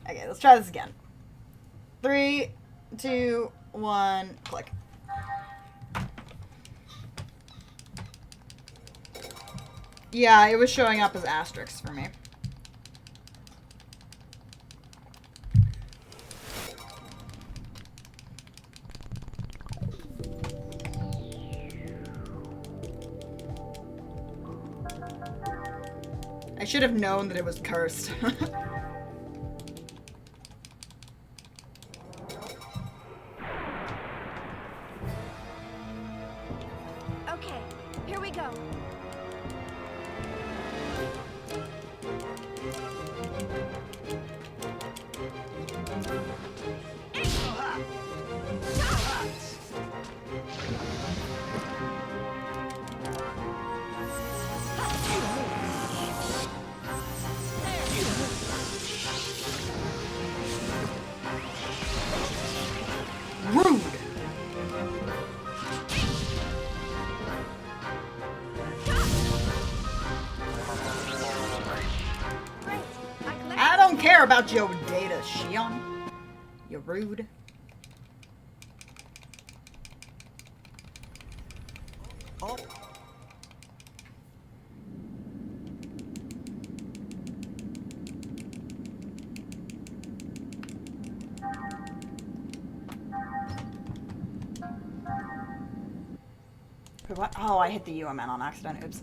Okay, let's try this again. 3, 2, 1, click. Yeah, it was showing up as asterisks for me. I should have known that it was cursed. Okay, here we go. Rude! I don't care about your data, Shion. You're rude. Oh. What? Oh, I hit the UMN on accident. Oops.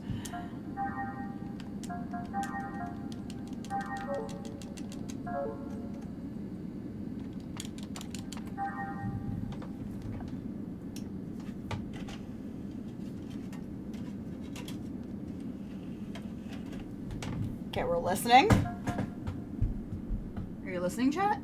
Okay, we're listening. Are you listening, chat?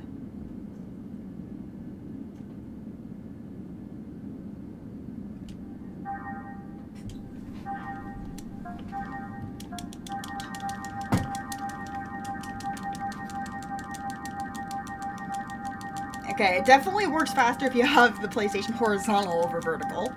Okay, it definitely works faster if you have the PlayStation horizontal over vertical.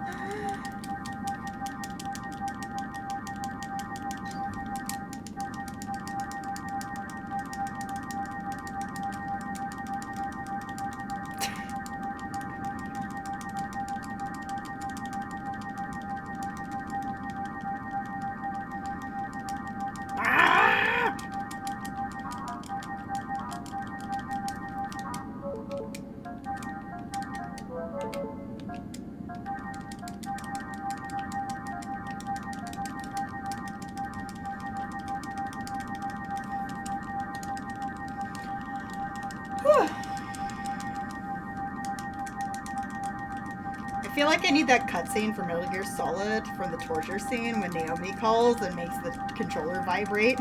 I feel like I need that cutscene from Metal Gear Solid from the torture scene when Naomi calls and makes the controller vibrate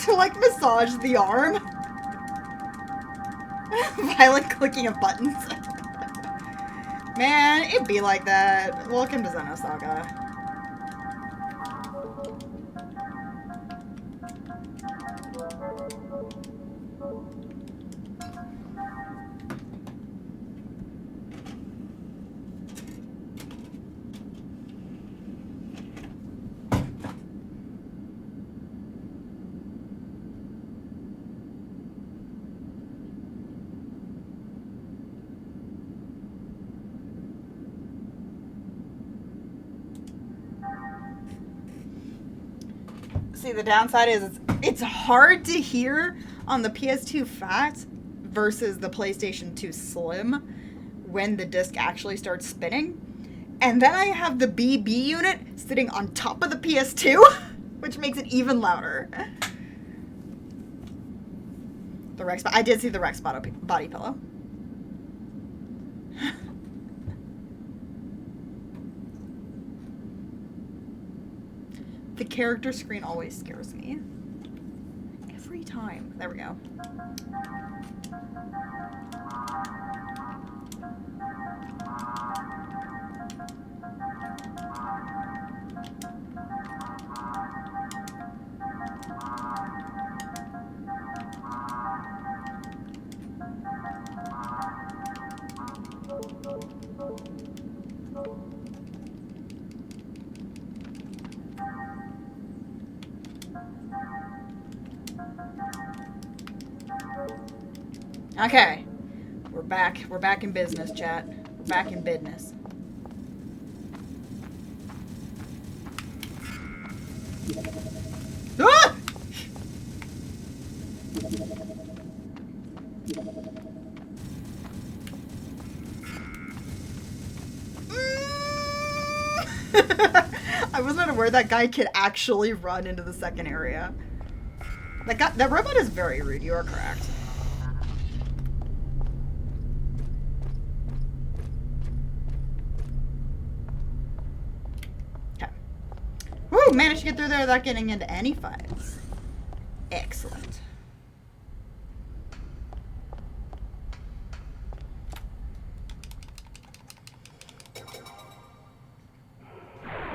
to like massage the arm. Violent clicking of buttons. Man, it'd be like that. Welcome to Xenosaga. See, the downside is it's hard to hear on the PS2 Fat versus the PlayStation 2 Slim when the disc actually starts spinning. And then I have the BB unit sitting on top of the PS2, which makes it even louder. The Rex, I did see the Rex body pillow. The character screen always scares me. Every time. There we go. Okay. We're back. We're back in business, chat. We're back in business. Ah! I wasn't aware that guy could actually run into the second area. That robot is very rude. You are correct. Okay. Woo! Managed to get through there without getting into any fights. Excellent.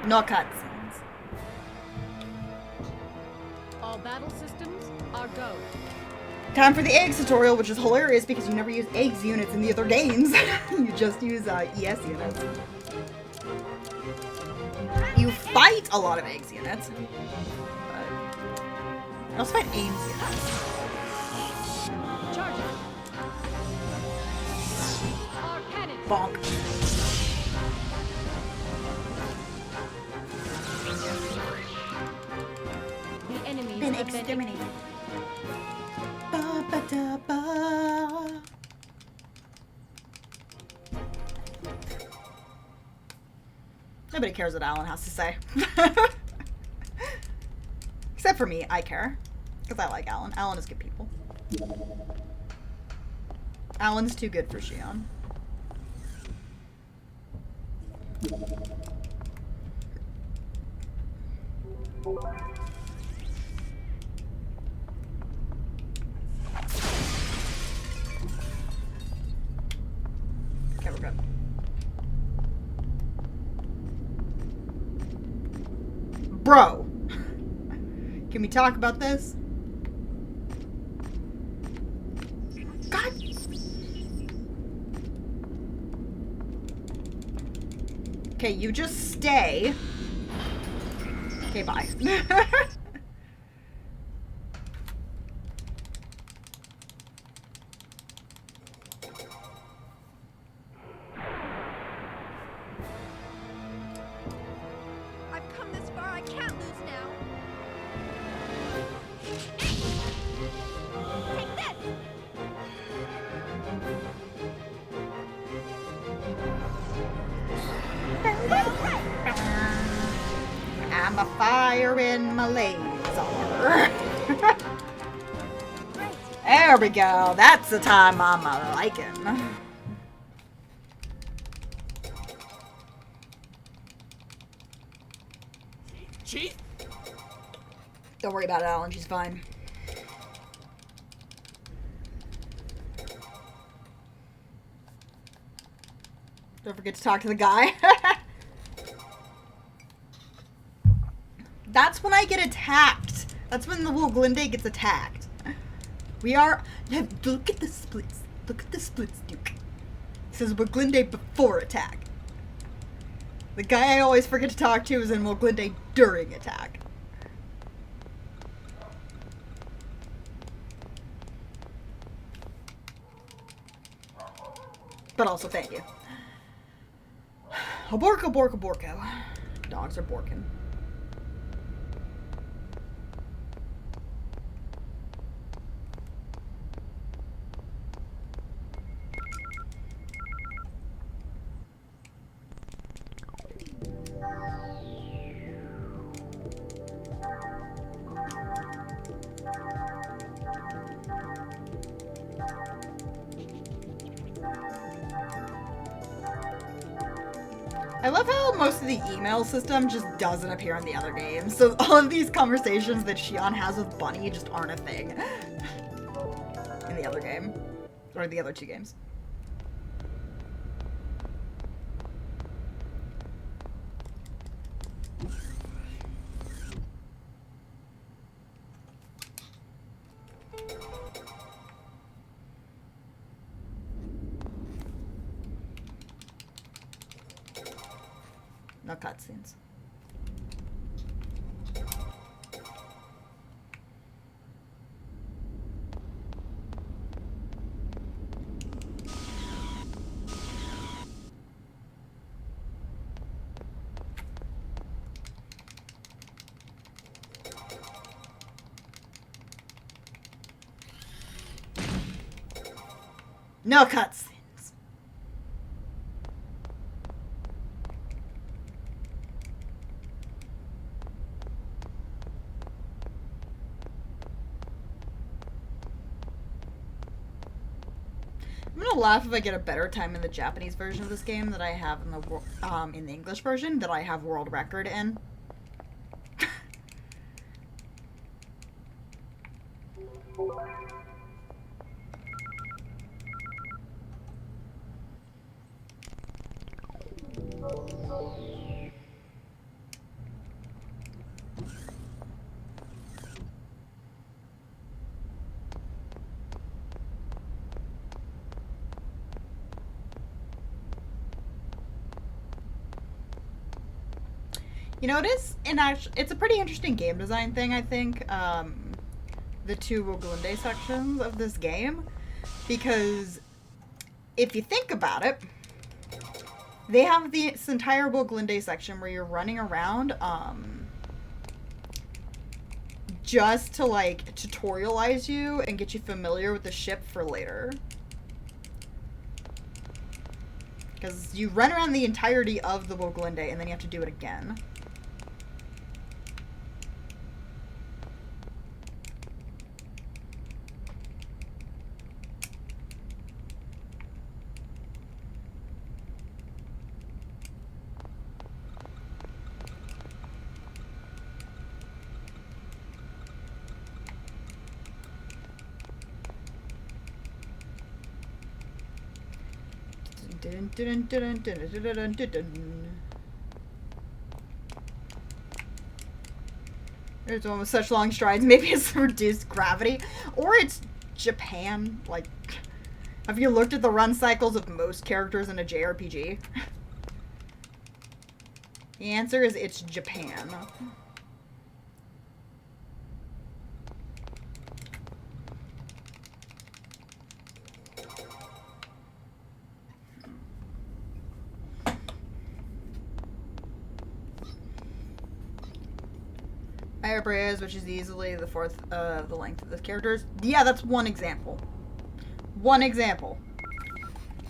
No cutscenes. All battle systems are go. Time for the eggs tutorial, which is hilarious because you never use eggs units in the other games. You just use ES units. You fight a lot of eggs units. But you also fight aims units. Charge it. Our cannon. Bonk. The enemies Been have exterminated. Ba, ba, da, ba. Nobody cares what Alan has to say. Except for me, I care. Because I like Alan. Alan is good people. Alan's too good for Shion. Okay, we're good. Bro! Can we talk about this? God! Okay, you just stay. Okay, bye. I've come this far, I can't lose now. Take this! I'm a fire in my laser. Great. There we go. That's the time I'm liking. Chief? Don't worry about it, Alan. She's fine. Don't forget to talk to the guy. That's when I get attacked. That's when the little Glinde gets attacked. We are... Look at the splits. Look at the splits, Duke. It says Woglinde before attack. The guy I always forget to talk to is in Woglinde during attack. But also, thank you. Borko, Borko, Borko. Dogs are borking. I love how most of the email system just doesn't appear in the other games. So all of these conversations that Shion has with Bunny just aren't a thing in the other game. Or the other two games. No cutscenes. No cutscenes. I'm gonna laugh if I get a better time in the Japanese version of this game that I have in the English version that I have world record in. You know, it's a pretty interesting game design thing, I think, the two Woglinde sections of this game, because if you think about it, they have this entire Woglinde section where you're running around, just to, like, tutorialize you and get you familiar with the ship for later. Because you run around the entirety of the Woglinde and then you have to do it again. There's one with such long strides. Maybe it's reduced gravity. Or it's Japan. Like, have you looked at the run cycles of most characters in a JRPG? The answer is it's Japan. Ayabriz, which is easily the fourth of the length of the characters. Yeah, that's one example. One example.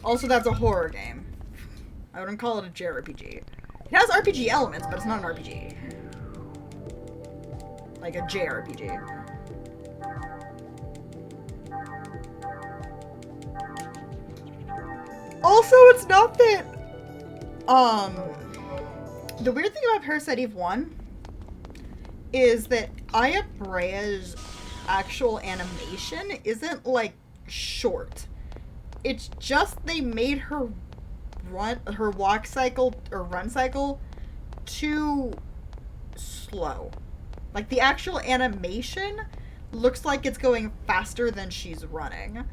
Also, that's a horror game. I wouldn't call it a JRPG. It has RPG elements, but it's not an RPG. Like a JRPG. Also, it's not that, the weird thing about Parasite Eve 1 is that Aya Brea's actual animation isn't, like, short. It's just they made her walk cycle or run cycle too slow. Like, the actual animation looks like it's going faster than she's running.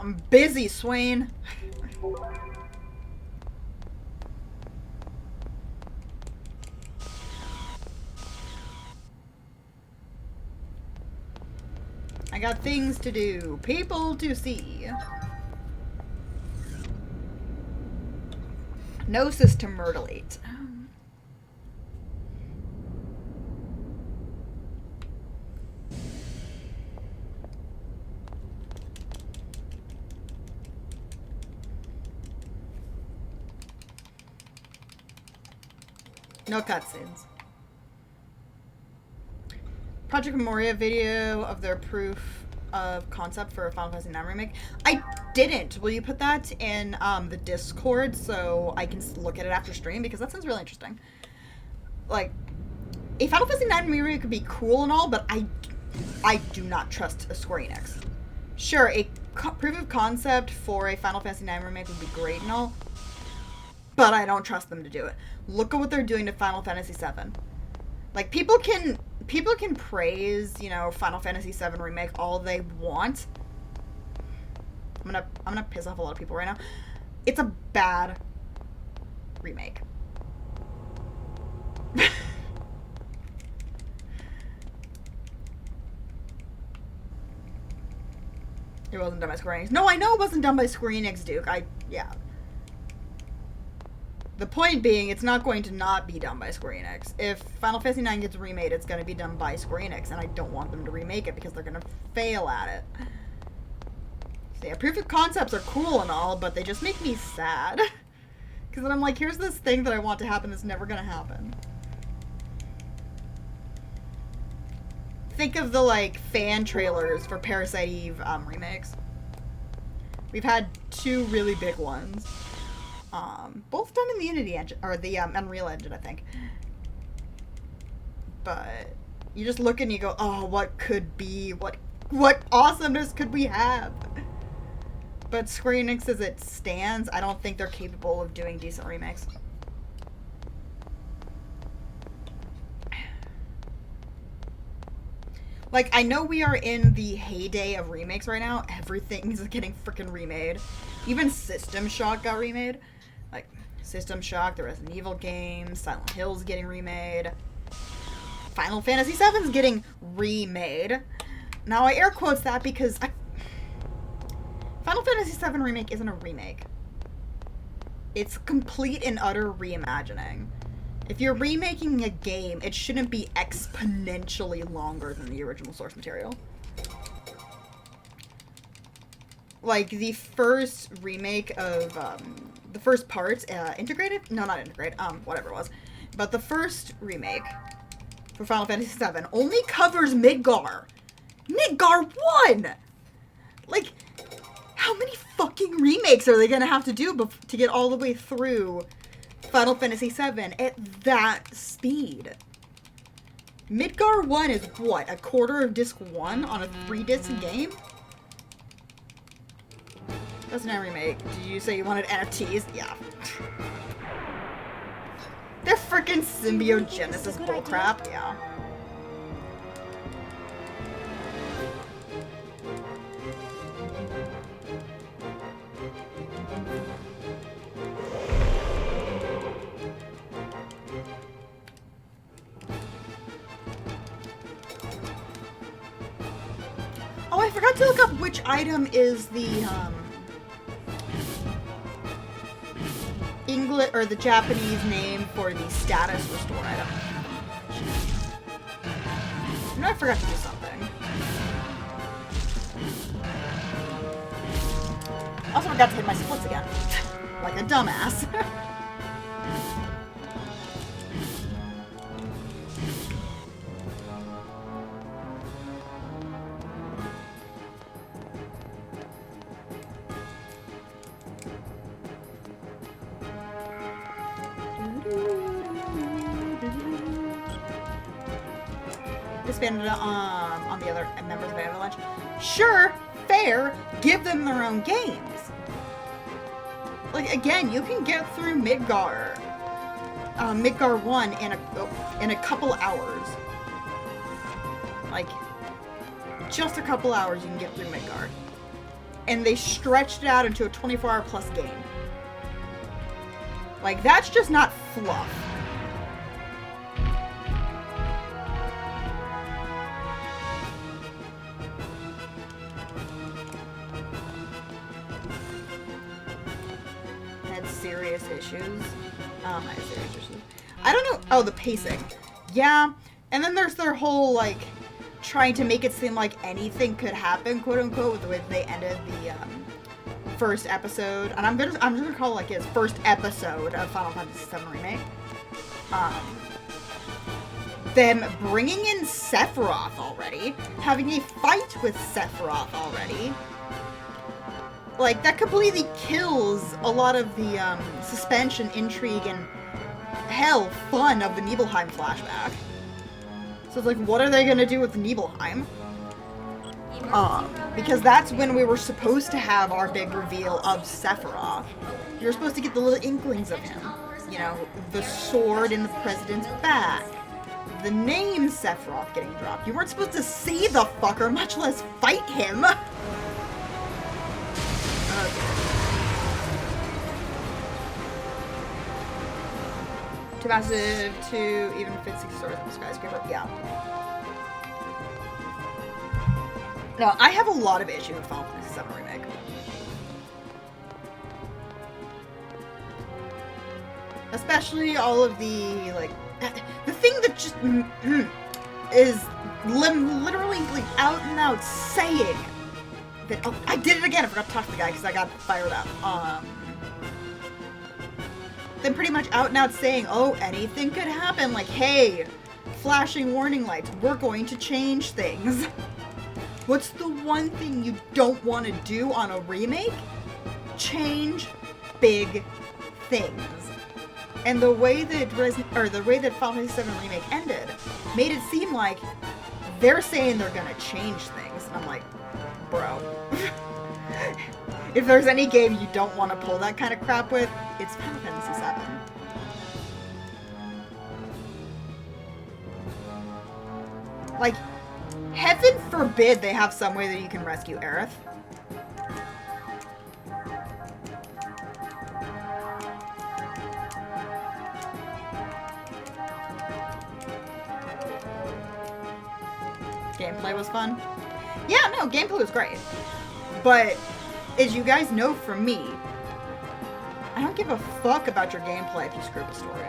I'm busy, Swain. I got things to do, people to see. Gnosis to myrtlate. No cutscenes. Project Memoria video of their proof of concept for a Final Fantasy IX remake. I didn't. Will you put that in the Discord so I can look at it after stream? Because that sounds really interesting. Like, a Final Fantasy IX remake could be cool and all, but I do not trust a Square Enix. Sure, a proof of concept for a Final Fantasy IX remake would be great and all, but I don't trust them to do it. Look at what they're doing to Final Fantasy VII. Like, people can praise, you know, Final Fantasy VII remake all they want. I'm gonna piss off a lot of people right now. It's a bad remake. It wasn't done by Square Enix. No, I know it wasn't done by Square Enix, Duke. Yeah. The point being, it's not going to not be done by Square Enix. If Final Fantasy IX gets remade, it's going to be done by Square Enix, and I don't want them to remake it because they're going to fail at it. So yeah, proof of concepts are cool and all, but they just make me sad. Because then I'm like, here's this thing that I want to happen that's never going to happen. Think of the, like, fan trailers for Parasite Eve remakes. We've had 2 really big ones. Both done in the Unity engine, or the Unreal Engine, I think. But you just look and you go, oh, what could be? What awesomeness could we have? But Square Enix, as it stands, I don't think they're capable of doing decent remakes. Like, I know we are in the heyday of remakes right now. Everything is getting freaking remade. Even System Shock got remade. Like, System Shock, the Resident Evil games, Silent Hill's getting remade. Final Fantasy VII's getting remade. Now, I air quotes that because Final Fantasy VII Remake isn't a remake. It's complete and utter reimagining. If you're remaking a game, it shouldn't be exponentially longer than the original source material. Like, the first remake of, the first parts, integrated? No, not integrated, whatever it was. But the first remake for Final Fantasy VII only covers Midgar. Midgar 1! Like, how many fucking remakes are they gonna have to do to get all the way through Final Fantasy VII at that speed? Midgar 1 is what? A quarter of disc 1 on a 3-disc game? That's not a remake. Did you say you wanted NFTs? Yeah. They're freaking symbiogenesis bullcrap. Yeah. Oh, I forgot to look up which item is the, English or the Japanese name for the status restore item. You know, I forgot to do something. Also forgot to hit my splits again. Like a dumbass. Disbanded on the other members of Avalanche. Sure, fair, give them their own games. Like, again, you can get through Midgar, Midgar 1 in a couple hours. Like, just a couple hours you can get through Midgar. And they stretched it out into a 24-hour plus game. Like, that's just not fluff. Serious issues. I have serious issues. I don't know. Oh, the pacing. Yeah. And then there's their whole, like, trying to make it seem like anything could happen, quote unquote, with the way they ended the first episode. And I'm just gonna call it like his first episode of Final Fantasy VII Remake. Them bringing in Sephiroth already, having a fight with Sephiroth already. Like, that completely kills a lot of the, suspension, intrigue, and, hell, fun of the Nibelheim flashback. So it's like, what are they gonna do with Nibelheim? Because that's when we were supposed to have our big reveal of Sephiroth. You're supposed to get the little inklings of him. You know, the sword in the president's back. The name Sephiroth getting dropped. You weren't supposed to see the fucker, much less fight him! Too massive to even fit 6 stores in the skyscraper. Yeah. No, I have a lot of issues with Final Fantasy VII Remake. Especially all of the, like, the thing that just is literally, like, out and out saying that, oh, I did it again, I forgot to talk to the guy because I got fired up. Then pretty much out and out saying, oh, anything could happen, like, hey, flashing warning lights, we're going to change things. What's the one thing you don't want to do on a remake? Change big things. And the way that Final Fantasy VII Remake ended made it seem like they're saying they're gonna change things. And I'm like, bro. If there's any game you don't want to pull that kind of crap with, it's Final Fantasy VII. Like, heaven forbid they have some way that you can rescue Aerith. Gameplay was fun. Yeah, no, gameplay was great. But, as you guys know from me, I don't give a fuck about your gameplay if you screw up a story.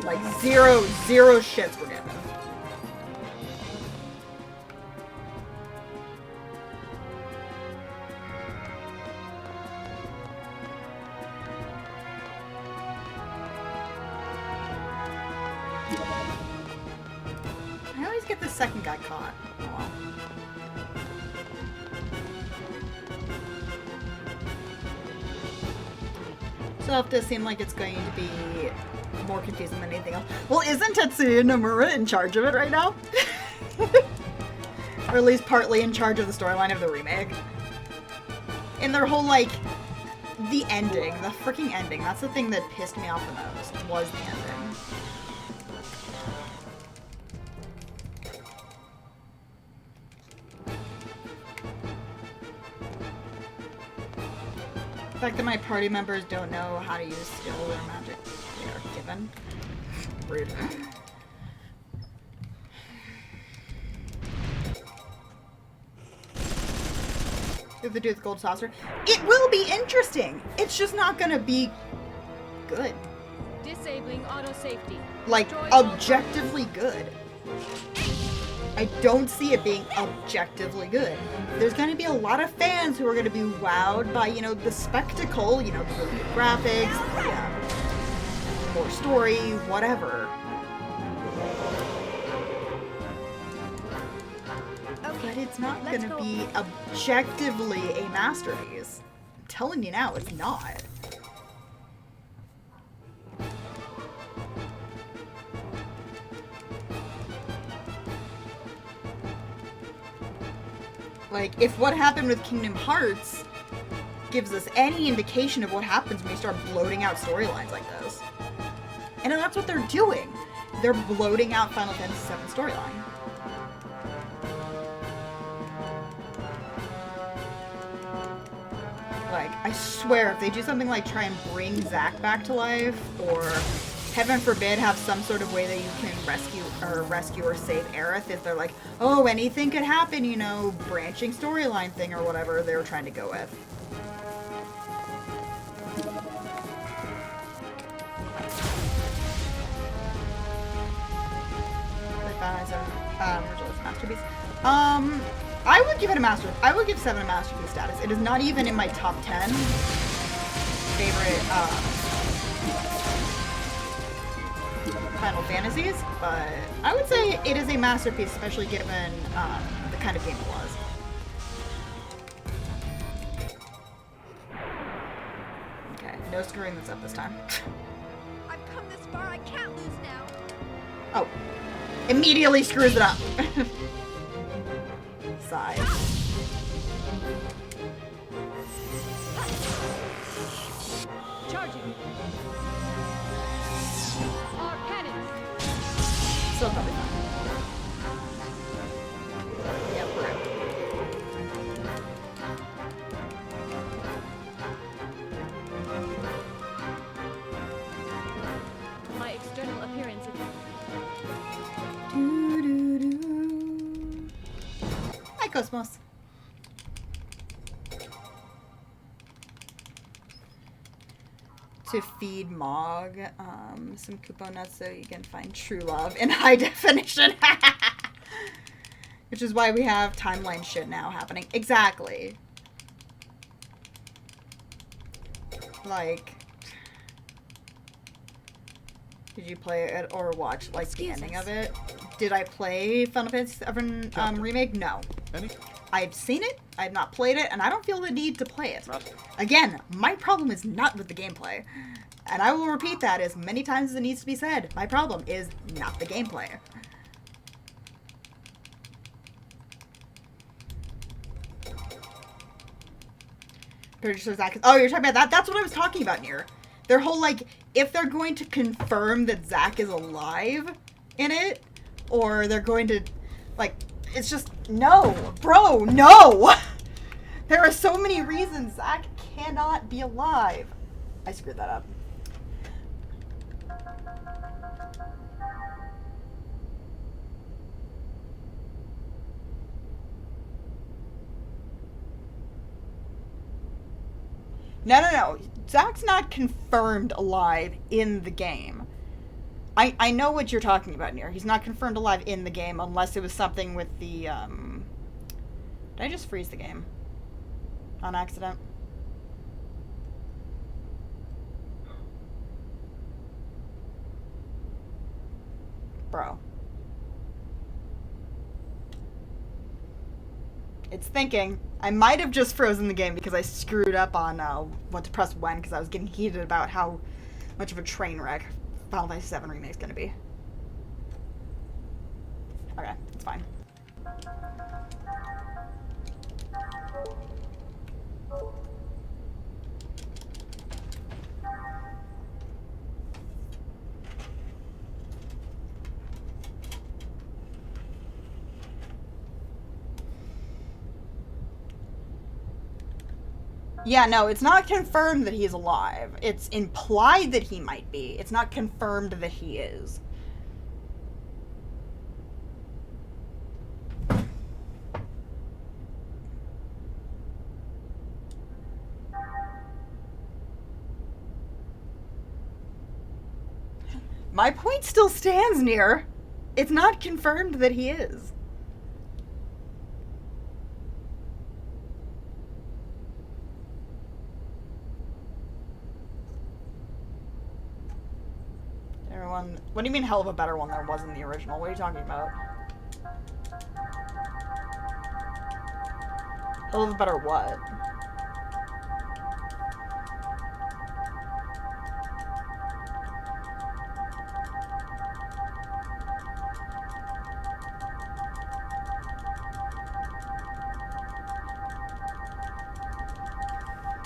Like, zero shits were given. I always get the second guy caught. Oh well. So it does seem like it's going to be more confusing than anything else. Well, isn't Tetsuya Nomura in charge of it right now? Or at least partly in charge of the storyline of the remake. And their whole, like, the ending, the freaking ending, that's the thing that pissed me off the most, was the ending. The fact that my party members don't know how to use skill or magic they are given. Rude. If they do with gold saucer, it will be interesting. It's just not gonna be good. Disabling auto safety. Like, objectively good. I don't see it being objectively good. There's going to be a lot of fans who are going to be wowed by, you know, the spectacle, you know, the really good graphics, more story, whatever. But it's not going to be objectively a masterpiece. I'm telling you now, it's not. Like, if what happened with Kingdom Hearts gives us any indication of what happens when we start bloating out storylines like this. And that's what they're doing. They're bloating out Final Fantasy VII storyline. Like, I swear, if they do something like try and bring Zack back to life, or heaven forbid have some sort of way that you can rescue or save Aerith, if they're like, oh, anything could happen, you know, branching storyline thing or whatever they were trying to go with. Masterpiece. I would give it I would give 7 a masterpiece status. It is not even in my top 10 favorite Final Fantasies, but I would say it is a masterpiece, especially given the kind of game it was. Okay, no screwing this up this time. I've come this far, I can't lose now. Oh, immediately screws it up. Sigh. Charging. Our cannons. Still probably not. Yeah, we're out. My external appearance. Do, do, do. Cosmos. To feed Mog some Kupo nuts so you can find true love in high definition. Which is why we have timeline shit now happening. Exactly. Like, did you play it or watch like the ending of it? Did I play Final Fantasy VII Remake? No. I've seen it, I've not played it, and I don't feel the need to play it. Again, my problem is not with the gameplay. And I will repeat that as many times as it needs to be said. My problem is not the gameplay. Producer Zach. Oh, you're talking about that? That's what I was talking about, Nier. Their whole, like, if they're going to confirm that Zack is alive in it, or they're going to, like, it's just, no. Bro, no! There are so many reasons Zack cannot be alive. I screwed that up. No. Zack's not confirmed alive in the game. I know what you're talking about, Nier. He's not confirmed alive in the game unless it was something with the, Did I just freeze the game? On accident? Bro. It's thinking. I might have just frozen the game because I screwed up on what to press when because I was getting heated about how much of a train wreck Final Fantasy VII Remake is going to be. Okay, it's fine. Yeah, no, it's not confirmed that he's alive. It's implied that he might be. It's not confirmed that he is. My point still stands, Nier. It's not confirmed that he is. Everyone, what do you mean hell of a better one there was in the original? What are you talking about? Hell of a better what?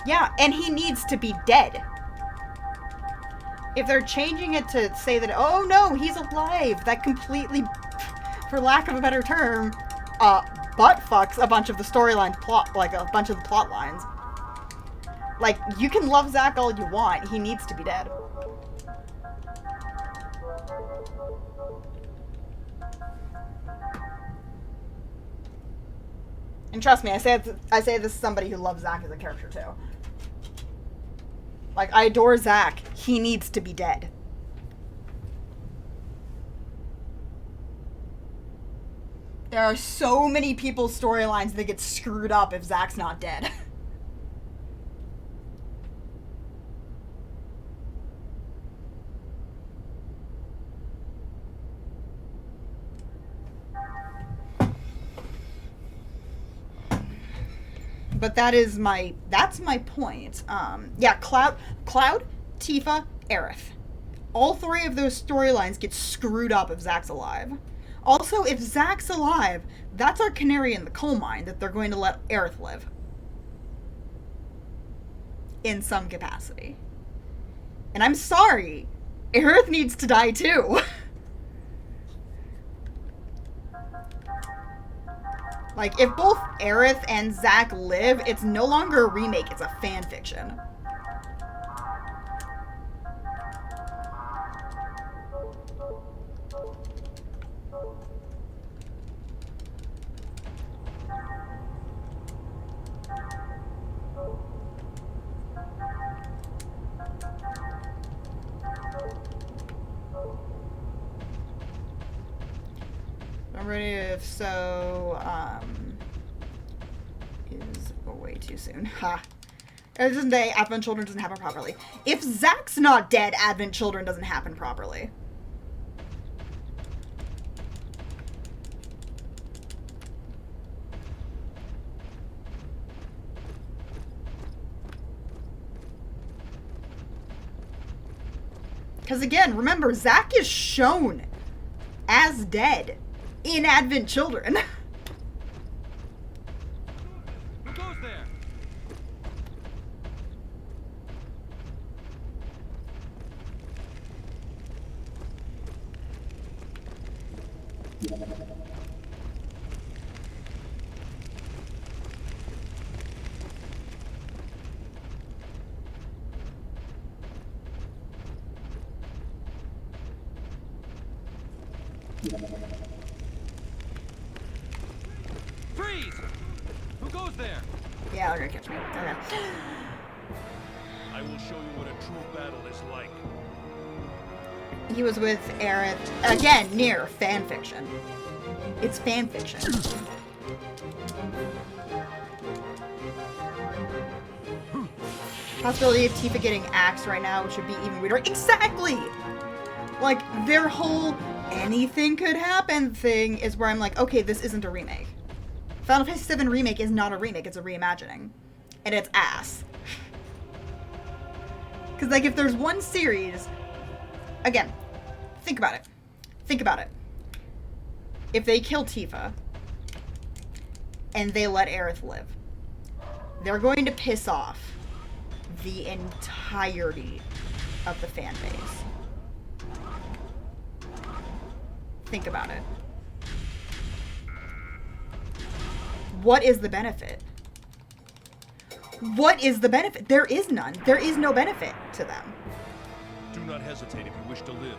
Yeah, and he needs to be dead. If they're changing it to say that, oh no, he's alive, that completely, for lack of a better term, butt fucks a bunch of the storyline plot, like a bunch of the plot lines. Like, you can love Zack all you want, he needs to be dead. And trust me, I say this is somebody who loves Zack as a character too. Like, I adore Zack. He needs to be dead. There are so many people's storylines that get screwed up if Zack's not dead. But that's my point. Yeah, Cloud, Tifa, Aerith. All three of those storylines get screwed up if Zack's alive. Also, if Zack's alive, that's our canary in the coal mine that they're going to let Aerith live. In some capacity. And I'm sorry, Aerith needs to die too. Like, if both Aerith and Zack live, it's no longer a remake, it's a fan fiction. ready. If so, is way too soon. Ha. It doesn't say Advent Children doesn't happen properly. If Zach's not dead, Advent Children doesn't happen properly. Because again, remember, Zach is shown as dead in Advent Children. Who goes there? Freeze! Who goes there? Yeah, they're gonna catch me. Okay. I will show you what a true battle is like. He was with Aerith. Again, near fanfiction. It's fanfiction. Possibility of Tifa getting axed right now, which would be even weirder. Exactly! Like, their whole anything could happen thing is where I'm like, okay, this isn't a remake. Final Fantasy VII Remake is not a remake, it's a reimagining. And it's ass. Because, like, if there's one series... Again, think about it. Think about it. If they kill Tifa, and they let Aerith live, they're going to piss off the entirety of the fan base. Think about it. What is the benefit? What is the benefit? There is none. There is no benefit to them. Do not hesitate if you wish to live.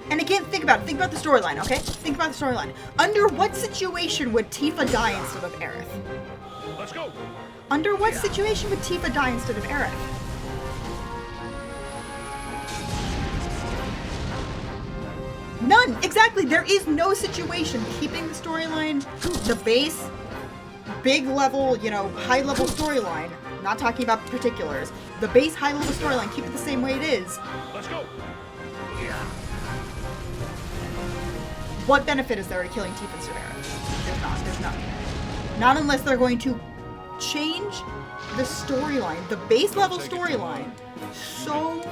And again, think about it. Think about the storyline, okay? Think about the storyline. Under what situation would Tifa die instead of Aerith? Let's go! Under what situation would Tifa die instead of Aerith? None! Exactly! There is no situation keeping the storyline, the base, big level, you know, high level storyline, not talking about particulars, the base high level storyline, keep it the same way it is. Let's go! What benefit is there to killing Tifa instead of Aerith? There's not. There's none. Not unless they're going to change the storyline, the base level storyline, so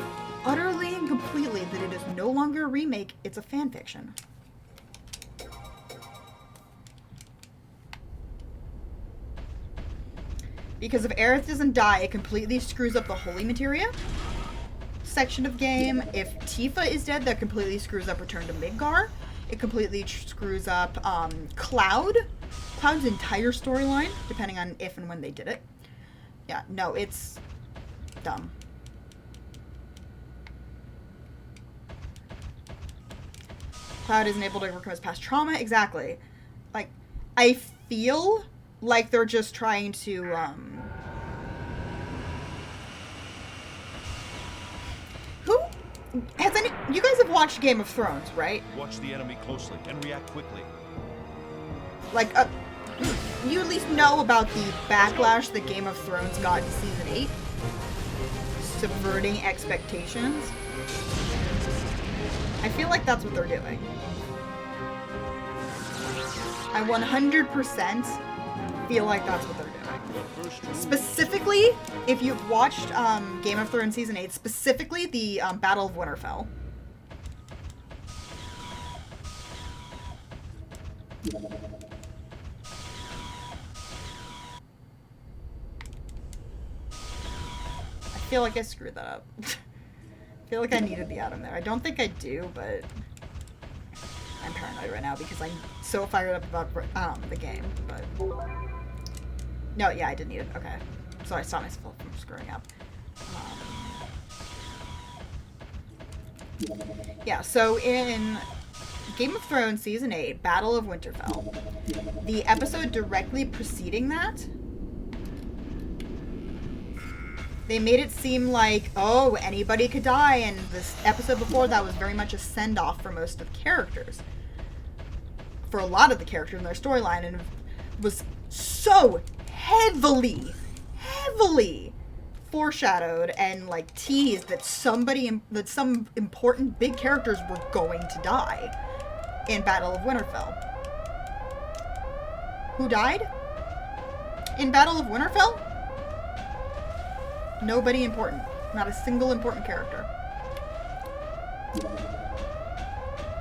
utterly and completely that it is no longer a remake, it's a fanfiction. Because if Aerith doesn't die, it completely screws up the Holy Materia section of game. If Tifa is dead, that completely screws up Return to Midgar. It completely screws up Cloud's entire storyline, depending on if and when they did it. Yeah, no, it's dumb. Cloud isn't able to overcome his past trauma. Exactly. Like, I feel like they're just trying to, Who? Has any... You guys have watched Game of Thrones, right? Watch the enemy closely and react quickly. Like, you at least know about the backlash that Game of Thrones got in Season 8? Subverting expectations? I feel like that's what they're doing. I 100% feel like that's what they're doing. Specifically, if you've watched Game of Thrones Season 8, specifically the Battle of Winterfell. I feel like I screwed that up. I feel like I needed the atom there. I don't think I do, but I'm paranoid right now because I'm so fired up about the game. But no, yeah, I did need it. Okay, so I saw myself from screwing up. Yeah, so in Game of Thrones Season 8, Battle of Winterfell, the episode directly preceding that They made it seem like, oh, anybody could die, and this episode before that was very much a send-off for most of the characters. For a lot of the characters in their storyline, and it was so heavily foreshadowed and like teased that some important big characters were going to die in Battle of Winterfell. Who died in Battle of Winterfell? Nobody important. Not a single important character.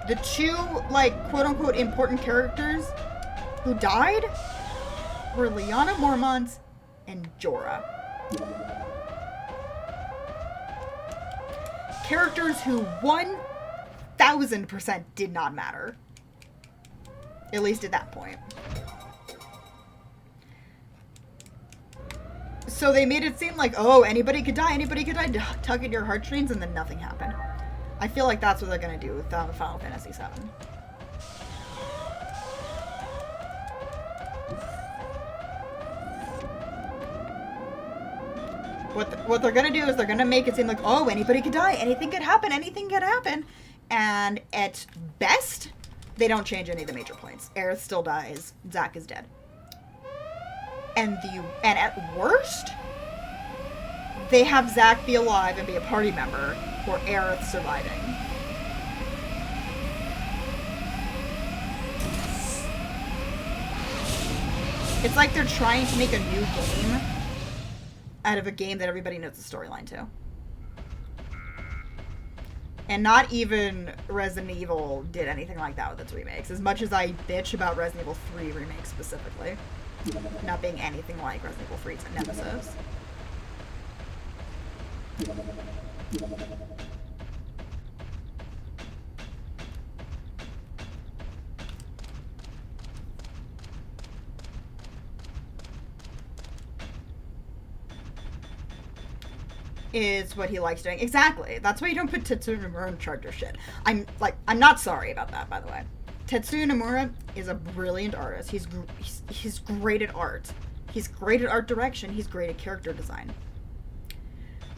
The two, like, quote-unquote important characters who died were Lyanna Mormont and Jorah. Characters who 1000% did not matter. At least at that point. So they made it seem like, oh, anybody could die, tug at your heartstrings, and then nothing happened. I feel like that's what they're gonna do with Final Fantasy VII. What they're gonna do is they're gonna make it seem like, oh, anybody could die, anything could happen, and at best, they don't change any of the major points. Aerith still dies, Zack is dead. And at worst, they have Zack be alive and be a party member, or Aerith surviving. It's like they're trying to make a new game out of a game that everybody knows the storyline to. And not even Resident Evil did anything like that with its remakes, as much as I bitch about Resident Evil 3 remakes specifically. Not being anything like Resident Evil 3's Nemesis. Is what he likes doing. Exactly. That's why you don't put Tetsuya Nomura in charge of shit. I'm not sorry about that, by the way. Tetsuya Nomura is a brilliant artist. He's great at art. He's great at art direction. He's great at character design.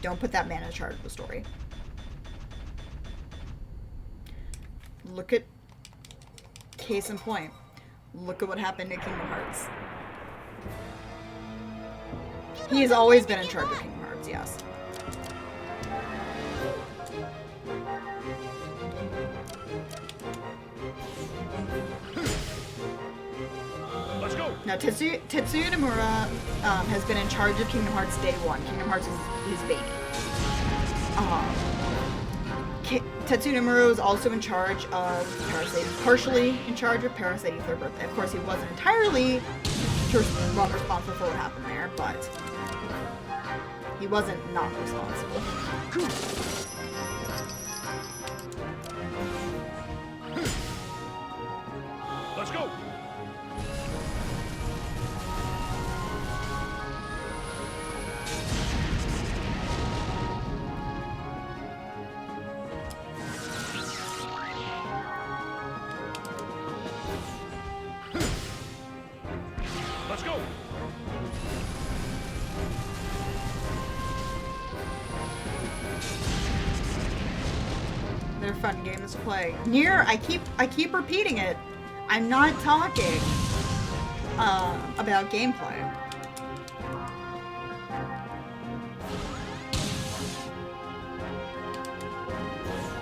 Don't put that man in charge of the story. Look at... Case in point. Look at what happened in Kingdom Hearts. He's always been in charge of Kingdom Hearts, yes. Now, Tetsuya Nomura has been in charge of Kingdom Hearts day one. Kingdom Hearts is his baby. Tetsuya Nomura was also in charge of Parasite, partially in charge of Parasite Third Birthday. Of course, he wasn't entirely responsible for what happened there, but he wasn't not responsible. Let's go! Let's go! They're fun games to play. Nier, I keep repeating it. I'm not talking about gameplay.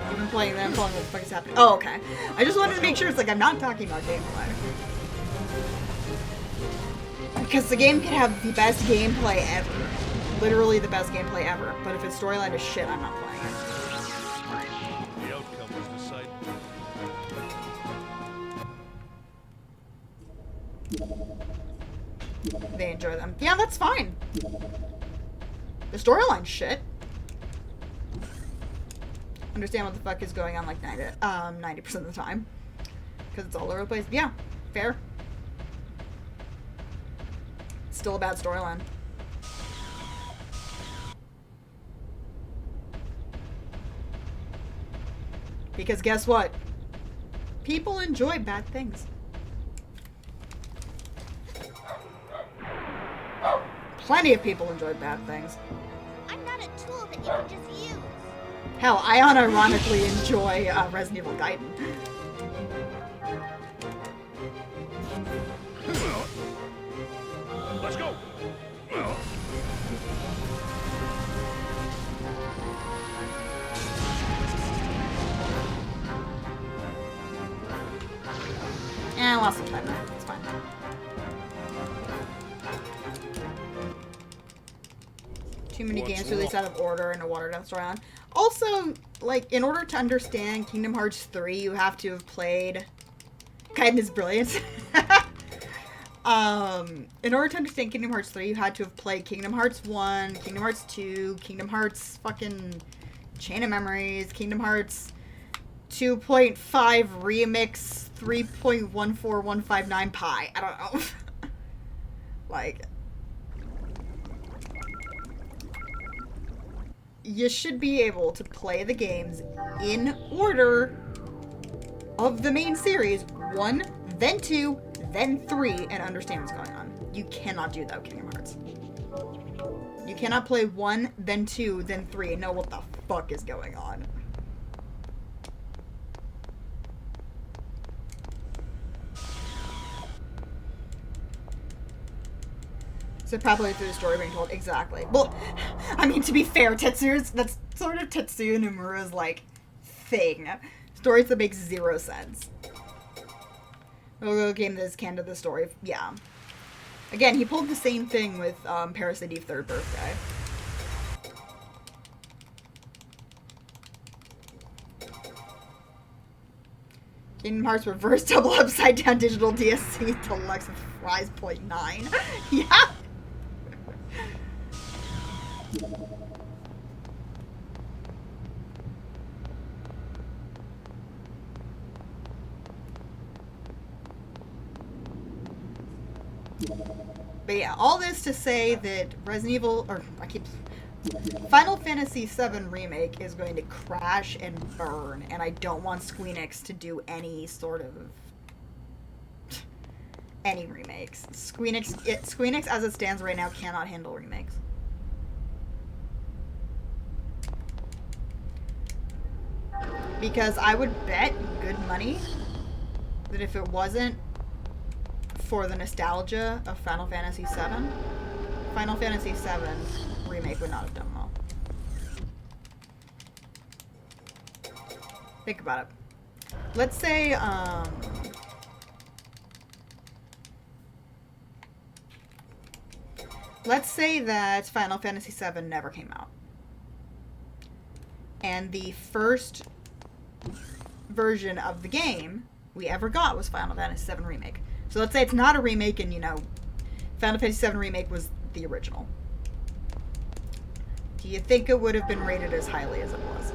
You've been playing them, following what the fuck is happening. Oh, okay. I just wanted to make sure it's like I'm not talking about gameplay. Because the game can have the best gameplay ever. Literally the best gameplay ever. But if its storyline is shit, I'm not playing it. The outcome was decided. They enjoy them. Yeah, that's fine. The storyline's shit. Understand what the fuck is going on like 90% of the time. Because it's all over the place. Yeah, fair. Still a bad storyline. Because guess what? People enjoy bad things. Plenty of people enjoy bad things. I'm can just use. Hell, I unironically enjoy Resident Evil Gaiden. Let's go. I lost some time there. It's fine. Too many What's games released wrong? out of order and a watered down story on. Also, like, in order to understand Kingdom Hearts 3, you have to have played... Gaiden is brilliant. In order to understand Kingdom Hearts 3, you had to have played Kingdom Hearts 1, Kingdom Hearts 2, Kingdom Hearts fucking Chain of Memories, Kingdom Hearts 2.5 Remix 3.14159 Pi. I don't know. Like... You should be able to play the games in order of the main series. 1, then 2, then 3, and understand what's going on. You cannot do that with Kingdom Hearts. You cannot play 1, then 2, then 3, and know what the fuck is going on. So probably through the story being told. Exactly. Well, I mean, to be fair, that's sort of Tetsuya Nomura's, like, thing. Stories that make zero sense. A game that is canon to the story. Yeah. Again, he pulled the same thing with Parasite Eve Third Birthday. Kingdom Hearts Reverse Double Upside Down Digital DSC Deluxe with Rise 0.9. Yeah. But yeah, all this to say that Resident Evil, or Final Fantasy VII Remake is going to crash and burn, and I don't want Squeenix to do any sort of any remakes. Squeenix as it stands right now cannot handle remakes. Because I would bet good money that if it wasn't for the nostalgia of Final Fantasy VII, Final Fantasy VII Remake would not have done well. Think about it. Let's say, that Final Fantasy VII never came out. And the first version of the game we ever got was Final Fantasy VII Remake. So let's say it's not a remake and, you know, Final Fantasy VII Remake was the original. Do you think it would have been rated as highly as it was?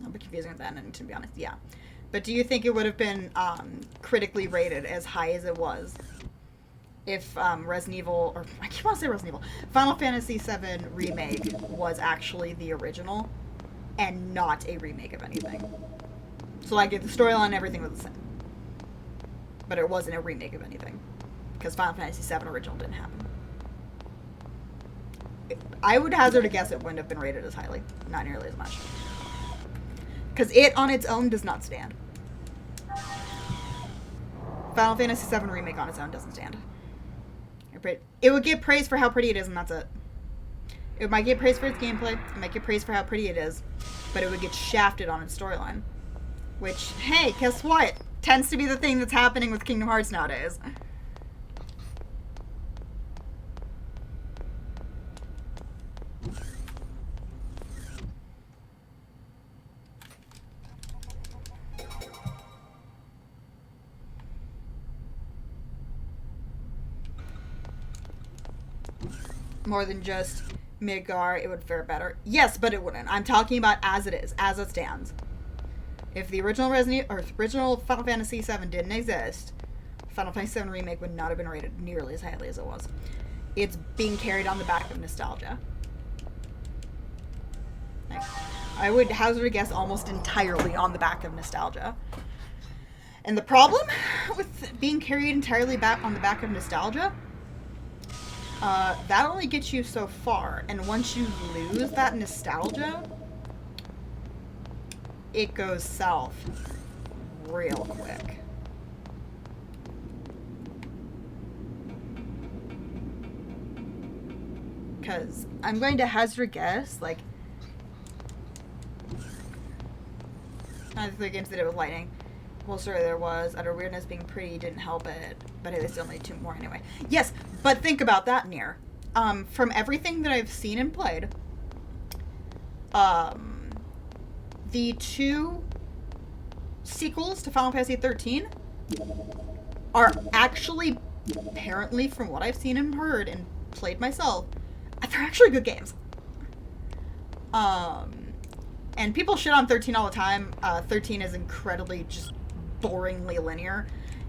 I'll be confusing with that, and to be honest, yeah. But do you think it would have been critically rated as high as it was if Resident Evil, or I keep wanting to say Resident Evil, Final Fantasy VII Remake was actually the original and not a remake of anything? So like the storyline and everything was the same, but it wasn't a remake of anything because Final Fantasy VII original didn't happen. I would hazard a guess it wouldn't have been rated as highly, not nearly as much. Because it on its own does not stand. Final Fantasy VII Remake on its own doesn't stand. It would get praise for how pretty it is, and that's it. It might get praise for its gameplay, it might get praise for how pretty it is, but it would get shafted on its storyline. Which, hey, guess what? Tends to be the thing that's happening with Kingdom Hearts nowadays. More than just Midgar, it would fare better. Yes, but it wouldn't. I'm talking about as it is, as it stands. If the original original Final Fantasy VII didn't exist, Final Fantasy VII Remake would not have been rated nearly as highly as it was. It's being carried on the back of nostalgia. Like, I would hazard a guess almost entirely on the back of nostalgia. And the problem with being carried entirely back on the back of nostalgia, that only gets you so far. And once you lose that nostalgia, it goes south real quick. Because I'm going to hazard a guess, like, I think games that it with lightning. Well, sure, there was. Utter weirdness being pretty didn't help it, but hey, they still need 2 more anyway. Yes, but think about that, Nier. From everything that I've seen and played, the 2 sequels to Final Fantasy 13 are actually, apparently, from what I've seen and heard and played myself, they're actually good games. And people shit on 13 all the time. 13 is incredibly just boringly linear.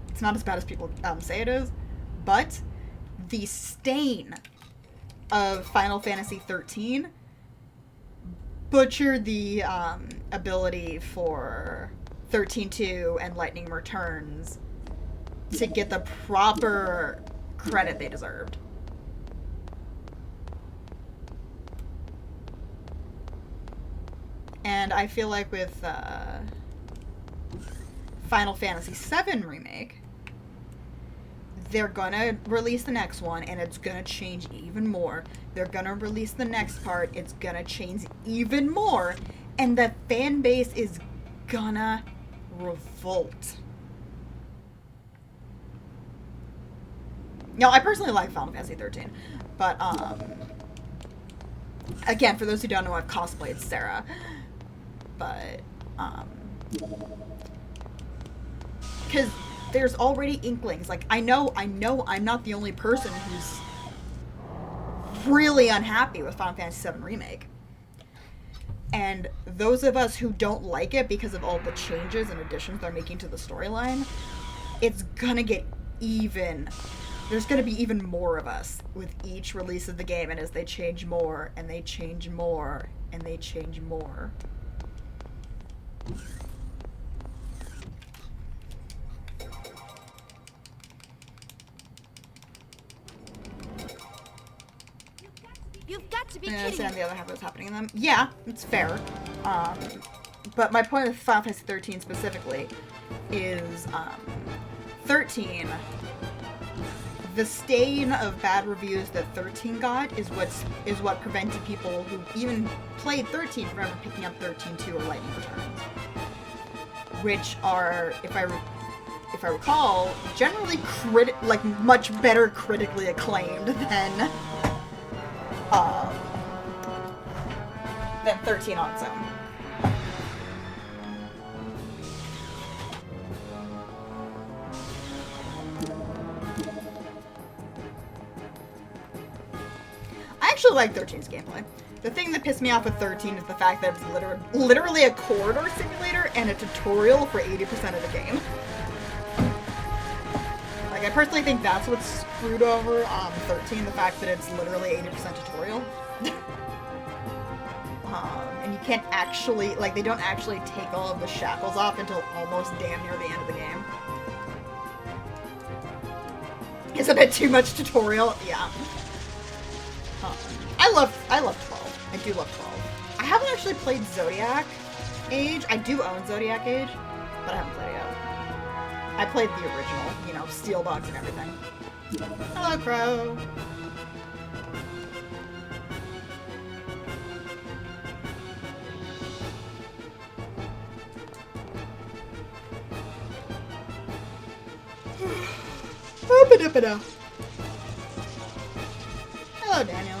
It's not as bad as people say it is, but the stain of Final Fantasy 13 butchered the ability for 13-2 and Lightning Returns to get the proper credit they deserved. And I feel like with Final Fantasy VII Remake, they're gonna release the next one, and it's gonna change even more. They're gonna release the next part, it's gonna change even more, and the fan base is gonna revolt. Now, I personally like Final Fantasy 13, but, again, for those who don't know, I've cosplayed Sarah. But, because there's already inklings. Like, I know I'm not the only person who's really unhappy with Final Fantasy VII Remake. And those of us who don't like it because of all the changes and additions they're making to the storyline, it's gonna get even... There's gonna be even more of us with each release of the game, and as they change more, and they change more, and they change more. You've got to be I kidding understand me. the other half of what's happening in them. Yeah, it's fair. But my point with Final Fantasy 13 specifically is 13. The stain of bad reviews that 13 got is what prevented people who even played 13 from ever picking up 13-2 or Lightning Returns, which are, if I recall, generally much better critically acclaimed than 13 on its own. I actually like 13's gameplay. The thing that pissed me off with 13 is the fact that it's literally a corridor simulator and a tutorial for 80% of the game. Like, I personally think that's what's screwed over 13, the fact that it's literally 80% tutorial. And you can't actually, like, they don't actually take all of the shackles off until almost damn near the end of the game. It's a bit too much tutorial, yeah. I love 12. I do love 12. I haven't actually played Zodiac Age. I do own Zodiac Age, but I haven't played it yet. I played the original, you know, steel bugs and everything. Hello, Crow. Hello, Daniel.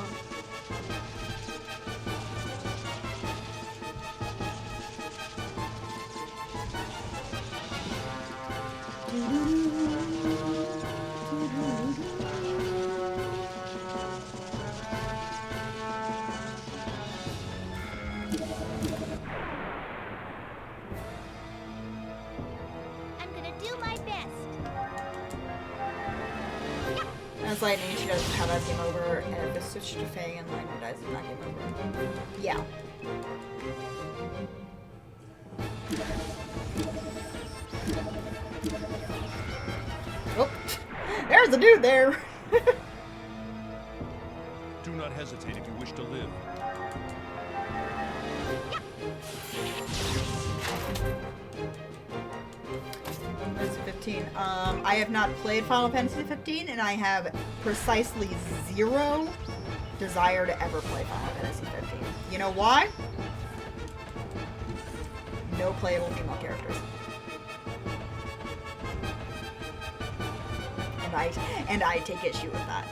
I'm gonna do my best. As lightning, she doesn't have that game over, and if it's switched to Fang and lightning dies, it's not game over. Yeah. Oh, there's a dude there. Do not hesitate if you wish to live. Fantasy 15. I have not played Final Fantasy 15, and I have precisely 0 desire to ever play Final Fantasy 15. You know why? No playable female characters. And I take issue with that.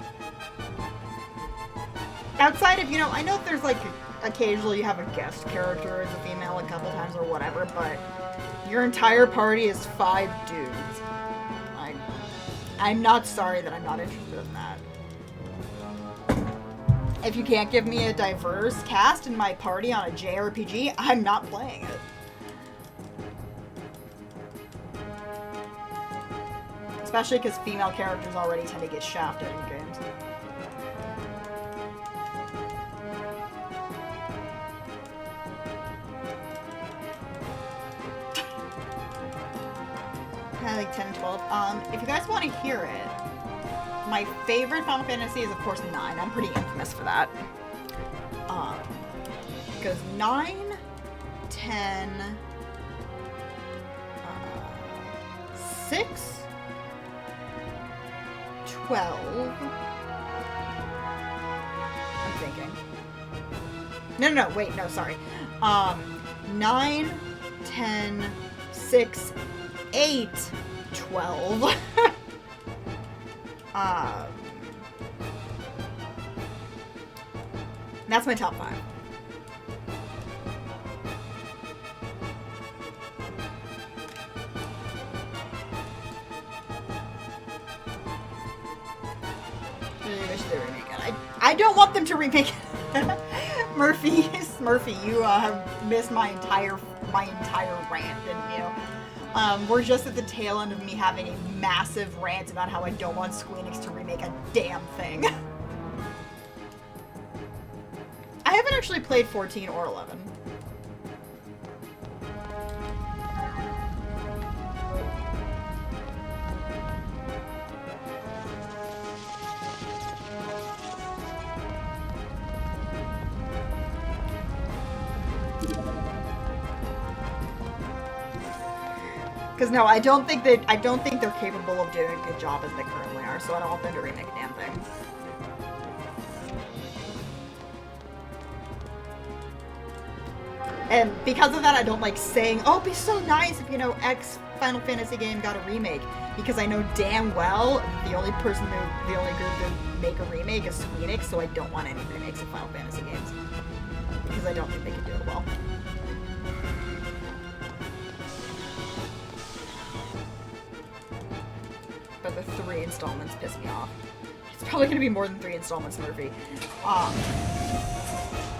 Outside of, you know, I know there's like occasionally you have a guest character as a female a couple times or whatever, but your entire party is 5 dudes. I'm not sorry that I'm not interested in that. If you can't give me a diverse cast in my party on a JRPG, I'm not playing it. Especially because female characters already tend to get shafted in games. Like 10 and 12. If you guys want to hear it, my favorite Final Fantasy is of course 9. I'm pretty infamous for that. Because 9, 10, 6, 12. I'm thinking. No, wait, no, sorry. 9, 10, 6, 8, 12. That's my top 5. Really wish they remake it. I don't want them to remake it. Murphy, you have missed my entire rant, didn't you? We're just at the tail end of me having a massive rant about how I don't want Square Enix to remake a damn thing. I haven't actually played 14 or 11. Because no, I don't think they're capable of doing a good job as they currently are, so I don't want them to remake a damn thing. And because of that, I don't like saying, oh, it'd be so nice if, you know, X Final Fantasy game got a remake. Because I know damn well the only group to make a remake is Square Enix, so I don't want any remakes of Final Fantasy games. Because I don't think they can do it well. But the 3 installments piss me off. It's probably going to be more than 3 installments, Murphy.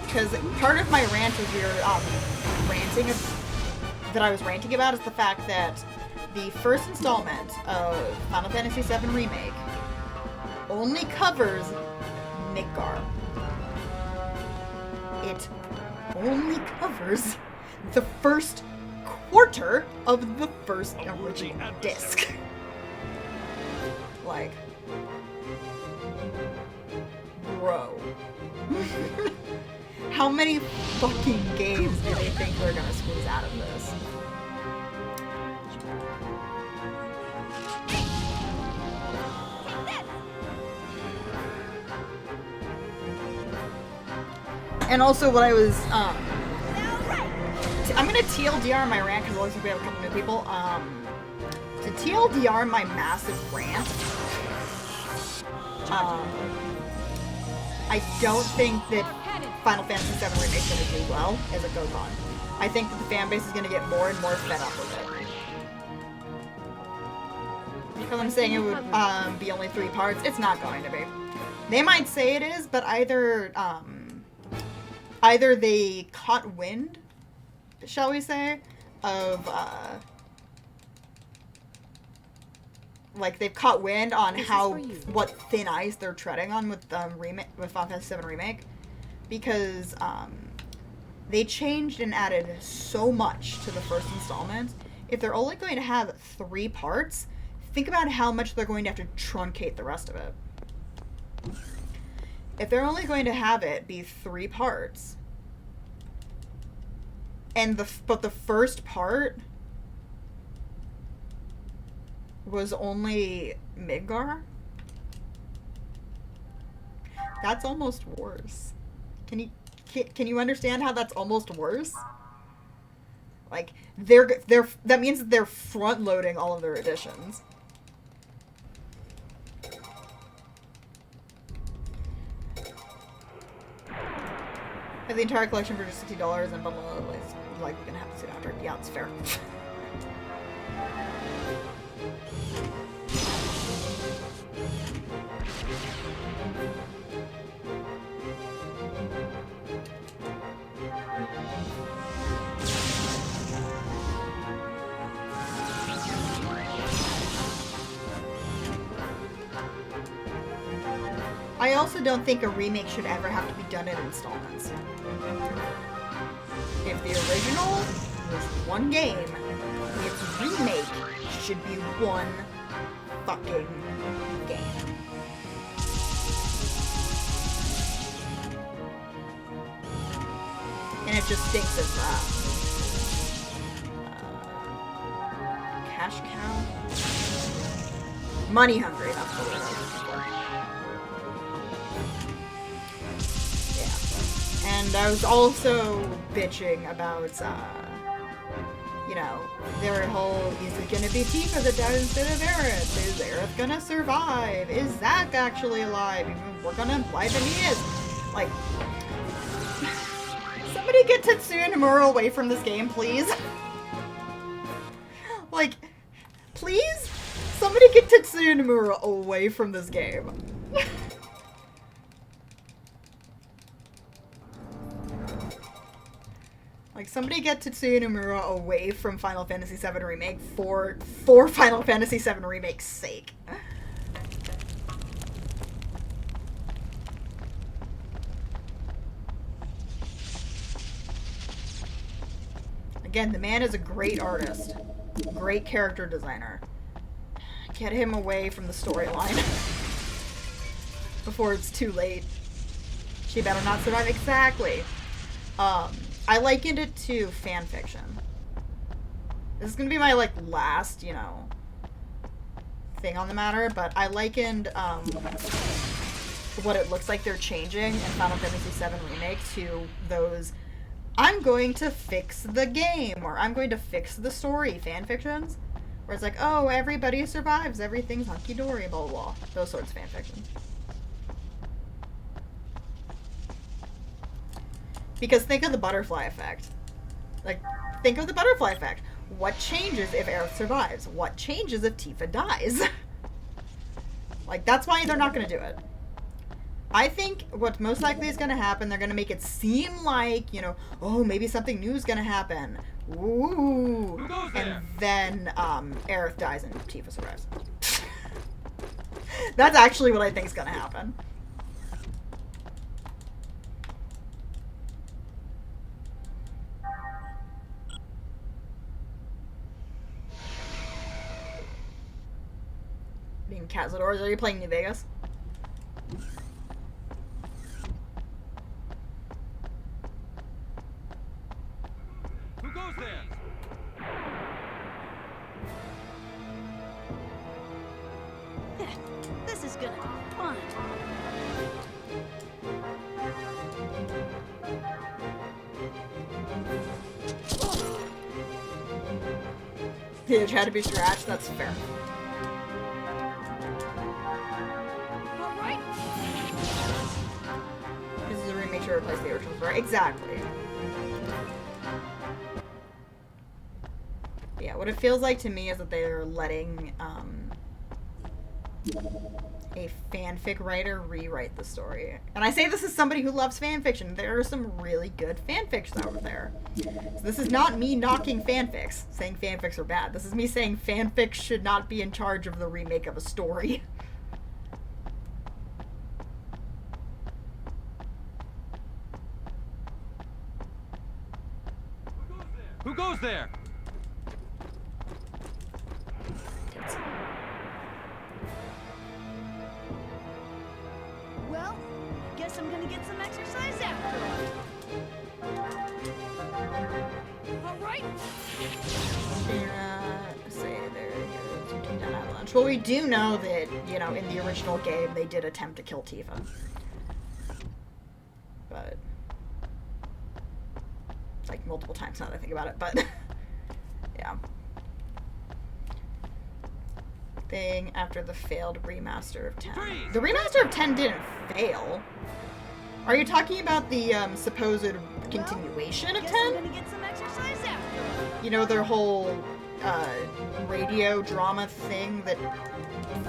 Because part of my rant was that I was ranting about is the fact that the first installment of Final Fantasy VII Remake only covers Midgar. It only covers the first quarter of the first original disc. Like, bro. How many fucking games do they think they're gonna squeeze out of this? And also what I was, I'm gonna TLDR my rant because it looks like we have a couple new people. To TLDR my massive rant, I don't think that Final Fantasy VII Remake is going to do well as it goes on. I think that the fan base is going to get more and more fed up with it. Because I'm saying it would be only 3 parts, it's not going to be. They might say it is, but either they caught wind, shall we say, of like they've caught wind on This is how for you. what thin ice they're treading on with with Final Fantasy VII Remake, because they changed and added so much to the first installment. If they're only going to have 3 parts, think about how much they're going to have to truncate the rest of it. If they're only going to have it be 3 parts, and the first part was only Midgar, that's almost worse. Can you understand how that's almost worse? Like that means that they're front loading all of their additions. Have the entire collection for just $60 and bundle is like we're gonna have to see after. Yeah, it's fair. I also don't think a remake should ever have to be done in installments. If the original was one game, its remake should be one fucking game. And it just stinks of cash cow? Money hungry, that's what it is. And I was also bitching about, you know, their whole, is it gonna be Tifa that dies instead of Aerith? Is Aerith gonna survive? Is Zack actually alive? We're gonna imply that he is. Like, somebody get Tetsuya Nomura away from this game, please. Like, please? Somebody get Tetsuya Nomura away from this game. Like, somebody get Tetsuya Nomura away from Final Fantasy VII Remake for Final Fantasy VII Remake's sake. Again, the man is a great artist. Great character designer. Get him away from the storyline. Before it's too late. She better not survive. Exactly. I likened it to fan fiction. This is gonna be my, like, last, you know, thing on the matter, but I likened, what it looks like they're changing in Final Fantasy VII Remake to those, I'm going to fix the game, or I'm going to fix the story fan fictions, where it's like, oh, everybody survives, everything's hunky-dory, blah, blah, blah. Those sorts of fan fictions. Because think of the butterfly effect. Like, think of the butterfly effect. What changes if Aerith survives? What changes if Tifa dies? Like, that's why they're not going to do it. I think what most likely is going to happen, they're going to make it seem like, you know, oh, maybe something new is going to happen. Ooh. And then Aerith dies and Tifa survives. That's actually what I think is going to happen. Being Cazadors, are you playing New Vegas? Who goes there? This is gonna be fun. Yeah, try to be scratched, that's fair. Alright. This is a remake to replace the original story. Exactly. Yeah, what it feels like to me is that they're letting, a fanfic writer rewrite the story. And I say this as somebody who loves fanfiction. There are some really good fanfics out there. So this is not me knocking fanfics, saying fanfics are bad. This is me saying fanfics should not be in charge of the remake of a story. Who goes there? Well, guess I'm gonna get some exercise after all. All right. Say there is a Team Down Avalanche. Well, we do know that, you know, in the original game, they did attempt to kill Tifa. But it's like multiple times now that I think about it, but yeah. Thing after the failed remaster of 10. The remaster of 10 didn't fail. Are you talking about the supposed continuation of 10? I'm gonna get some exercise after all. You know, their whole radio drama thing that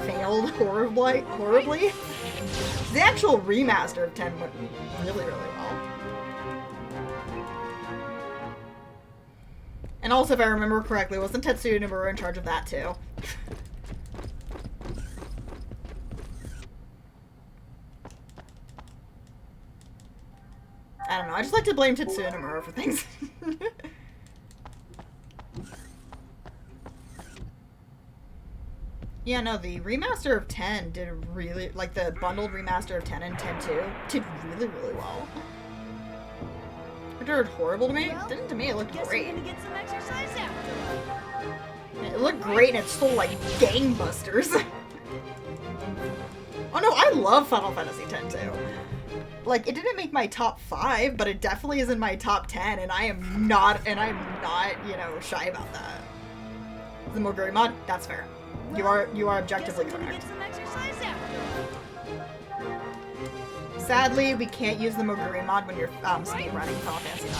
failed horribly. The actual remaster of 10 went really, really well. And also, if I remember correctly, wasn't Tetsuya Nomura in charge of that too? I don't know, I just like to blame Tetsuya Nomura for things. Yeah, no, the remaster of 10 did really, like the bundled remaster of 10 and 10-2 did really, really well. It looked horrible to me. Well, Didn't to me, it looked Guess great. I'm gonna get some exercise after all. It looked great and it sold like gangbusters. Oh no, I love Final Fantasy X too. Like, it didn't make my top 5, but it definitely is in my top 10, and I'm not, you know, shy about that. The Moguri mod, that's fair. You are objectively Guess I'm gonna correct. get some exercise after all. Sadly, we can't use the Moguri mod when you're speedrunning Final Fantasy IX.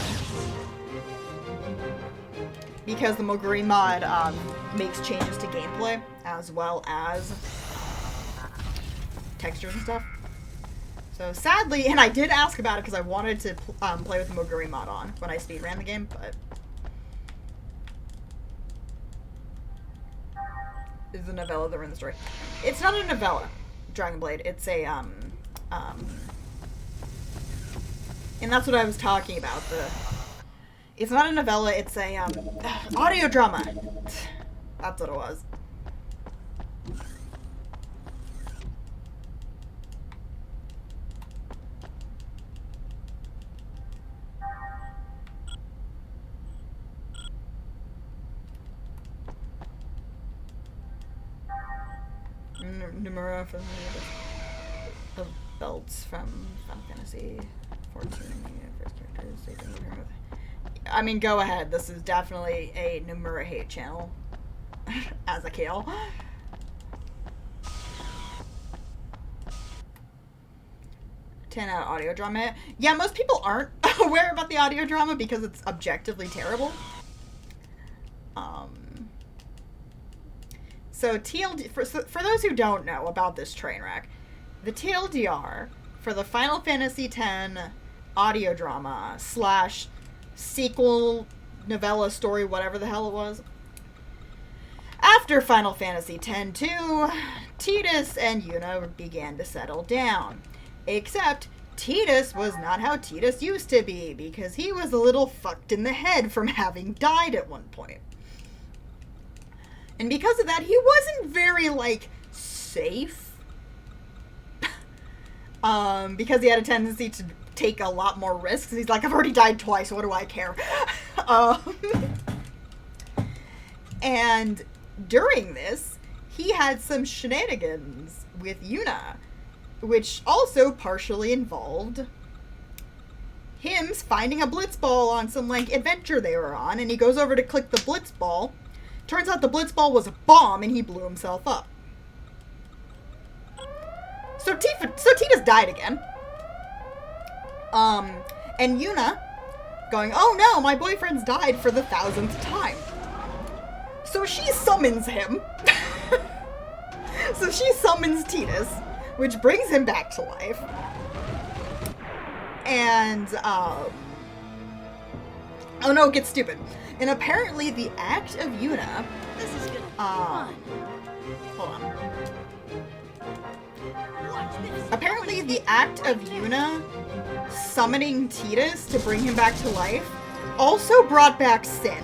Because the Moguri mod makes changes to gameplay as well as textures and stuff. So sadly, and I did ask about it because I wanted to play with the Moguri mod on when I speedran the game, but is the novella that in the story? It's not a novella, Dragon Blade. It's a and that's what I was talking about. It's not a novella. It's a audio drama. That's what it was. Nomura from the belts from Final Fantasy 14. First characters they didn't appear with. I mean, go ahead. This is definitely a Nomura hate channel. As a kill. 10 out audio drama. Yeah, most people aren't aware about the audio drama because it's objectively terrible. So TLD, for those who don't know about this train wreck, the TLDR for the Final Fantasy X audio drama / sequel, novella, story, whatever the hell it was. After Final Fantasy X-2, Tidus and Yuna began to settle down. Except, Tidus was not how Tidus used to be, because he was a little fucked in the head from having died at one point. And because of that, he wasn't very, like, safe. Because he had a tendency to take a lot more risks. He's like, I've already died twice, what do I care? And during this, he had some shenanigans with Yuna, which also partially involved him finding a blitzball on some, like, adventure they were on, and he goes over to click the blitzball. Turns out the blitzball was a bomb, and he blew himself up. So Tidus died again. And Yuna going, oh no, my boyfriend's died for the 1000th time. So she summons him. So she summons Tidus which brings him back to life. And, oh no, it gets stupid. And apparently the act of Yuna, This is gonna be fun. hold on. Watch this. Apparently the act of Yuna summoning Tidus to bring him back to life also brought back Sin.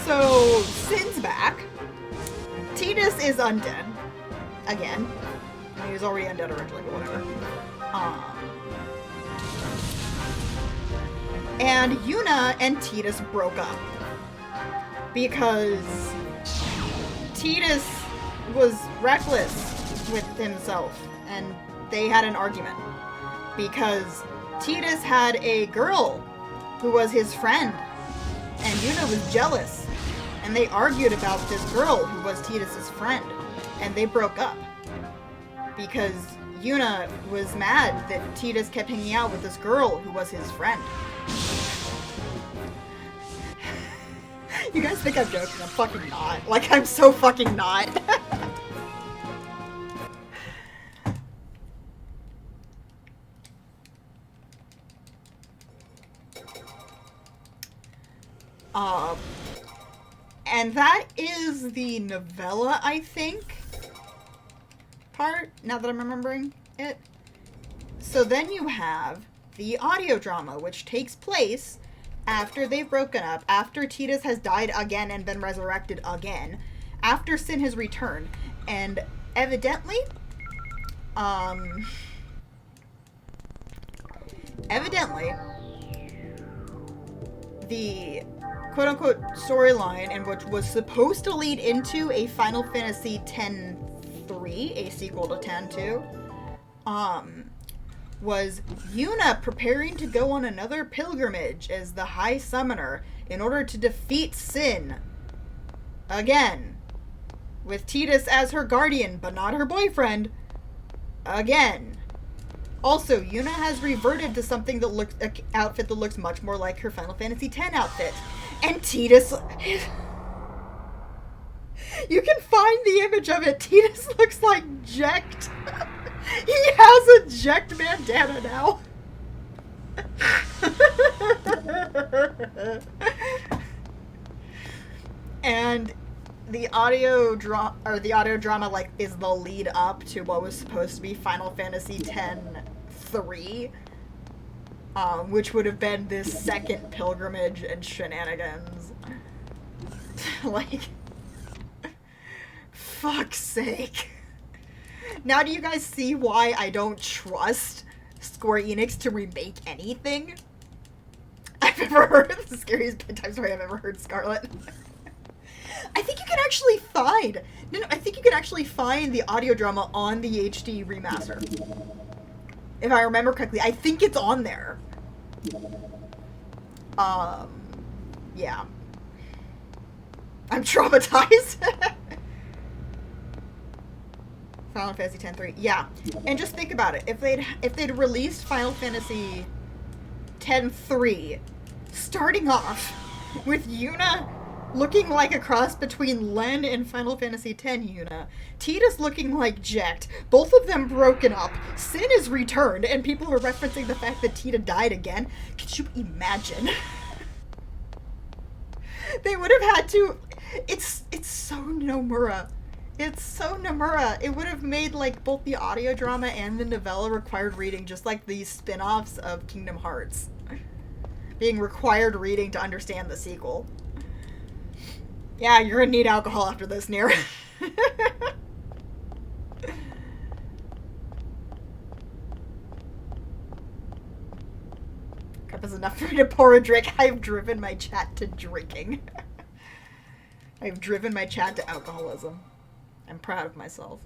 So, Sin's back. Tidus is undead. Again. He was already undead originally, but whatever. And Yuna and Tidus broke up. Because Tidus was reckless with himself, and they had an argument. Because Tidus had a girl who was his friend, and Yuna was jealous. And they argued about this girl who was Tidus' friend, and they broke up. Because Yuna was mad that Tidus kept hanging out with this girl who was his friend. You guys think I'm joking? I'm fucking not. Like, I'm so fucking not. And that is the novella, I think, part, now that I'm remembering it. So then you have the audio drama, which takes place after they've broken up, after Tidus has died again and been resurrected again, after Sin has returned, and evidently, the quote-unquote storyline, and which was supposed to lead into a Final Fantasy X-3, a sequel to X-2, was Yuna preparing to go on another pilgrimage as the High Summoner in order to defeat Sin. Again. With Tidus as her guardian, but not her boyfriend. Again. Also, Yuna has reverted to something that looks, an outfit that looks much more like her Final Fantasy X outfit. And Tidus... You can find the image of it. Tidus looks like Jecht. He has a Jecht bandana now. And the audio drama like is the lead up to what was supposed to be Final Fantasy X-3, which would have been this second pilgrimage and shenanigans. Like, fuck's sake. Now do you guys see why I don't trust Square Enix to remake anything? I've ever heard the scariest bedtime story I've ever heard, Scarlet. I think you can actually find... No, I think you can actually find the audio drama on the HD remaster. If I remember correctly. I think it's on there. Yeah. I'm traumatized. Final Fantasy X-3. Yeah. And just think about it. If they'd released Final Fantasy X-3 starting off with Yuna looking like a cross between Len and Final Fantasy X Yuna, Tidus looking like Jecht, both of them broken up, Sin is returned, and people are referencing the fact that Tita died again. Could you imagine? They would have had to... It's so Nomura. It's so Nomura. It would have made, like, both the audio drama and the novella required reading, just like these spin-offs of Kingdom Hearts. Being required reading to understand the sequel. Yeah, you're gonna need alcohol after this, Nier. Cup is enough for me to pour a drink. I've driven my chat to drinking. I've driven my chat to alcoholism. I'm proud of myself.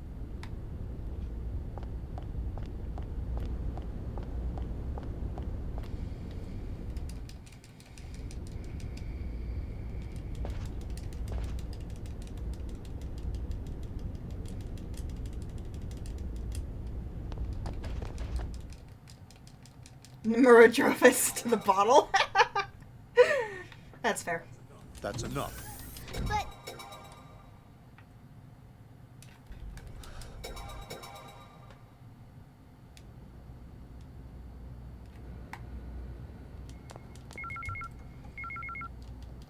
Nomura drove us to the bottle. That's fair. That's enough. But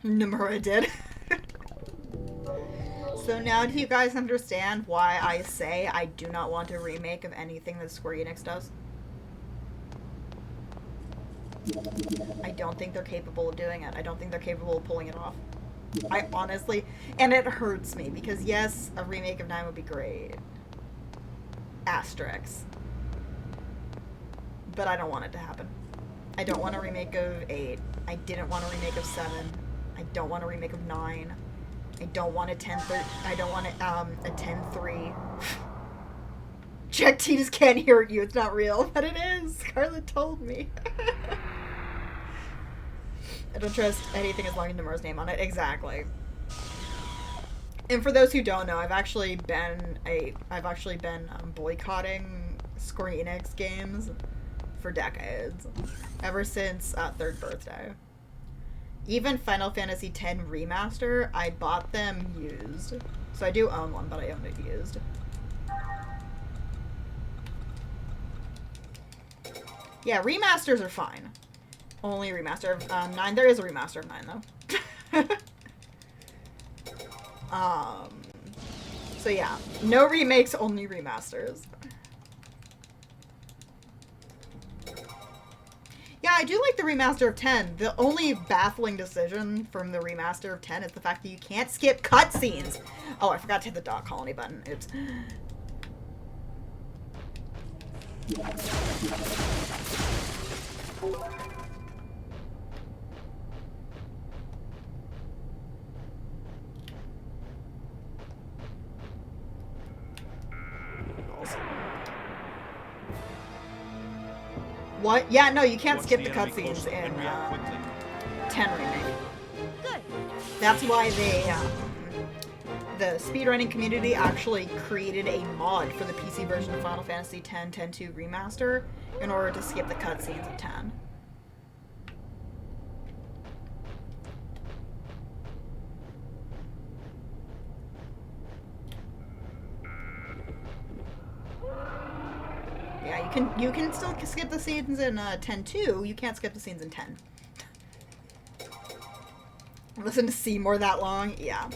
Nomura did. So now do you guys understand why I say I do not want a remake of anything that Square Enix does? I don't think they're capable of doing it. I don't think they're capable of pulling it off. I honestly... And it hurts me, because yes, a remake of 9 would be great. Asterix. But I don't want it to happen. I don't want a remake of 8. I didn't want a remake of 7. I don't want a remake of 9. I don't want a 10-3. I don't want a 10-3. Jack T just can't hear you. It's not real, but it is. Scarlett told me. I don't trust anything as long as Nomura's name on it. Exactly. And for those who don't know, I've actually been boycotting Square Enix games for decades, ever since 3rd birthday. Even Final Fantasy X Remaster, I bought them used. So I do own one, but I own it used. Yeah, remasters are fine. Only remaster of 9. There is a remaster of 9, though. So yeah, no remakes, only remasters. Yeah, I do like the remaster of 10. The only baffling decision from the remaster of 10 is the fact that you can't skip cutscenes. Oh, I forgot to hit the dot colony button. Oops. What? Yeah, no, you can't skip the cutscenes in 10 Remake. Good. That's why the speedrunning community actually created a mod for the PC version of Final Fantasy X 10-2 Remaster in order to skip the cutscenes of 10. Yeah, you can still skip the scenes in 10-2. You can't skip the scenes in 10. Listen to Seymour that long? Yeah.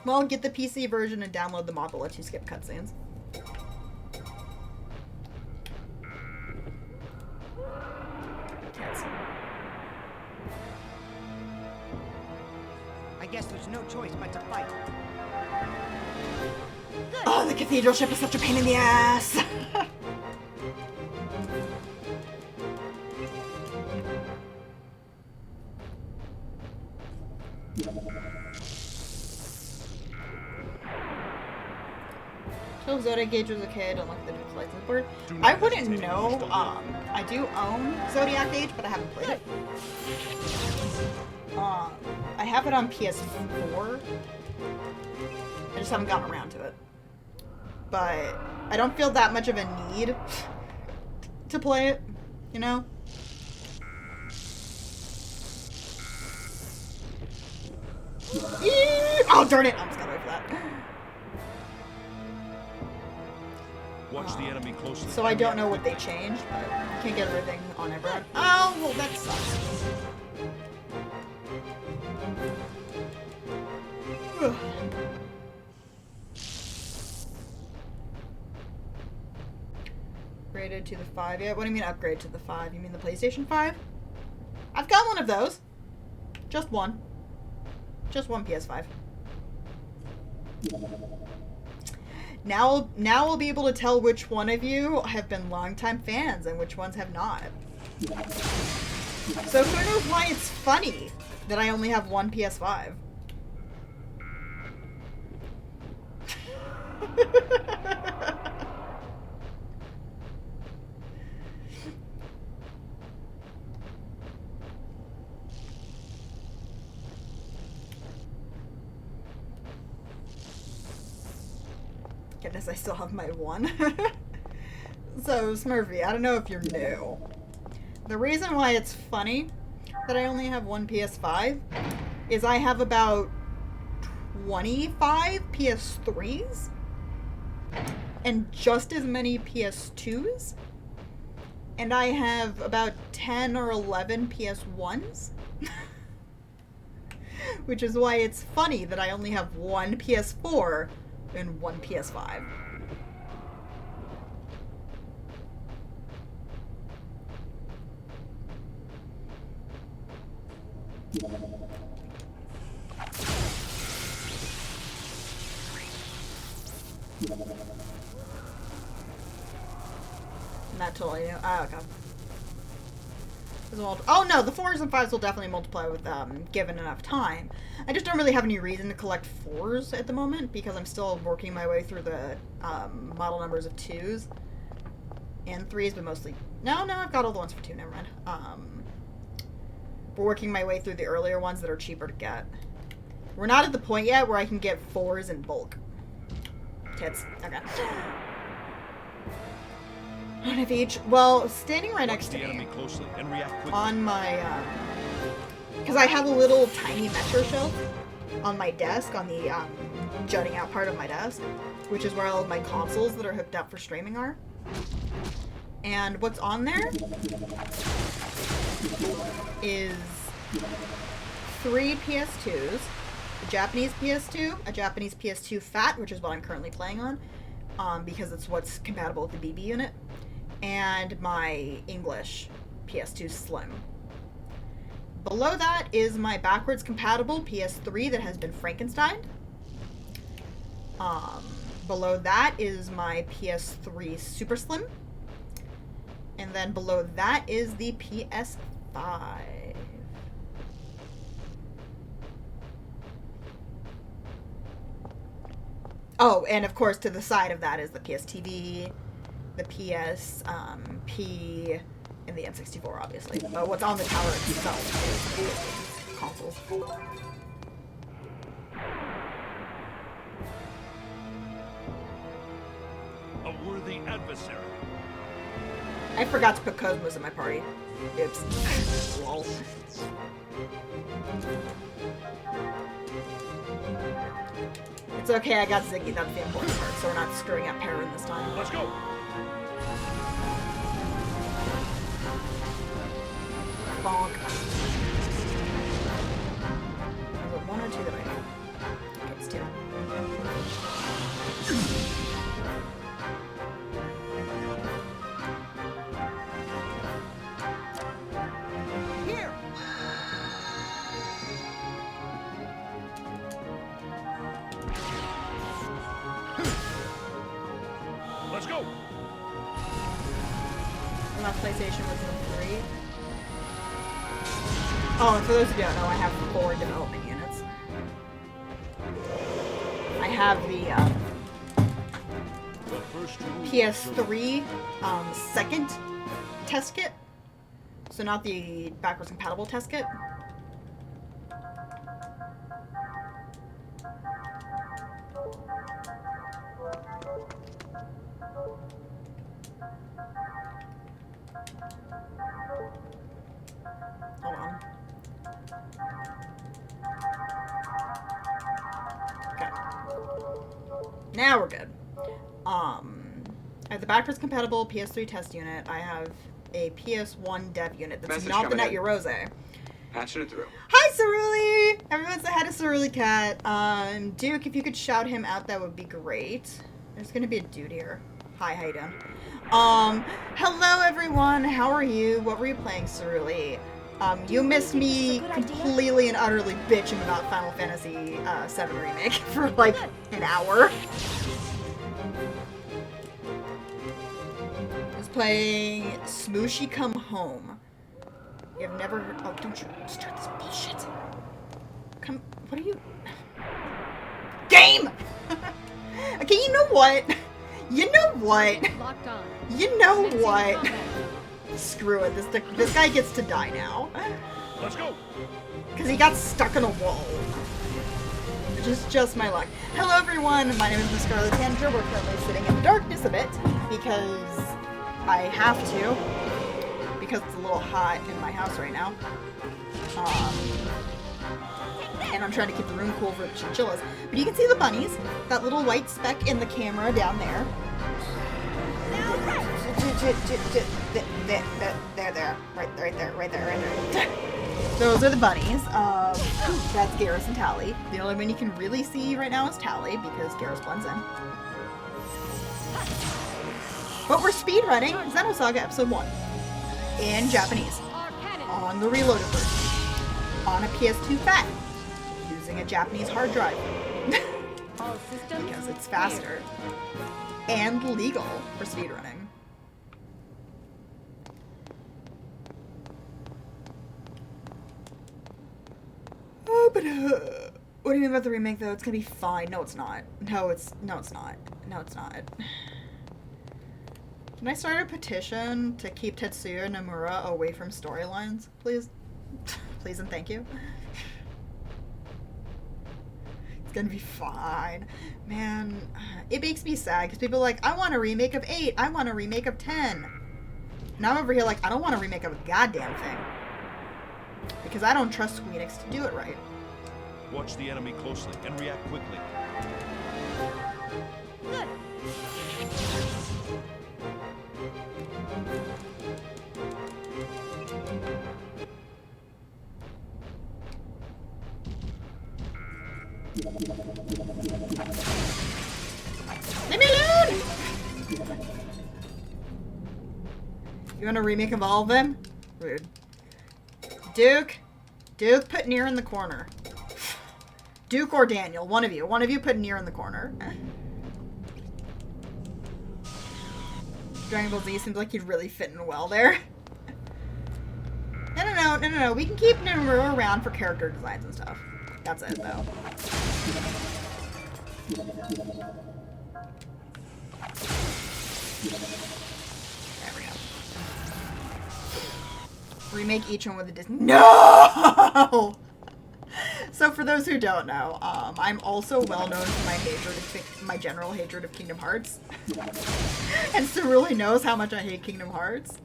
Well, get the PC version and download the mod that lets you skip cutscenes. I guess there's no choice but to fight. Oh, the cathedral ship is such a pain in the ass! So Zodiac Gauge was okay, I don't look at the new license board. I wouldn't know, I do own Zodiac Gauge, but I haven't played it. I have it on PS4. I just haven't gotten around to it. But I don't feel that much of a need to play it, you know? Oh, darn it! I almost got away for that. Watch the enemy closely. So I don't know what they changed, but you can't get everything on everyone. Oh, well, that sucks. Upgraded to the 5. Yeah, what do you mean upgrade to the 5? You mean the PlayStation 5? I've got one of those. Just one. Just one PS5. Now we'll be able to tell which one of you have been longtime fans and which ones have not. So who knows why it's funny that I only have one PS5? Goodness, I still have my one. So, Smurfy, I don't know if you're new. The reason why it's funny that I only have one PS5 is I have about 25 PS3s and just as many PS2s, and I have about 10 or 11 PS1s. Which is why it's funny that I only have one PS4 and one PS5. Not totally new. Oh, okay. Oh no, the 4s and 5s will definitely multiply with given enough time. I just don't really have any reason to collect 4s at the moment because I'm still working my way through the model numbers of 2s and 3s, but mostly... No, I've got all the ones for 2, never mind. We're working my way through the earlier ones that are cheaper to get. We're not at the point yet where I can get 4s in bulk. Tits. Okay. One of each. Well, standing right next to me closely and react quickly. on my, because I have a little tiny metro shelf on my desk, on the jutting out part of my desk, which is where all of my consoles that are hooked up for streaming are. And what's on there is 3 PS2s, a Japanese PS2, a Japanese PS2 Fat, which is what I'm currently playing on, because it's what's compatible with the BB unit, and my English PS2 Slim. Below that is my backwards compatible PS3 that has been Frankensteined. Below that is my PS3 Super Slim. And then below that is the PS5. Oh, and of course to the side of that is the PS TV, the PSP, and the N64, obviously. But what's on the tower itself is the consoles. A worthy adversary. I forgot to put Cosmos in my party. Oops. Lol. It's okay, I got Ziggy, that's the important part, so we're not screwing up Perrin this time. Let's go. Bonk. Is it 1 or 2 that I know? Okay, it's 2. Here! Let's go. The last PlayStation was in 3. Oh, and for those who don't know, I have 4 development units. I have the The first rule PS3 second test kit. So not the backwards compatible test kit. Hold on. Okay. Now we're good. I have the backwards compatible PS3 test unit. I have a PS1 dev unit that's Message not the coming Net in. Rose. Patching it through. Hi, Ceruli! Everyone say hi to Ceruli Cat. Duke, if you could shout him out, that would be great. There's gonna be a dude here. Hi, how you doing? Hello everyone, how are you? What were you playing, Ceruli? You missed me completely and utterly bitching about Final Fantasy VII Remake for like an hour. I was playing Smooshy Come Home. You've never heard. Oh, don't you start this bullshit. Come. What are you. Game! Okay, you know what? You know what? Locked on. You know Commencing what? combat. Screw it. This guy gets to die now. Let's go. Because he got stuck in a wall. Just my luck. Hello everyone, my name is Miss Scarlet Tanager. We're currently sitting in the darkness a bit because I have to. Because it's a little hot in my house right now. And I'm trying to keep the room cool for the chinchillas. But you can see the bunnies. That little white speck in the camera down there. There. Right there. Those are the bunnies. That's Garrus and Tally. The only one you can really see right now is Tally because Garrus blends in. But we're speedrunning Xenosaga Episode 1 in Japanese on the reloaded version on a PS2 fat using a Japanese hard drive All systems because it's faster and legal for speedrunning. Oh, but what do you mean about the remake though? It's gonna be fine. No, it's not. No, it's not. Can I start a petition to keep Tetsuya Nomura away from storylines, please? Please and thank you. It's gonna be fine. Man, it makes me sad because people are like, I want a remake of 8. I want a remake of 10. And I'm over here like, I don't want a remake of a goddamn thing. Because I don't trust Square Enix to do it right. Watch the enemy closely and react quickly. Good. Leave me alone! You want a remake of all of them? Rude. Duke, put Nier in the corner. Duke or Daniel, one of you put Nier in the corner. Dragon Ball Z seems like he'd really fit in well there. No, we can keep Nomura around for character designs and stuff. That's it, though. There we go. Remake each one with a Disney. No! So for those who don't know, I'm also well known for my general hatred of Kingdom Hearts. And Stu really knows how much I hate Kingdom Hearts.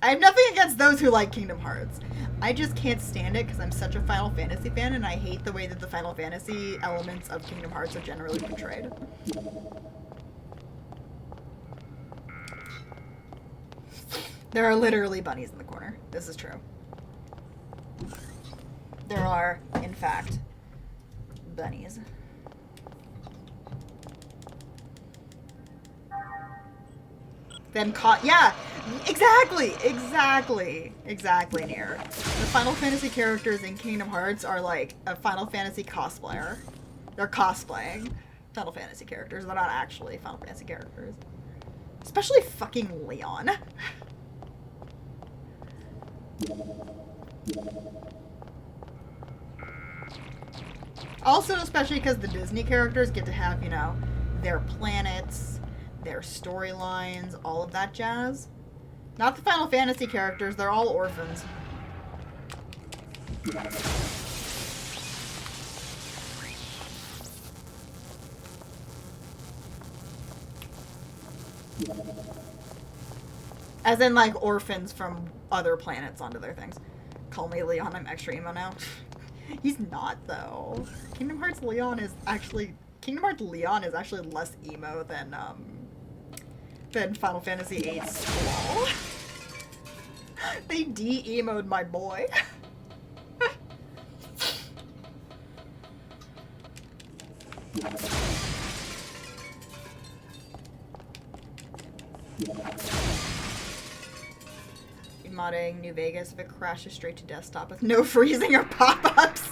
I have nothing against those who like Kingdom Hearts. I just can't stand it because I'm such a Final Fantasy fan and I hate the way that the Final Fantasy elements of Kingdom Hearts are generally portrayed. There are literally bunnies in the corner. This is true. There are, in fact, bunnies. Then yeah, exactly, Nier. The Final Fantasy characters in Kingdom Hearts are like a Final Fantasy cosplayer. They're cosplaying Final Fantasy characters. They're not actually Final Fantasy characters. Especially fucking Leon. Also, especially because the Disney characters get to have, you know, their planets, their storylines, all of that jazz. Not the Final Fantasy characters, they're all orphans. As in, like, orphans from other planets onto their things. Call me Leon, I'm extra emo now. He's not, though. Kingdom Hearts Leon is actually less emo than Final Fantasy VIII's Squall. They de-emoed my boy. Modding New Vegas if it crashes straight to desktop with no freezing or pop-ups.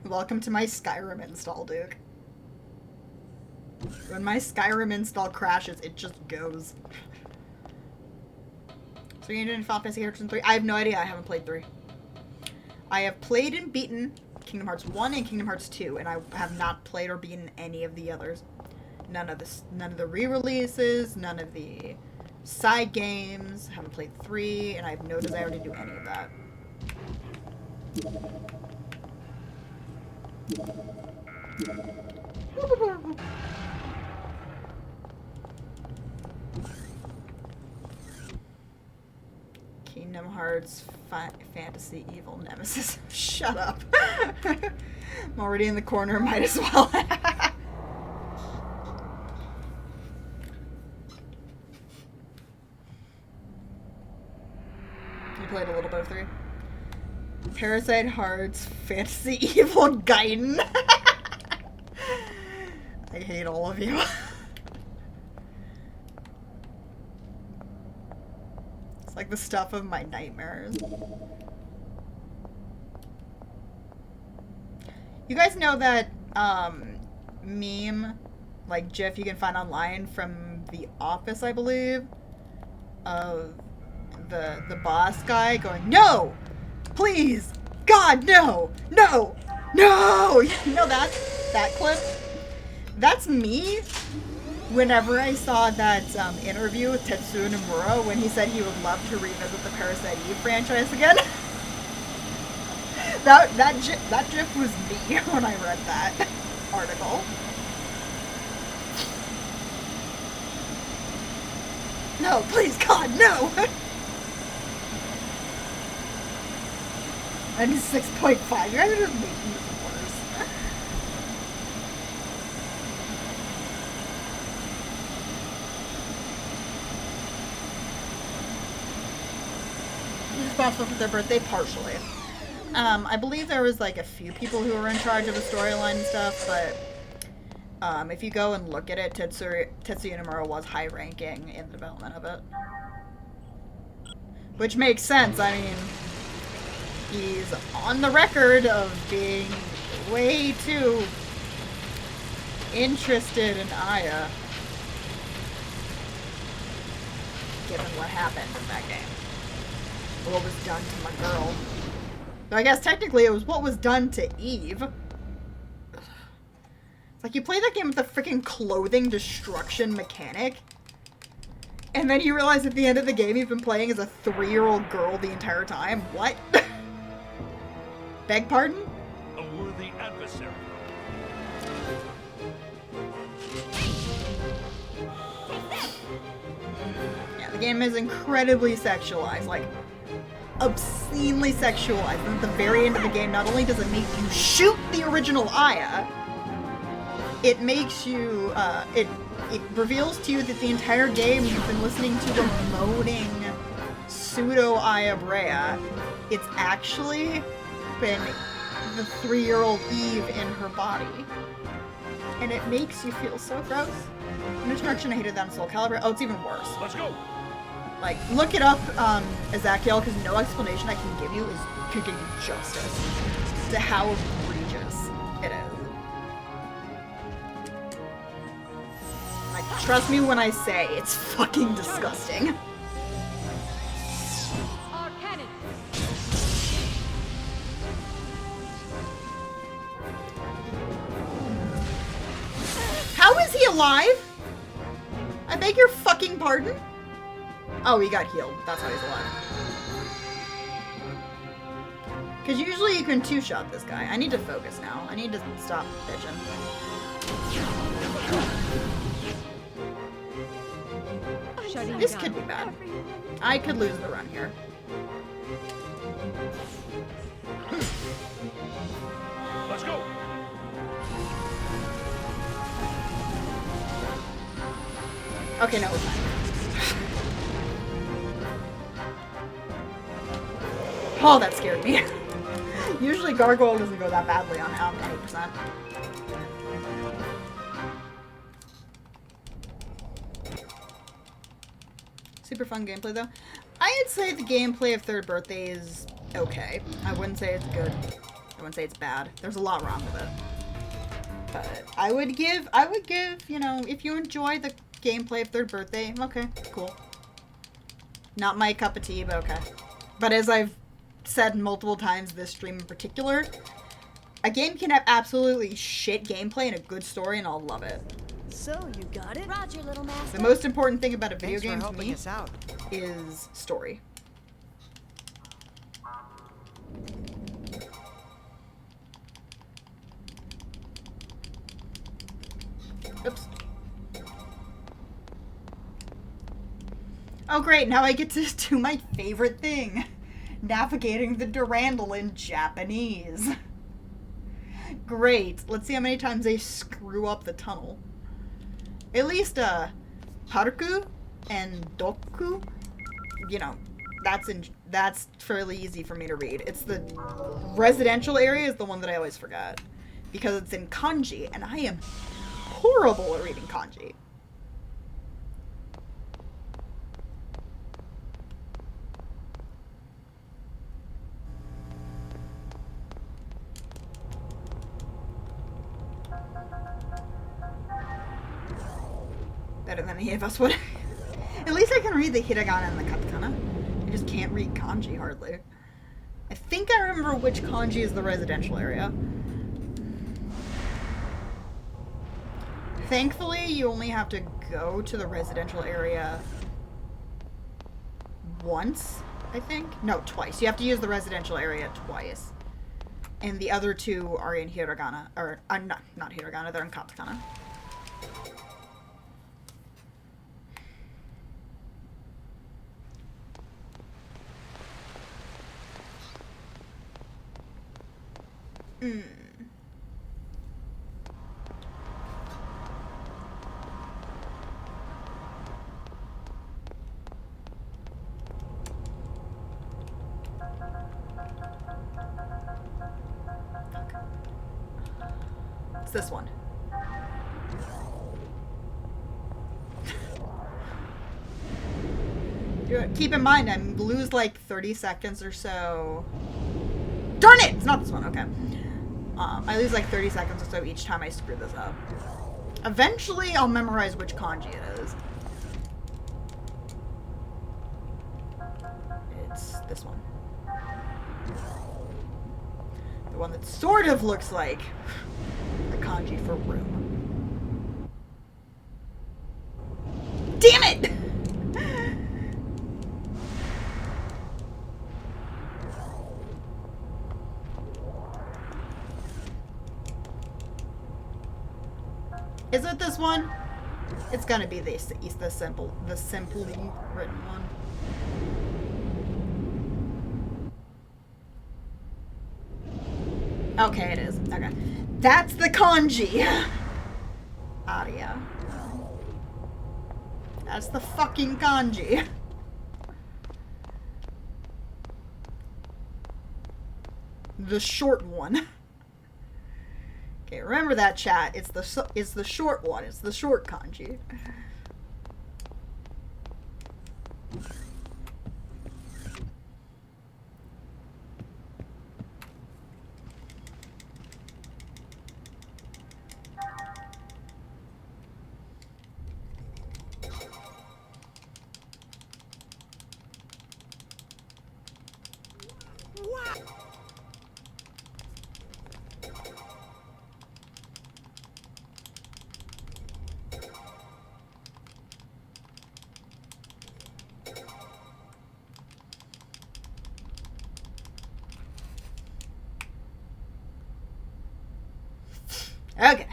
Welcome to my Skyrim install, Duke. When my Skyrim install crashes, it just goes. So you're doing Final Fantasy characters in 3? I have no idea. I haven't played 3. I have played and beaten Kingdom Hearts 1 and Kingdom Hearts 2, and I have not played or beaten any of the others. None of the re-releases, none of the side games. Haven't played 3, and I have no desire to do any of that. Kingdom Hearts Fantasy Evil Nemesis. Shut up. I'm already in the corner, might as well. played a little bit of 3. Parasite Hearts, Fantasy Evil Gaiden. I hate all of you. It's like the stuff of my nightmares. You guys know that meme, like GIF you can find online from The Office, I believe, of the boss guy going, "No! Please! God, no! No! No!" You know that clip? That's me whenever I saw that interview with Tetsuya Nomura when he said he would love to revisit the Parasite Eve franchise again. that GIF was me when I read that article. No, please, God, no! And it's 6.5. You guys are just making this worse. Who's responsible for their birthday? Partially. I believe there was like a few people who were in charge of the storyline and stuff, but if you go and look at it, Tetsuya Nomura was high-ranking in the development of it. Which makes sense. I mean, he's on the record of being way too interested in Aya, given what happened in that game. What was done to my girl. So I guess technically it was what was done to Eve. It's like you play that game with a freaking clothing destruction mechanic, and then you realize at the end of the game you've been playing as a 3-year-old girl the entire time. What? Beg pardon? A worthy adversary. Yeah, the game is incredibly sexualized, like obscenely sexualized. And at the very end of the game, not only does it make you shoot the original Aya, it makes you, it reveals to you that the entire game you've been listening to the moaning pseudo Aya Brea. It's actually been the 3-year-old Eve in her body. And it makes you feel so gross. In Destruction, I hated that in Soul Calibur. Oh, it's even worse. Let's go. Like, look it up, Ezekiel, because no explanation I can give you could give you justice to how egregious it is. Like, trust me when I say it's fucking disgusting. Our cannon. How is he alive? I beg your fucking pardon? Oh, he got healed. That's how he's alive. Because usually you can 2-shot this guy. I need to focus now. I need to stop bitching. Shutting This down. could be bad. I could lose the run here. Let's go. Okay, no, it's fine. Oh, that scared me. Usually Gargoyle doesn't go that badly on 80%. Super fun gameplay, though. I'd say the gameplay of Third Birthday is okay. I wouldn't say it's good. I wouldn't say it's bad. There's a lot wrong with it. But I would give, you know, if you enjoy the gameplay of Third Birthday, okay, cool. Not my cup of tea, but okay. But as I've said multiple times this stream in particular, a game can have absolutely shit gameplay and a good story, and I'll love it. So you got it? Roger, little master. The most important thing about a video Thanks for game to helping me us out. is story. Oops. Oh great, now I get to do my favorite thing. Navigating the Durandal in Japanese. Great. Let's see how many times they screw up the tunnel. At least, Haruku and Doku, you know, That's fairly easy for me to read. It's the residential area is the one that I always forget. Because it's in kanji, and I am horrible at reading kanji. Better than any of us would. At least I can read the hiragana and the katakana. I just can't read kanji hardly. I think I remember which kanji is the residential area. Thankfully, you only have to go to the residential area once, I think. No, twice. You have to use the residential area twice. And the other two are in hiragana. Or, not hiragana, they're in katakana. Mm. It's this one. Keep in mind, I lose like 30 seconds or so. Darn it! It's not this one, okay. I lose like 30 seconds or so each time I screw this up. Eventually, I'll memorize which kanji it is. It's this one. The one that sort of looks like the kanji for room. Damn it! Is it this one? It's gonna be the simply written one. Okay, it is. Okay. That's the kanji. Aria. That's the fucking kanji. The short one. Okay, remember that, chat. It's the short one. It's the short kanji. Okay.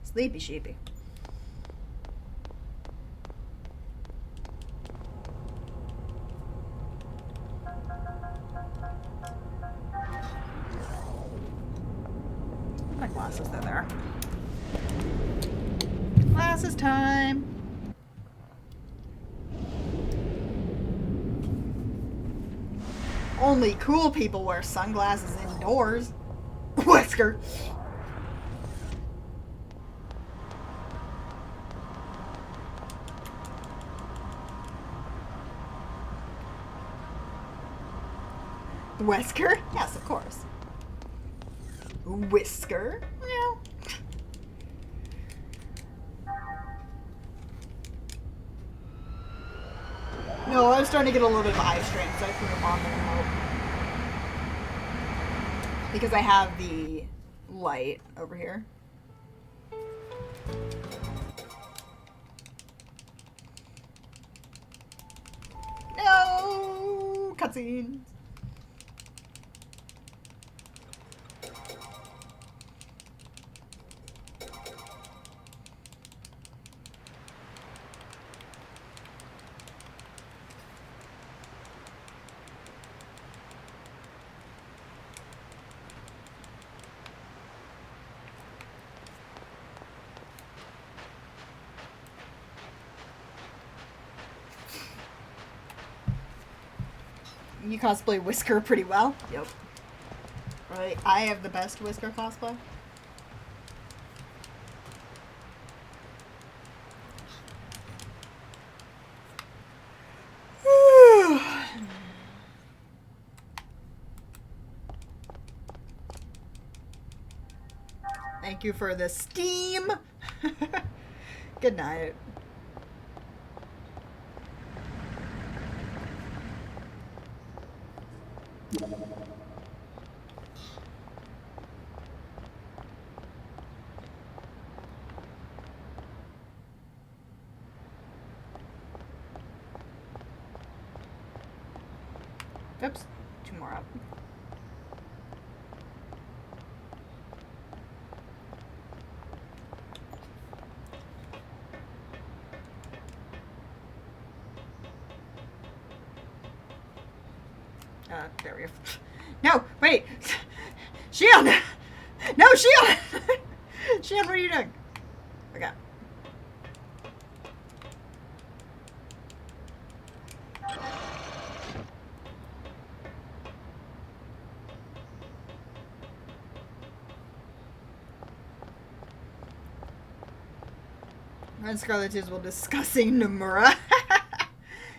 Sleepy sheepy. My glasses, they're there. Glasses time. Only cool people wear sunglasses indoors. Whisker. Whisker? Yes, of course. Whisker? Yeah. No, I was starting to get a little bit of eye strain, so I threw them on the remote. Because I have the light over here. No! Cutscenes. You cosplay Whisker pretty well. Yep. Right. I have the best Whisker cosplay. Thank you for the steam. Good night. Oops, two more up. There we go. No, wait! Shion! No, Shion! Shion, what are you doing? Okay. And Scarlet is while discussing Nomura.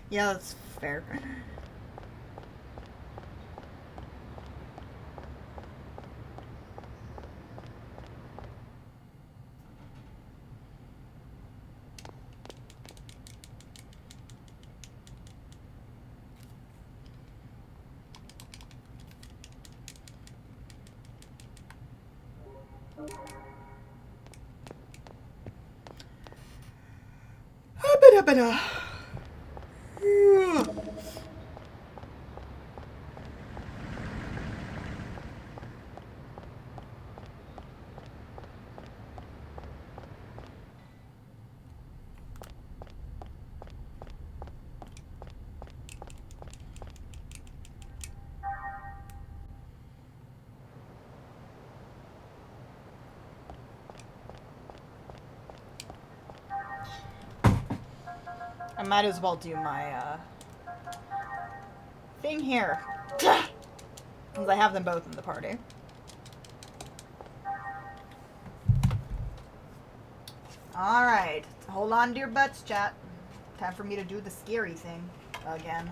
Yeah, that's fair. Ba-da-ba-da. I might as well do my thing here. Since I have them both in the party. Alright. Hold on to your butts, chat. Time for me to do the scary thing again.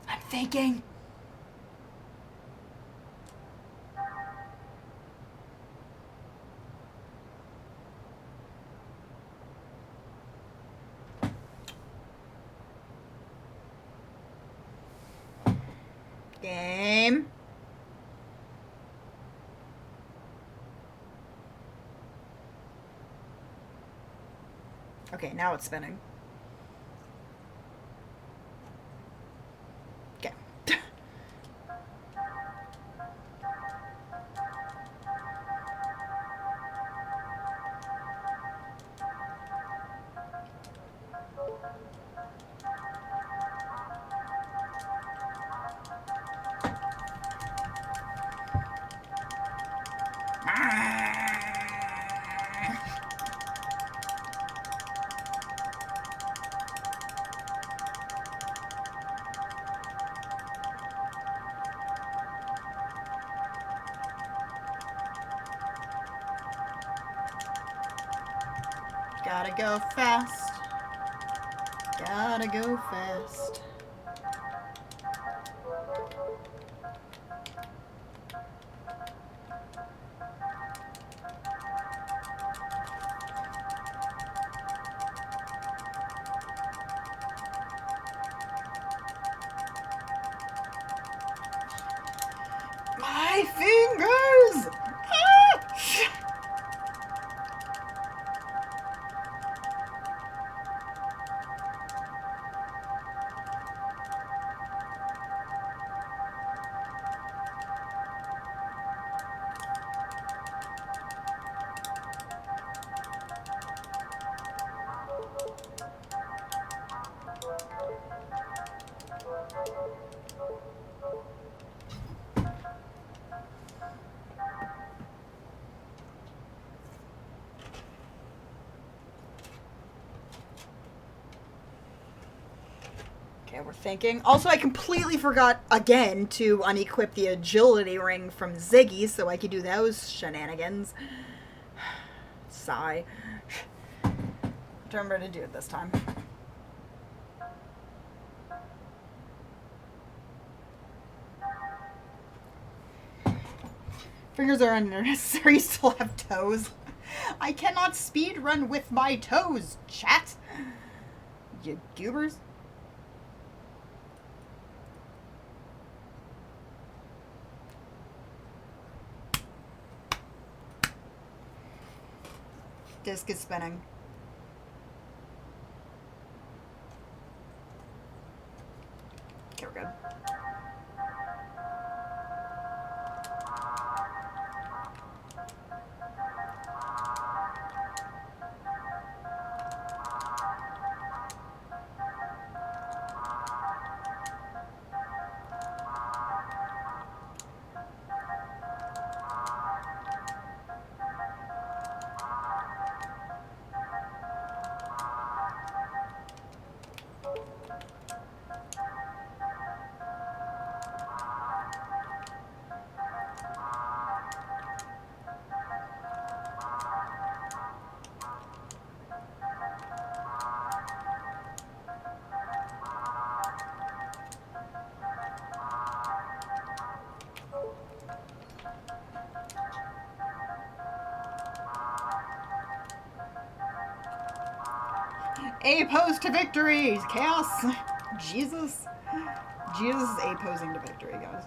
I'm thinking. Game. Okay, now it's spinning. Okay. Gotta go fast. Gotta go fast. My fingers! Ah! Okay, we're thinking. Also, I completely forgot, again, to unequip the agility ring from Ziggy, so I could do those shenanigans. Sigh. Remember to do it this time. Fingers are unnecessary, still have toes. I cannot speed run with my toes, chat. You goobers. Disc is spinning. Okay, we're good. A pose to victory! Chaos! Jesus. Jesus is A posing to victory, guys.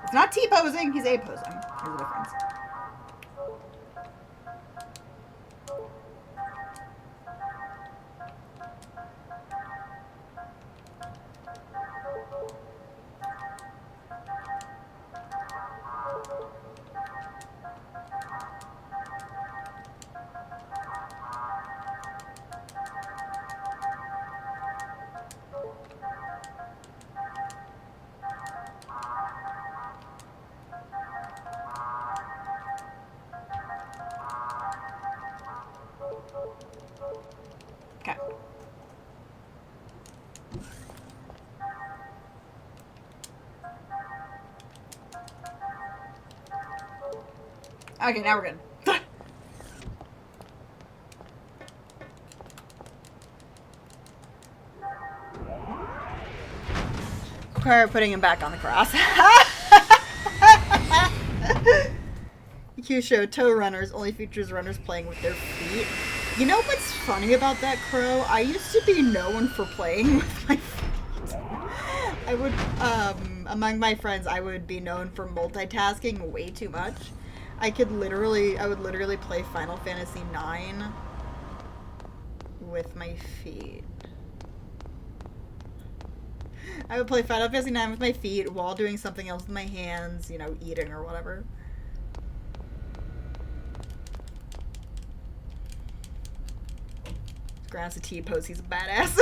It's not T posing, he's A posing. There's a difference. Okay. Okay, now we're good. We're putting him back on the cross. EQ show toe runners only features runners playing with their feet. You know what's funny about that, Crow? I used to be known for playing with my feet. I would, among my friends, I would be known for multitasking way too much. I would literally play Final Fantasy IX with my feet. I would play Final Fantasy IX with my feet while doing something else with my hands, you know, eating or whatever. Grant's a T-pose, he's a badass.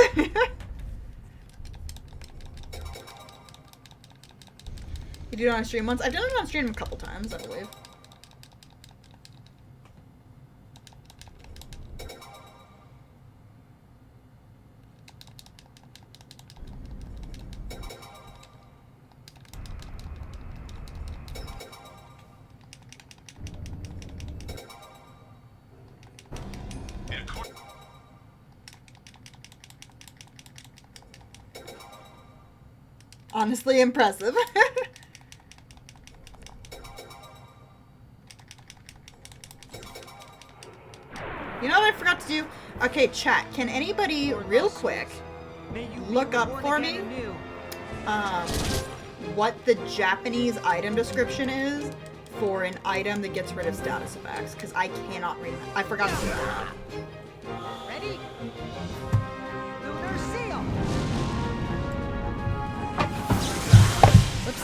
You do it on stream once? I've done it on stream a couple times, I believe. Honestly impressive. You know what I forgot to do? Okay, chat, can anybody real quick look up for me what the Japanese item description is for an item that gets rid of status effects? Because I cannot remember. I forgot to do that. Ready? Lunar seal. Whoops.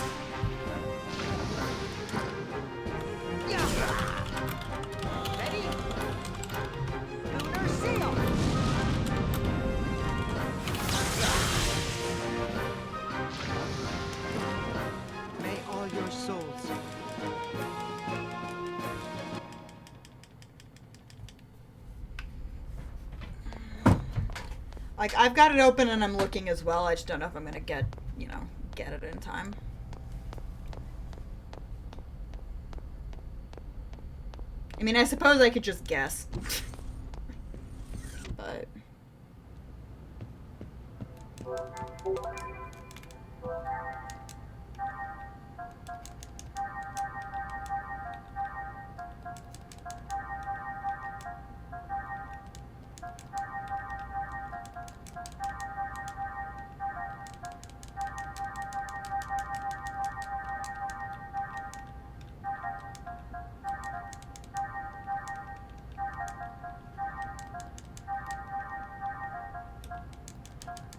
Ready? Lunar seal. May all your souls. Like, I've got it open and I'm looking as well. I just don't know if I'm gonna get, you know, get it in time. I mean, I suppose I could just guess. But...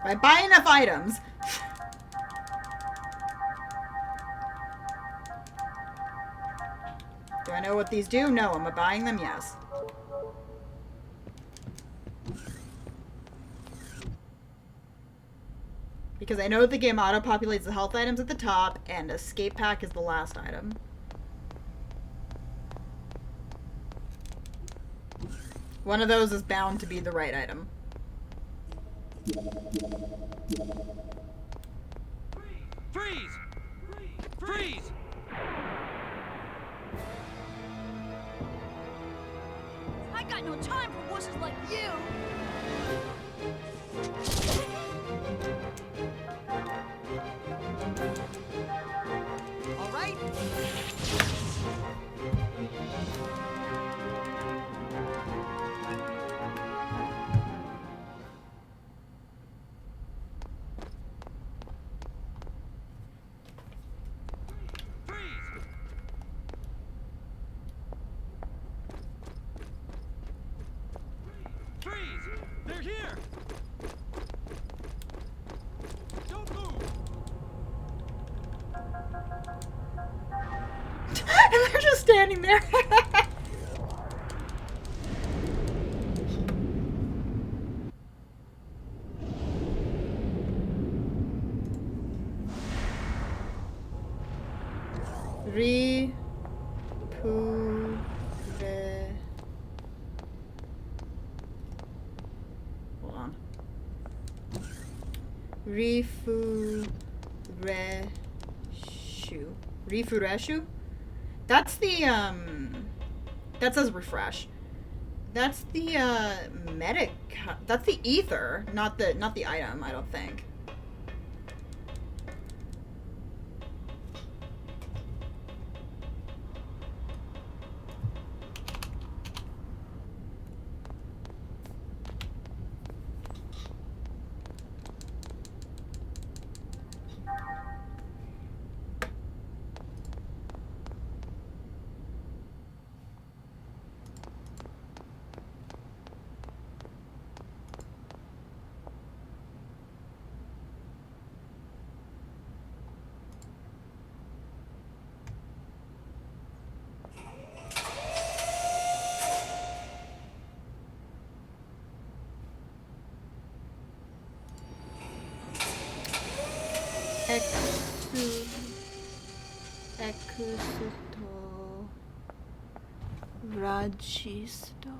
If I buy enough items... Do I know what these do? No. Am I buying them? Yes. Because I know the game auto-populates the health items at the top, and escape pack is the last item. One of those is bound to be the right item. Freeze! Freeze! I got no time for wusses like you. All right. Freeze! They're here! Don't move! And they're just standing there. Hold on. Rifureshu? That's the, that says refresh. That's the, medic. That's the ether, not the item, I don't think. Ekusuto Rajisto.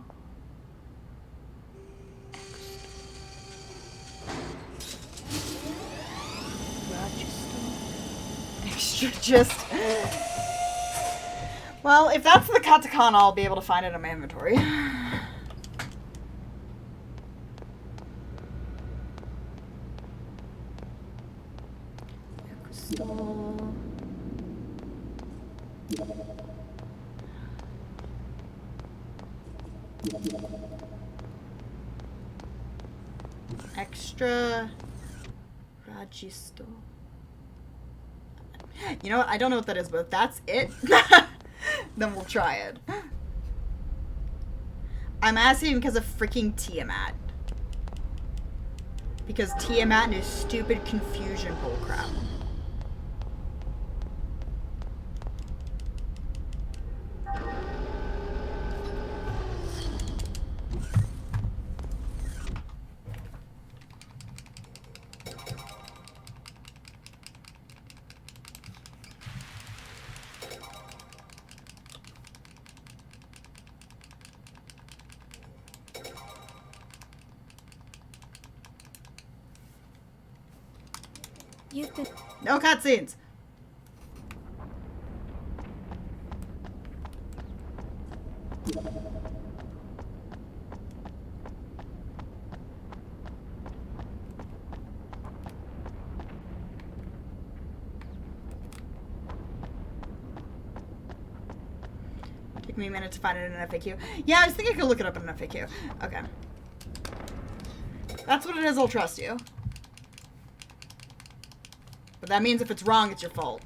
Extra just. Well, if that's the katakana, I'll be able to find it in my inventory. Extra Rajisto. You know what? I don't know what that is, but if that's it, then we'll try it. I'm asking because of freaking Tiamat. Because Tiamat and his stupid confusion bullcrap. You've been... No cutscenes. Took me a minute to find it in an FAQ. Yeah, I was thinking I could look it up in an FAQ. Okay. That's what it is, I'll trust you. But that means if it's wrong, it's your fault.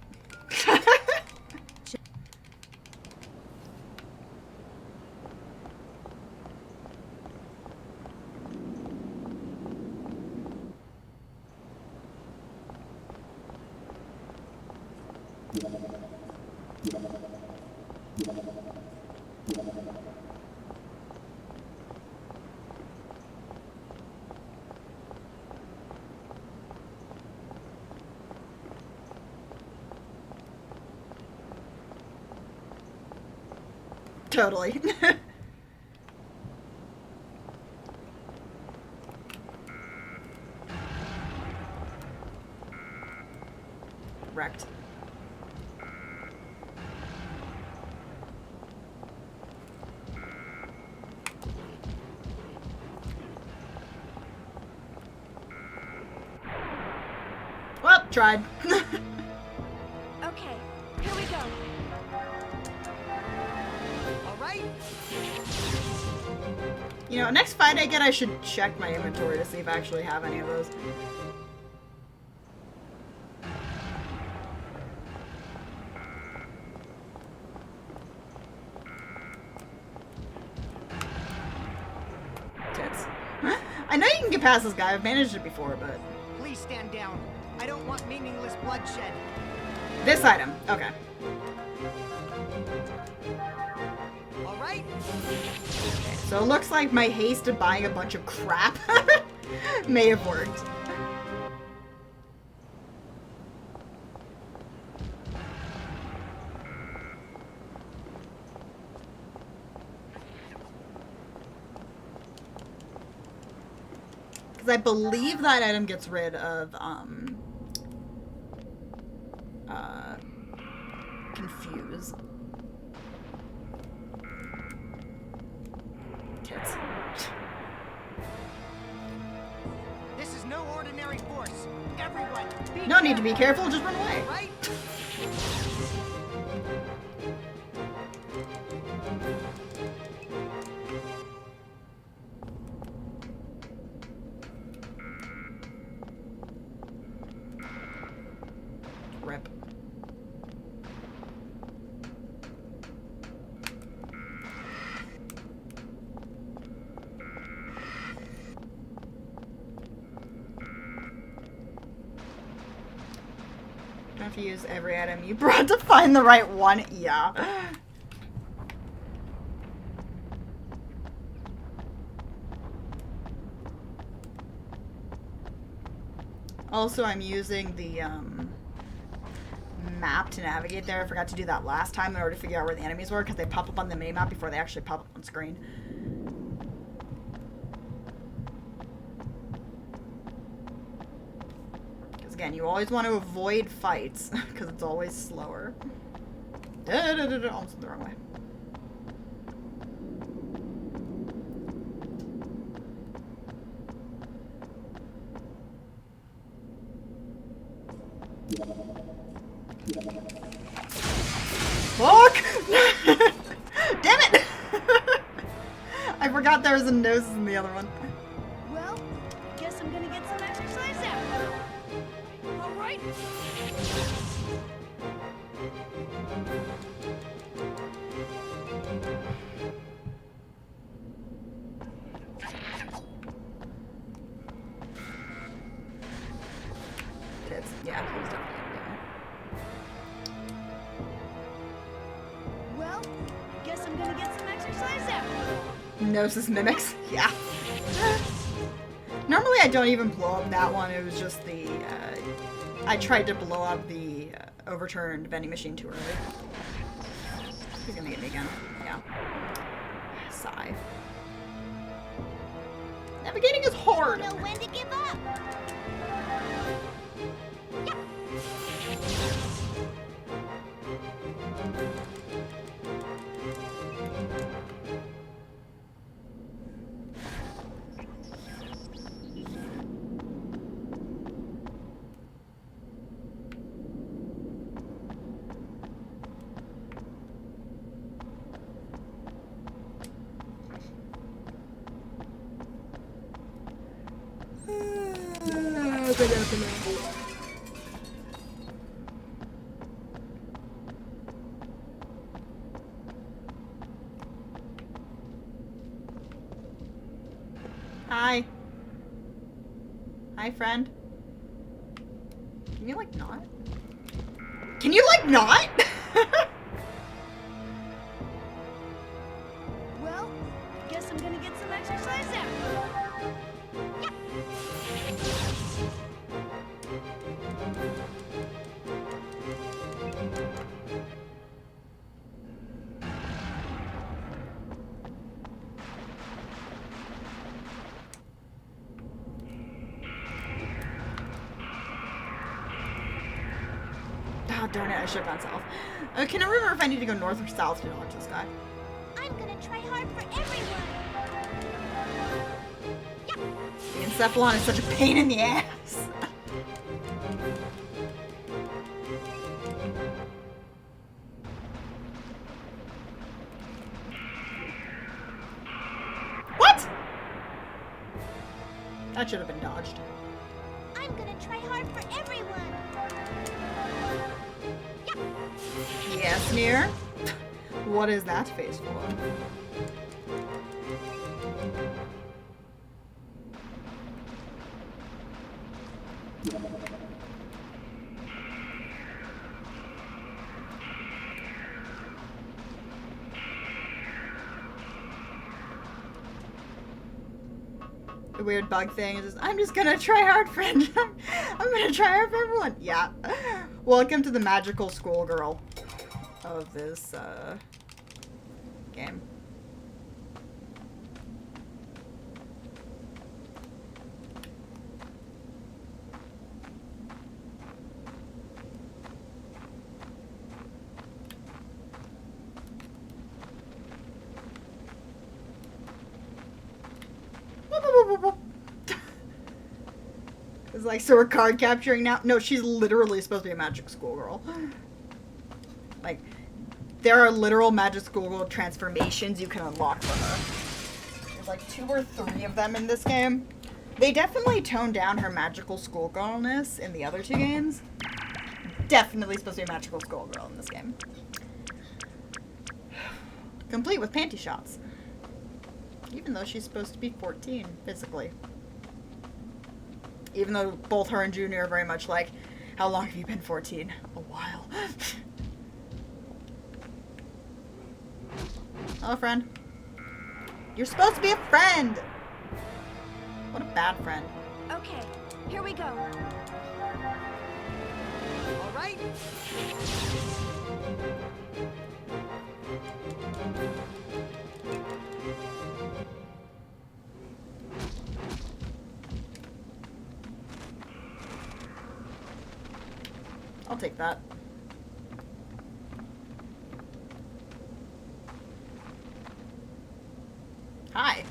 Totally. Wrecked. Well, tried. Okay, here we go. All right. You know, next fight I get, I should check my inventory to see if I actually have any of those. Tits. I know you can get past this guy. I've managed it before, but... Please stand down. I don't want meaningless bloodshed. This item. Okay. All right. So it looks like my haste of buying a bunch of crap may have worked. Because I believe that item gets rid of, confuse. Tits. This is no ordinary force. Everyone, No need to be careful, just run away. All right. Rip. You have to use every item you brought to find the right one. Yeah. Also, I'm using the map to navigate there. I forgot to do that last time in order to figure out where the enemies were because they pop up on the mini-map before they actually pop up on screen. Because again, you always want to avoid fights because it's always slower. Almost the wrong way. Fuck! Damn it! I forgot there was a nose in the other one. Well, guess I'm gonna get some exercise after. All right. Tits. Yeah, he was definitely Well, guess I'm gonna get some exercise after. Gnosis mimics. Yeah. Normally I don't even blow up that one. It was just the, I tried to blow up the overturned vending machine too early. He's gonna get me again. Yeah. Sigh. Navigating is hard. Know when to give up. Yep. open up. Hi. Hi, friend. Can you, like, not? Can you, like, not? Well, guess I'm gonna get some exercise after. Oh, darn it, I should have gone south. Can I remember if I need to go north or south to launch this guy? I'm gonna try hard for everyone. The Encephalon is such a pain in the ass. What? That should have been dodged. I'm gonna try hard for everyone. Yes, Near. What is that face for? The weird bug thing is just, I'm just gonna try hard, friend. I'm gonna try hard for everyone. Yeah. Welcome to the magical schoolgirl of this game. It's like, so we're card capturing now? No, she's literally supposed to be a magic schoolgirl. Like, there are literal magic schoolgirl transformations you can unlock for her. There's like 2 or 3 of them in this game. They definitely toned down her magical schoolgirlness in the other 2 games. Definitely supposed to be a magical schoolgirl in this game. Complete with panty shots. Even though she's supposed to be 14, physically. Even though both her and Junior are very much like, how long have you been 14? A while. Hello, friend. You're supposed to be a friend! What a bad friend. Okay, here we go. All right. I'll take that. Hi.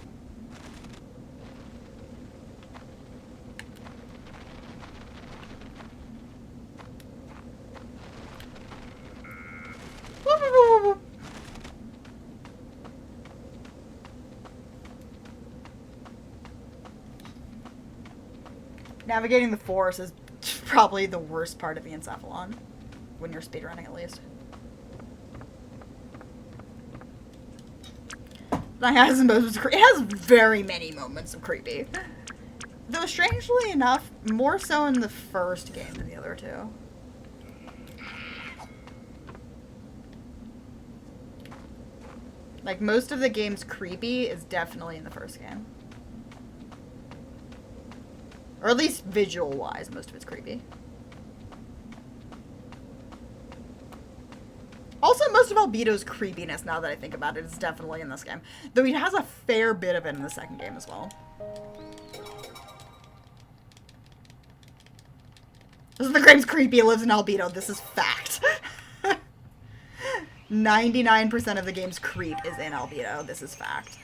Navigating the forest is probably the worst part of the Encephalon. When you're speedrunning, at least. It has very many moments of creepy. Though, strangely enough, more so in the first game than the other 2. Like, most of the game's creepy is definitely in the first game. Or at least visual-wise, most of it's creepy. Also, most of Albedo's creepiness, now that I think about it, is definitely in this game. Though he has a fair bit of it in the second game as well. This is the game's creepy. It lives in Albedo. This is fact. 99% of the game's creep is in Albedo. This is fact.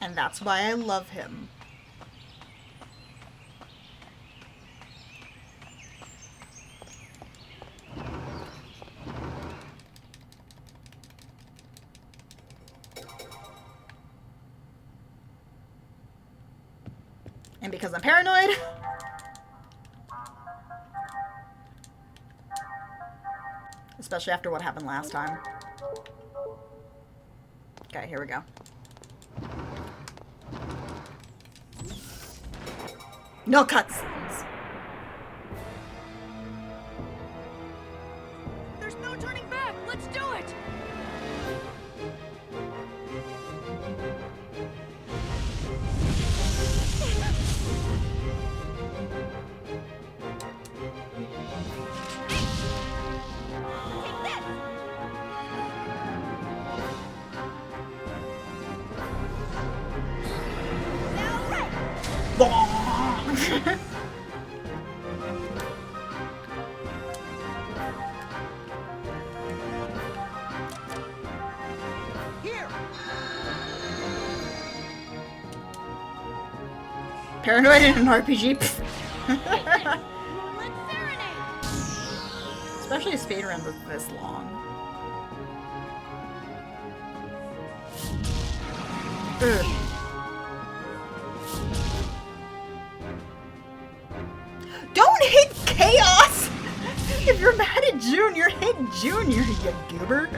And that's why I love him. because I'm paranoid. Especially after what happened last time. Okay, here we go. No cutscenes. There's no turning back. Let's do it. Take this. Now right. Here! Paranoid in an RPG. Let's serenade. Especially a speedrun that's this long. Ugh. Don't hit Chaos! If you're mad at Junior, hit Junior, you goober.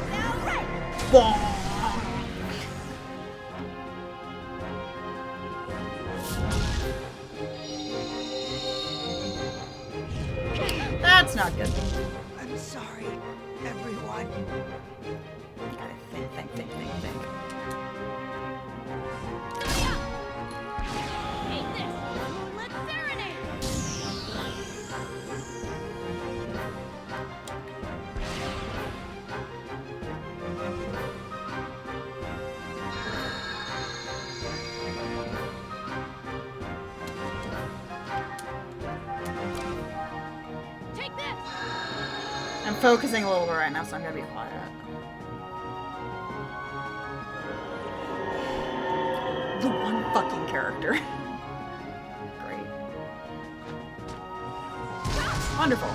Now right. Bonk. That's not good. I'm sorry, everyone. Okay, think. Take this. Let's serenade. Take this. I'm focusing a little bit right now, so I'm gonna be quiet. The one fucking character. Great. Wonderful.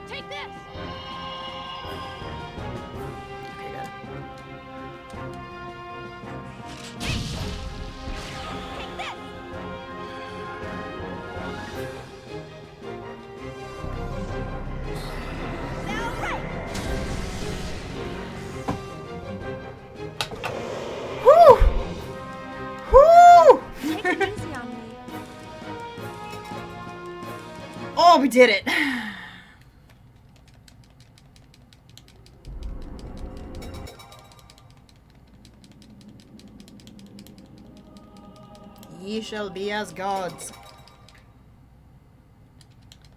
Take this. Okay, good. Take this. Now right. Whew! Whew! Take it easy on me. Oh, we did it. Ye shall be as gods.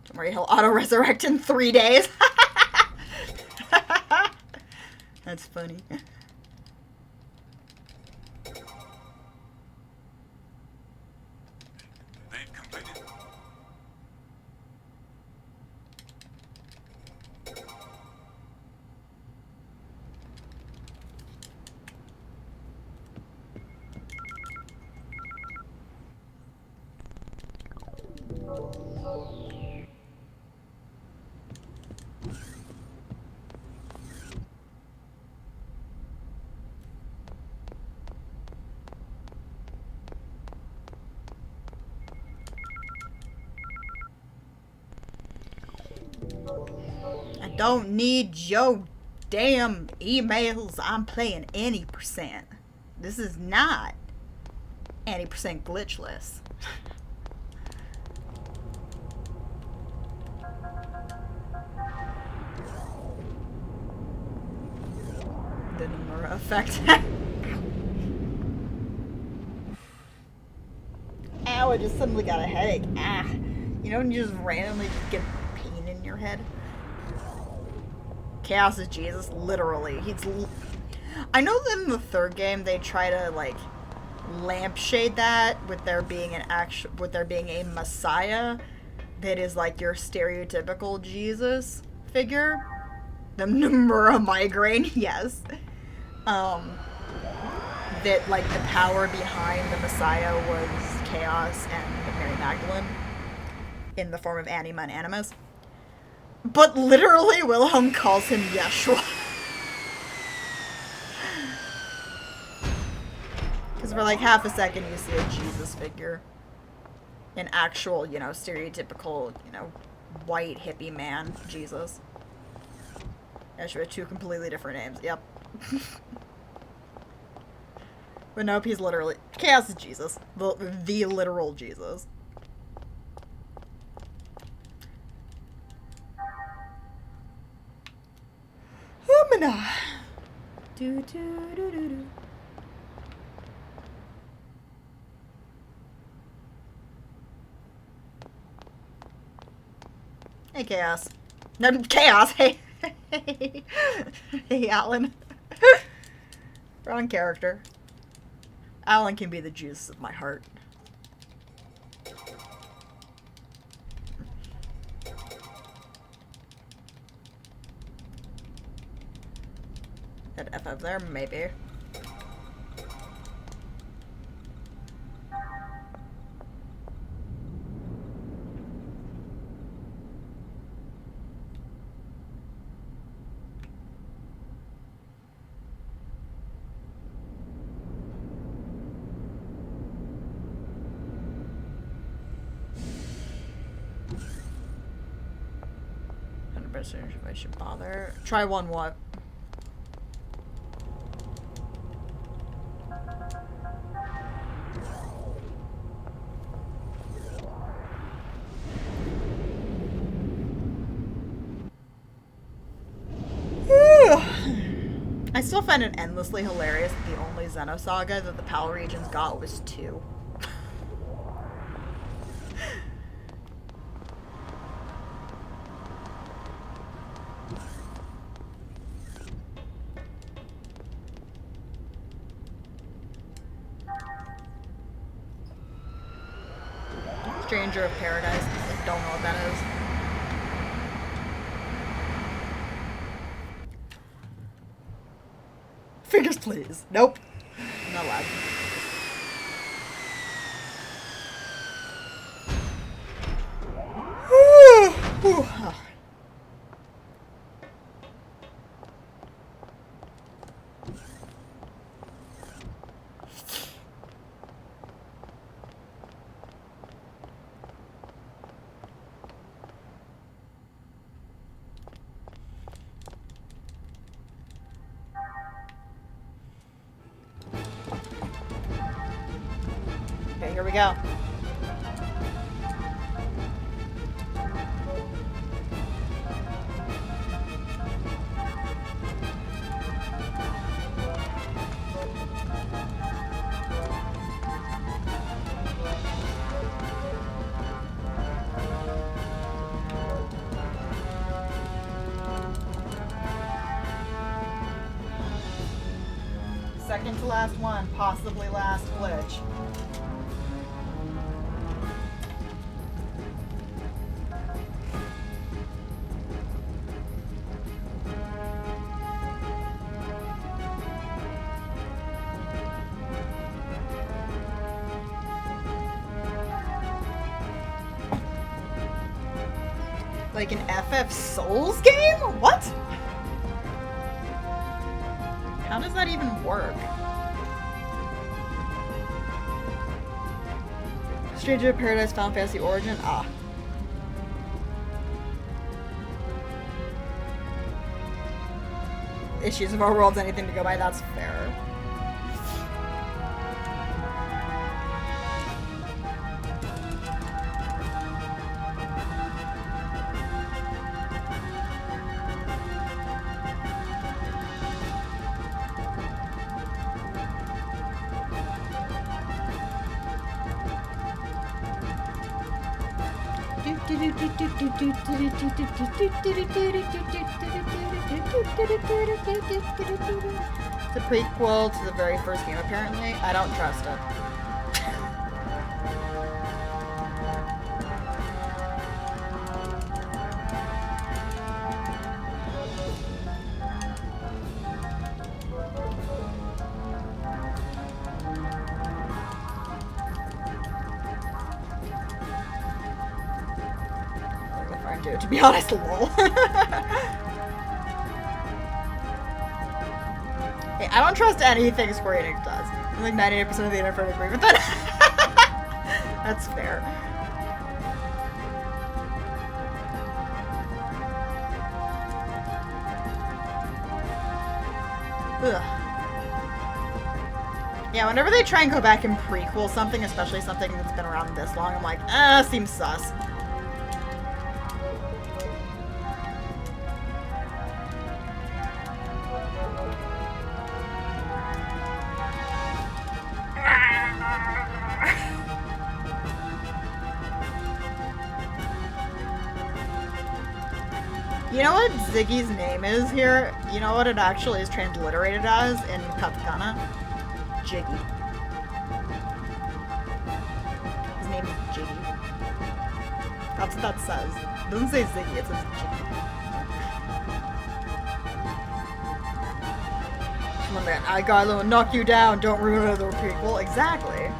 Don't worry, he'll auto-resurrect in 3 days. That's funny. They've completed. I don't need your damn emails. I'm playing any percent. This is not any percent glitchless. The Nomura effect. Ow, I just suddenly got a headache. Ah. You know when you just randomly get pain in your head? Chaos is Jesus, literally. I know that in the third game they try to like lampshade that with there being a messiah that is like your stereotypical Jesus figure. The Nomura migraine, yes. That like the power behind the Messiah was chaos and Mary Magdalene in the form of Anima and Animus. But literally Wilhelm calls him Yeshua. Because for like half a second you see a Jesus figure. An actual, you know, stereotypical, you know, white hippie man, Jesus. Yeshua, two completely different names, yep. But nope, he's literally... Chaos is Jesus. The literal Jesus. Humana. Do do do do do. Hey, Chaos. No, Chaos! Hey! Hey, Alan. Wrong character. Alan can be the juice of my heart. That FF there, maybe. If I should bother. Try one what? I still find it endlessly hilarious that the only Xenosaga that the PAL regions got was 2. Stranger of Paradise. I don't know what that is. Fingers, please. Nope. Not allowed. Okay, here we go. Second to last one, possibly last glitch. Like an FF Souls game? What? How does that even work? Stranger of Paradise Final Fantasy Origin? Ah. Issues of our world's anything to go by, that's fair. It's a prequel to the very first game, apparently. I don't trust it. do, to be honest, lol. Hey, I don't trust anything Square Enix does. I'm like 98% of the internet agree with that. That's fair. Ugh. Yeah, whenever they try and go back and prequel something, especially something that's been around this long, I'm like, seems sus. You know what Ziggy's name is here? You know what it actually is transliterated as in katakana? Jiggy. His name is Jiggy. That's what that says. It doesn't say Ziggy, it says Jiggy. Come on, man. I got to knock you down. Don't ruin another prequel. Exactly.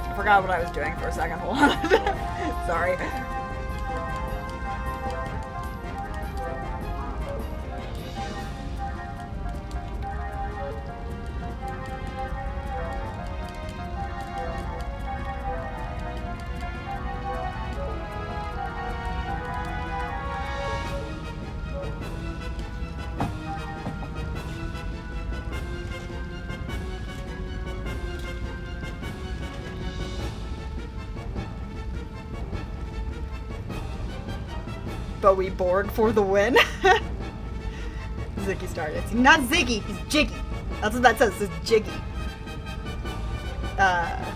I forgot what I was doing for a second. Hold on. Sorry. But we bored for the win. Ziggy started. It's not Ziggy, he's Jiggy. That's what that says, it's Jiggy. Yeah,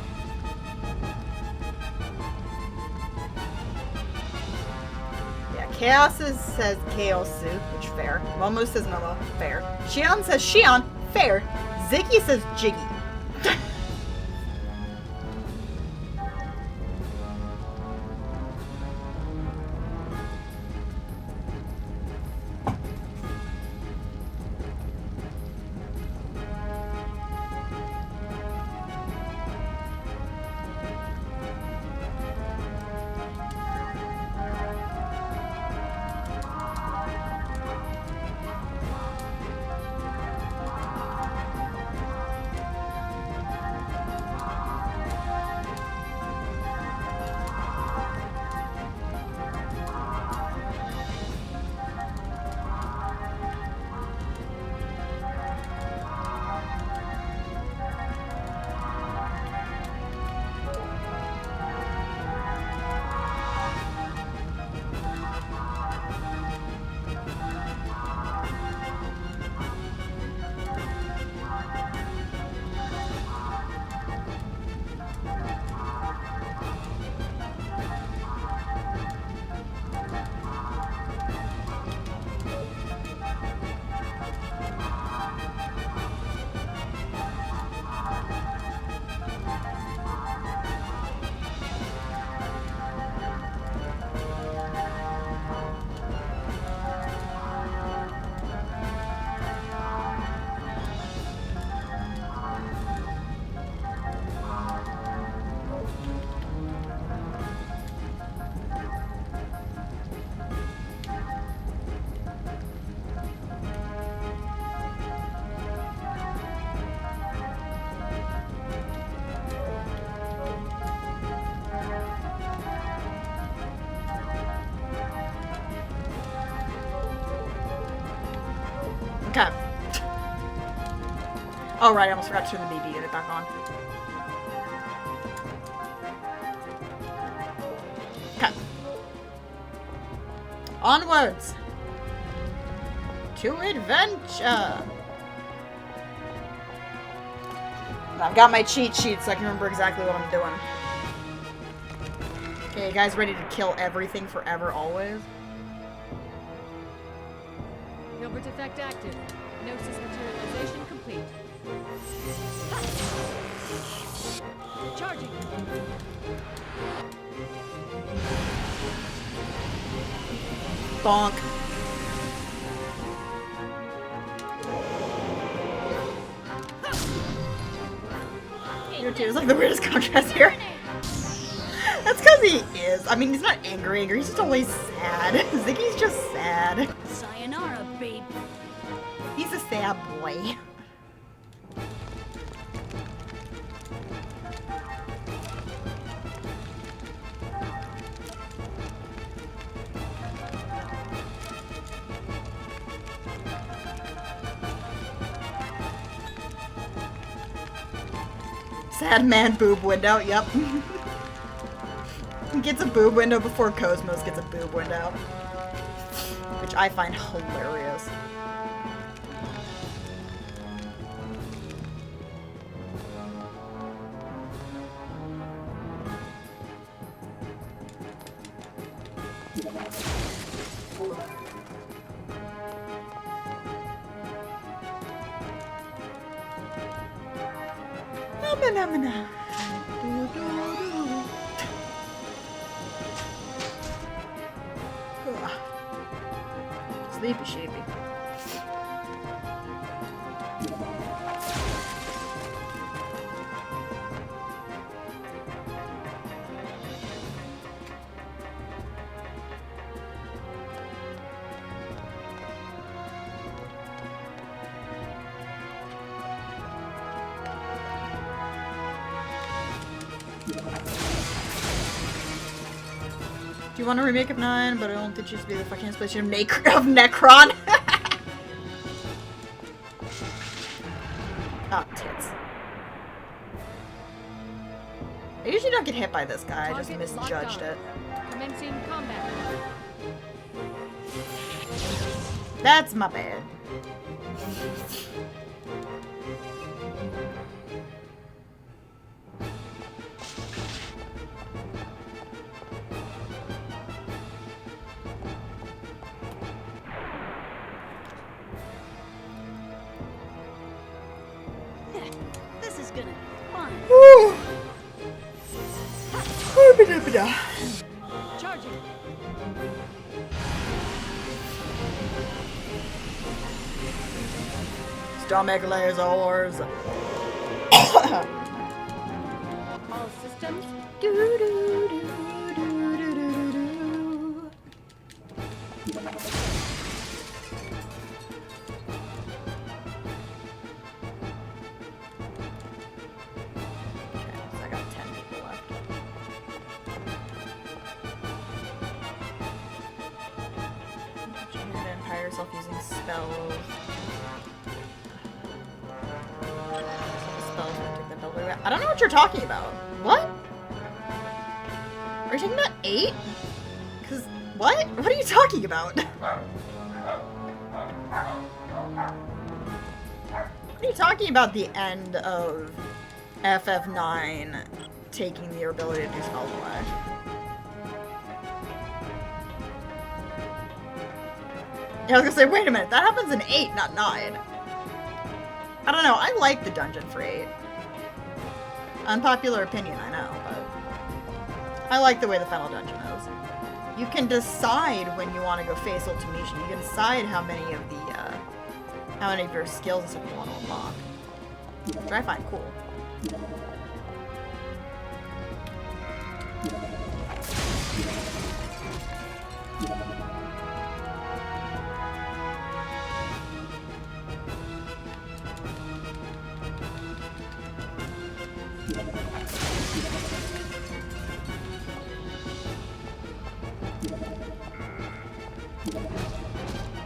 Chaos says Chaosu, which fair. Momo says Momo, fair. Shion says Shion, fair. Ziggy says Jiggy. Okay. Oh, right, I almost forgot to turn the BB unit back on. Okay. Onwards! To adventure! I've got my cheat sheet so I can remember exactly what I'm doing. Okay, you guys ready to kill everything forever, always? Gilbert effect active. Gnosis materialization complete. Ha! Charging. Bonk. Your two is like the weirdest contrast here. That's because he is. I mean, he's not angry. He's just always sad. Ziggy's just sad. Sayonara, babe. He's a sad boy. Sad man boob window, yep. He gets a boob window before Cosmos gets a boob window. Which I find hilarious. Namana. Sleepy sheepy. Do you want a remake of 9, but I don't think she's to be the fucking inspiration of Necron? Oh, tits. I usually don't get hit by this guy, I just Target locked misjudged on. it. Commencing combat. That's my bad. This is gonna be fun. Woo! Charging. Stomach lasers. All systems. I got 10 people left. Change the Empire yourself using spells. Spells that take the ability away. I don't know what you're talking about. What? Are you talking about 8? Cause what? What are you talking about? What are you talking about the end of FF9 taking your ability to do spells away? Yeah, I was gonna say, wait a minute, that happens in 8, not 9. I don't know, I like the dungeon for 8. Unpopular opinion, I know, but I like the way the final dungeon is. You can decide when you want to go face ultimation. You can decide how many of your skills and stuff you want to unlock. Which I find cool.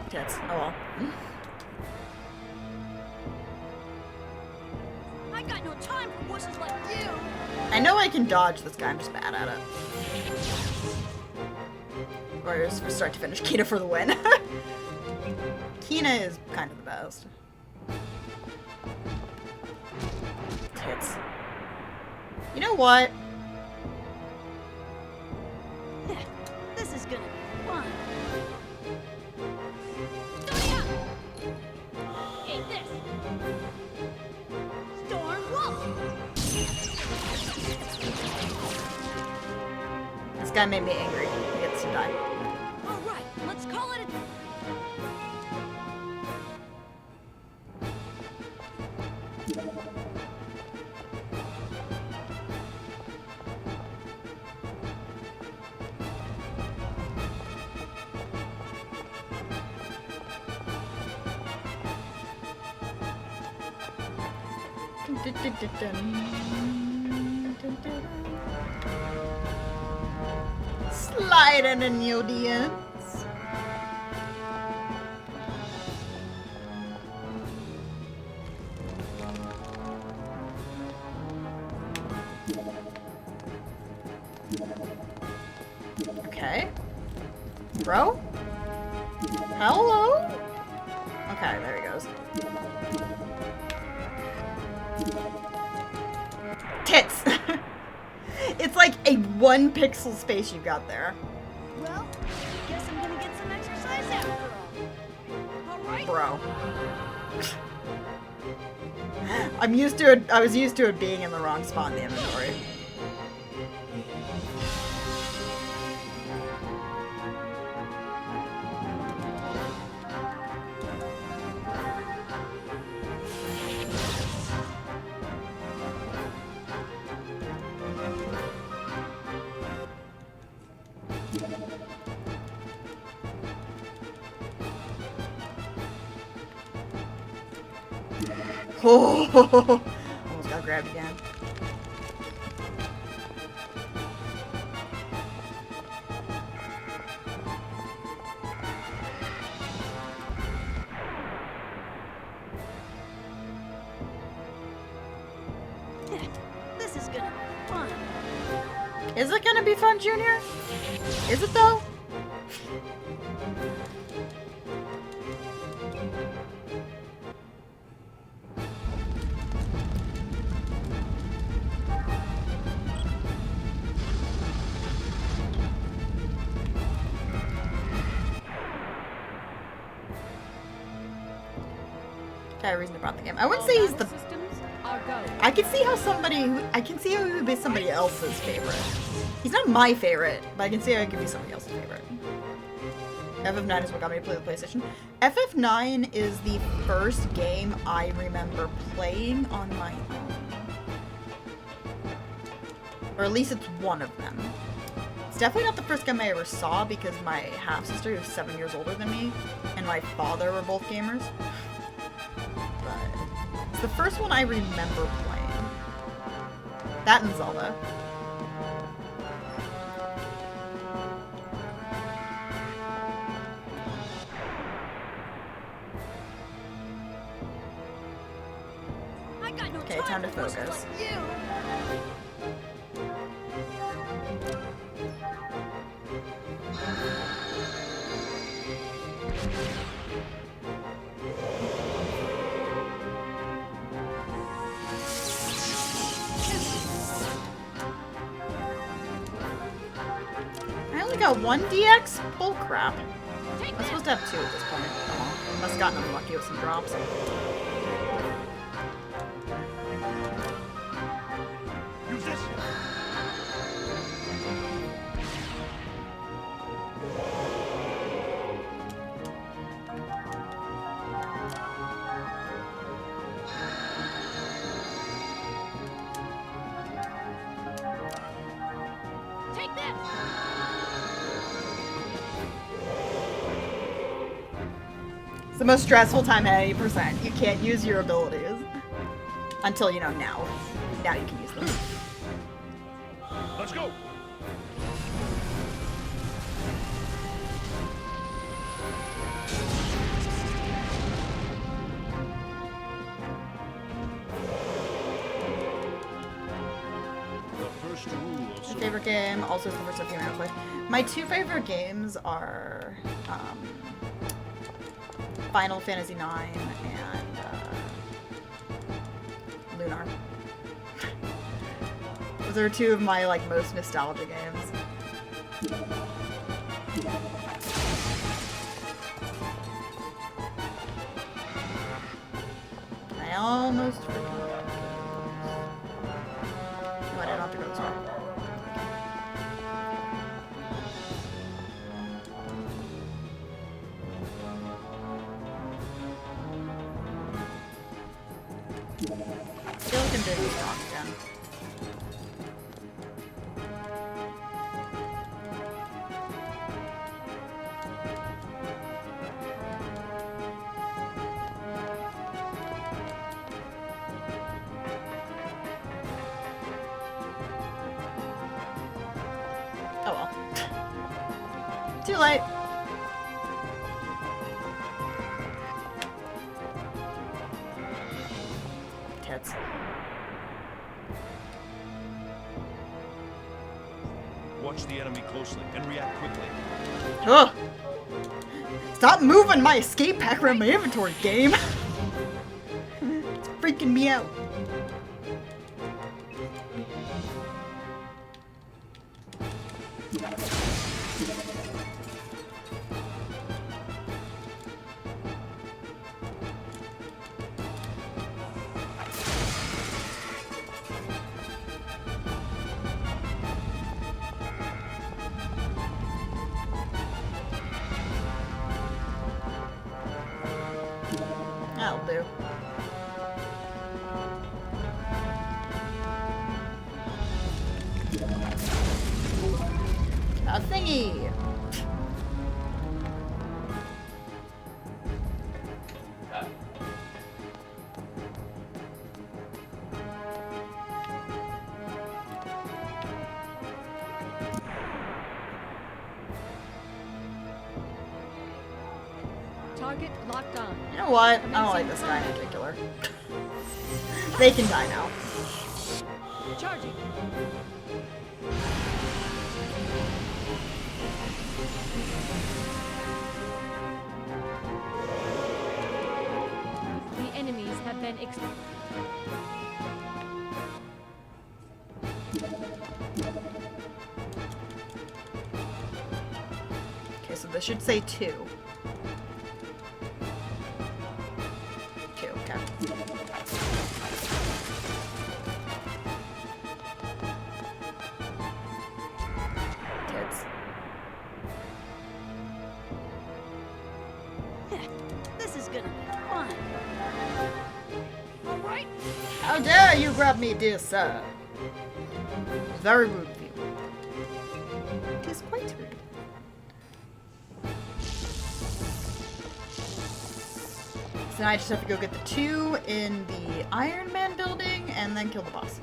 Tits. Oh well. I got no time for wusses like you. I know I can dodge this guy, I'm just bad at it. Or just from start to finish, Kina for the win. Kina is kind of the best. Tits. You know what? guy made me angry. He gets to die. All right, let's call it a... Slide in an audience. Okay. Bro? Hello? Okay, there he goes. Tits! It's like a 1 pixel space you got there. Well, guess I'm gonna get some exercise after all. All right? Bro. I'm used to it. I was used to it being in the wrong spot in the inventory. Oh, almost got grabbed again. This is gonna be fun. Is it gonna be fun, Junior? Is it though? Reason I brought the game. I wouldn't say he's the. Systems are go. I can see how I can see how he would be somebody else's favorite. He's not my favorite, but I can see how he could be somebody else's favorite. FF9 is what got me to play the PlayStation. FF9 is the first game I remember playing on my own. Or at least it's one of them. It's definitely not the first game I ever saw because my half-sister, who's 7 years older than me, and my father were both gamers. It's the first one I remember playing. That and Zelda. I got no Okay, time to for horses focus. like you. I only got 1 DX? Bullcrap. Take I'm that. supposed to have 2 at this point. Oh, must have gotten unlucky with some drops. Use this. Take this. It's the most stressful time at 80%. You can't use your abilities. Until, you know, now. Now you can use them. Let's go. The first rule of My favorite game, also the first game I ever played. My 2 favorite games are Final Fantasy IX and Lunar. Those are 2 of my like most nostalgia games. I almost forgot. No, I didn't have to go this far. getting strong again. Oh well. Too late. Tits. Watch the enemy closely and react quickly. Ugh. Stop moving my escape pack around my inventory, game. It's freaking me out. That'll do. A thingy! Target locked on. You know what? I don't like this guy in particular. They can die now. Charging. The enemies have been Okay, so this should say 2. 2, okay. Tits. This is gonna be fun. All right. How dare you grab me, dear sir? Very rude of you. It is quite rude. So now I just have to go get the 2 in the Iron Man building and then kill the boss.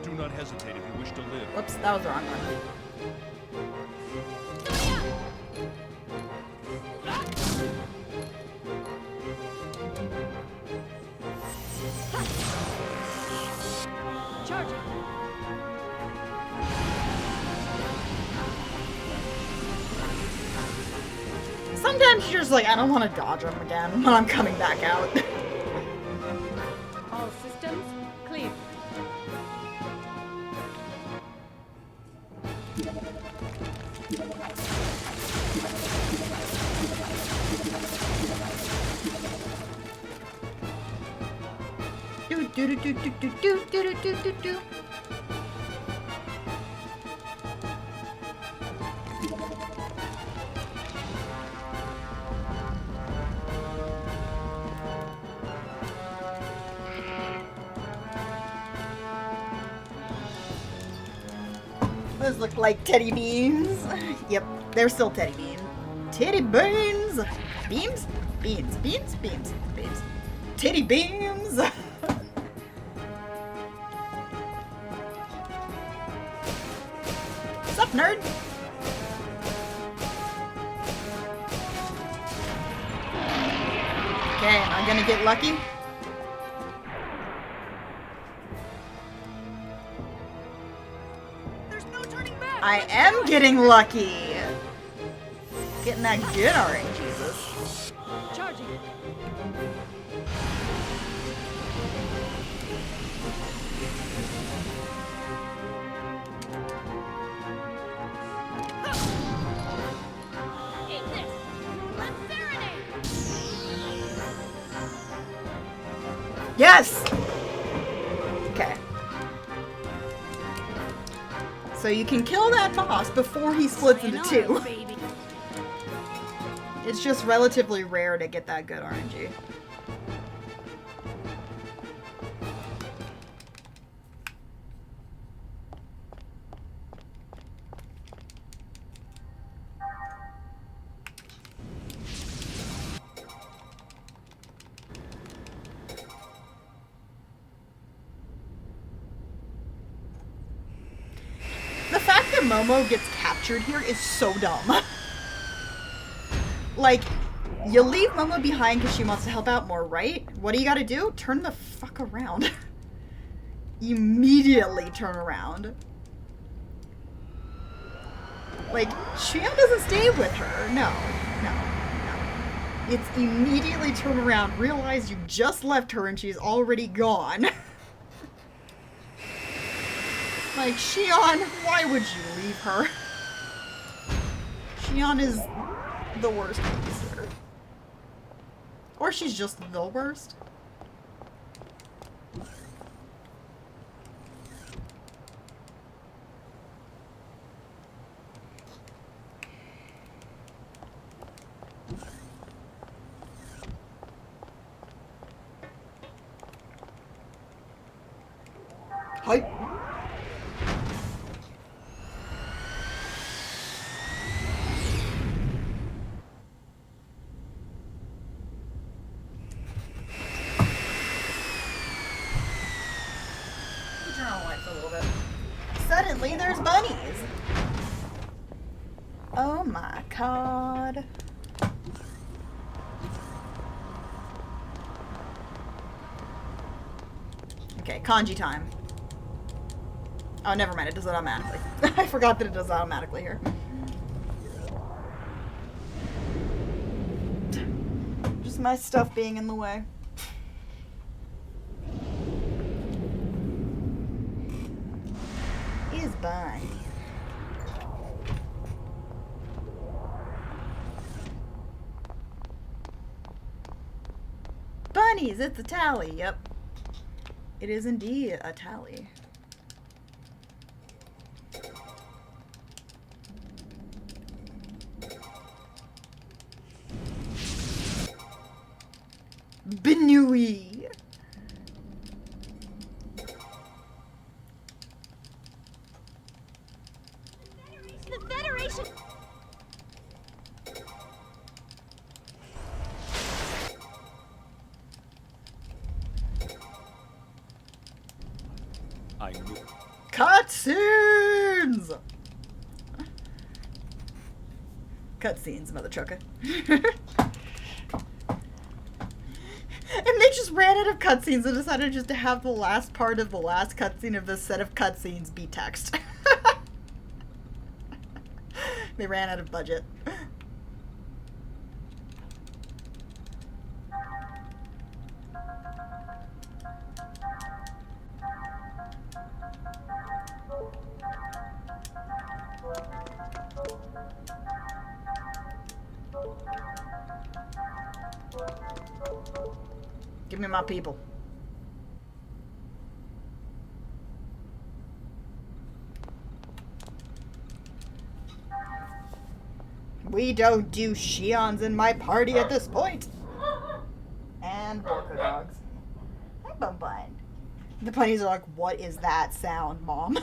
Do not hesitate if you wish to live. Whoops, that was the wrong one. charging. Sometimes you're just like, I don't want to dodge them again when I'm coming back out. All systems clear. Do do do do do do do do do do do. Those look like teddy beans. Yep, they're still teddy beans. Teddy beans! Beams? Beans. Beans? Beams. Beams. Teddy beams! What's up, nerd? Okay, am I gonna get lucky? There's no turning back. I am getting lucky. Getting that good already, Jesus. Charging. Eat this. Yes! Okay. So you can kill that boss before he splits into two. Baby. It's just relatively rare to get that good RNG. The fact that Momo gets captured here is so dumb. Like, you leave Momo behind because she wants to help out more, right? What do you gotta do? Turn the fuck around. Immediately turn around. Like, Shion doesn't stay with her. No. It's immediately turn around, realize you just left her and she's already gone. Like, Shion, why would you leave her? Shion is the worst babysitter. Or she's just the worst. Hype. Turn on the lights a little bit. Suddenly there's bunnies. Oh my god. Okay, kanji time. Oh, never mind. It does it automatically. I forgot that it does it automatically here. Just my stuff being in the way. Is Bunny. Bunnies, it's a tally. Yep. It is indeed a tally. Benui. The Federation. I knew. Cutscenes! Cutscenes, mother trucker. And they just ran out of cutscenes and decided just to have the last part of the last cutscene of this set of cutscenes be text. They ran out of budget. Give me my people. We don't do Shions in my party at this point. And Borko dogs. Hi, Bum Bun. The bunnies are like, what is that sound, Mom?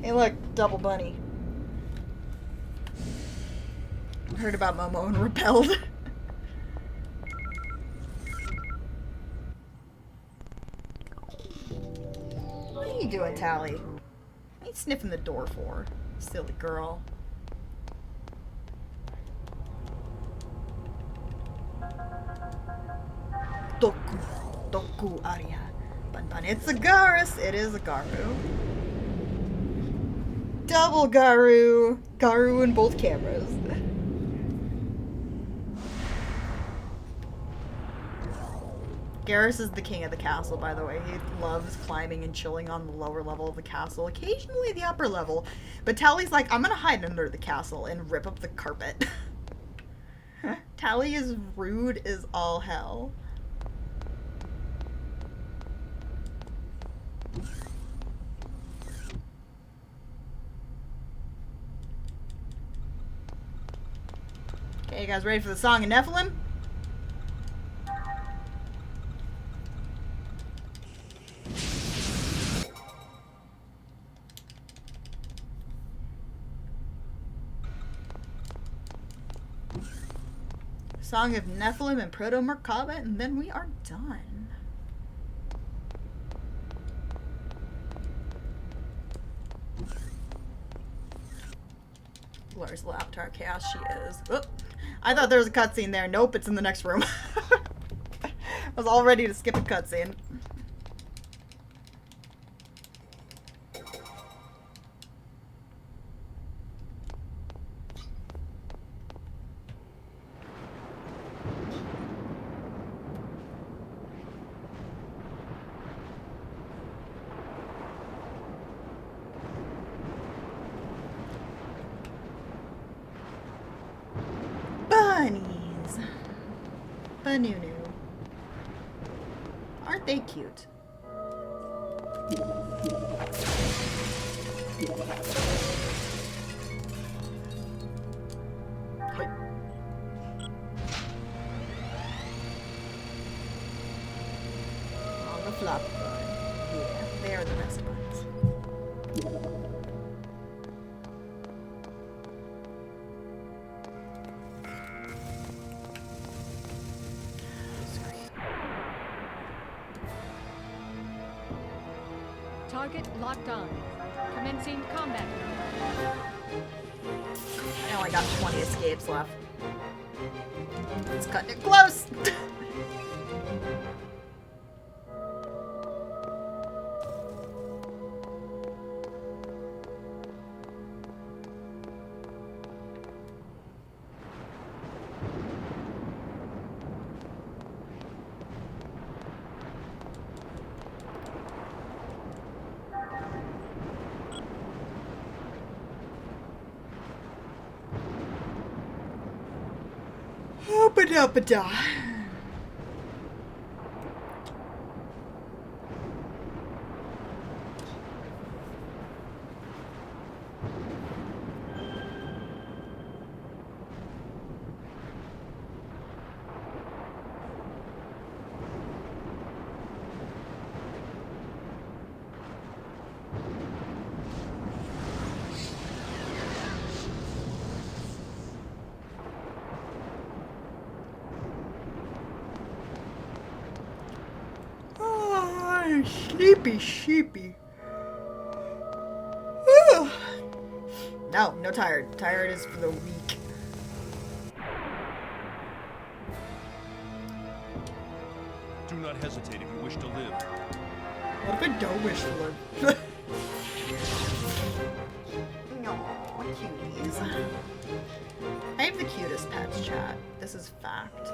Hey, look, double bunny. Heard about Momo and repelled. What are you doing, Tally? What are you sniffing the door for? Silly girl. Doku Arya. Bun Bun. It's a Garrus. It is a Garu. Double Garu. Garu in both cameras. Garrus is the king of the castle, by the way. He loves climbing and chilling on the lower level of the castle, occasionally the upper level. But Tally's like, I'm gonna hide under the castle and rip up the carpet. Tally is rude as all hell. Okay, you guys ready for the Song of Nephilim? Song of Nephilim and Proto-Merkaba, and then we are done. Where's Laptar Chaos? She is. Oop. I thought there was a cutscene there. Nope, it's in the next room. I was all ready to skip a cutscene. Bunnies. Banunu. Aren't they cute? Hi. On the flop bun. Yeah, they are the best buns. Target locked on. Commencing combat. I only got 20 escapes left. It's cutting it close! Ba-da-ba-da. Sleepy sheepy. No tired. Tired is for the weak. Do not hesitate if you wish to live. What if I don't wish to live? Aw, cuties. I have the cutest pets, chat. This is fact.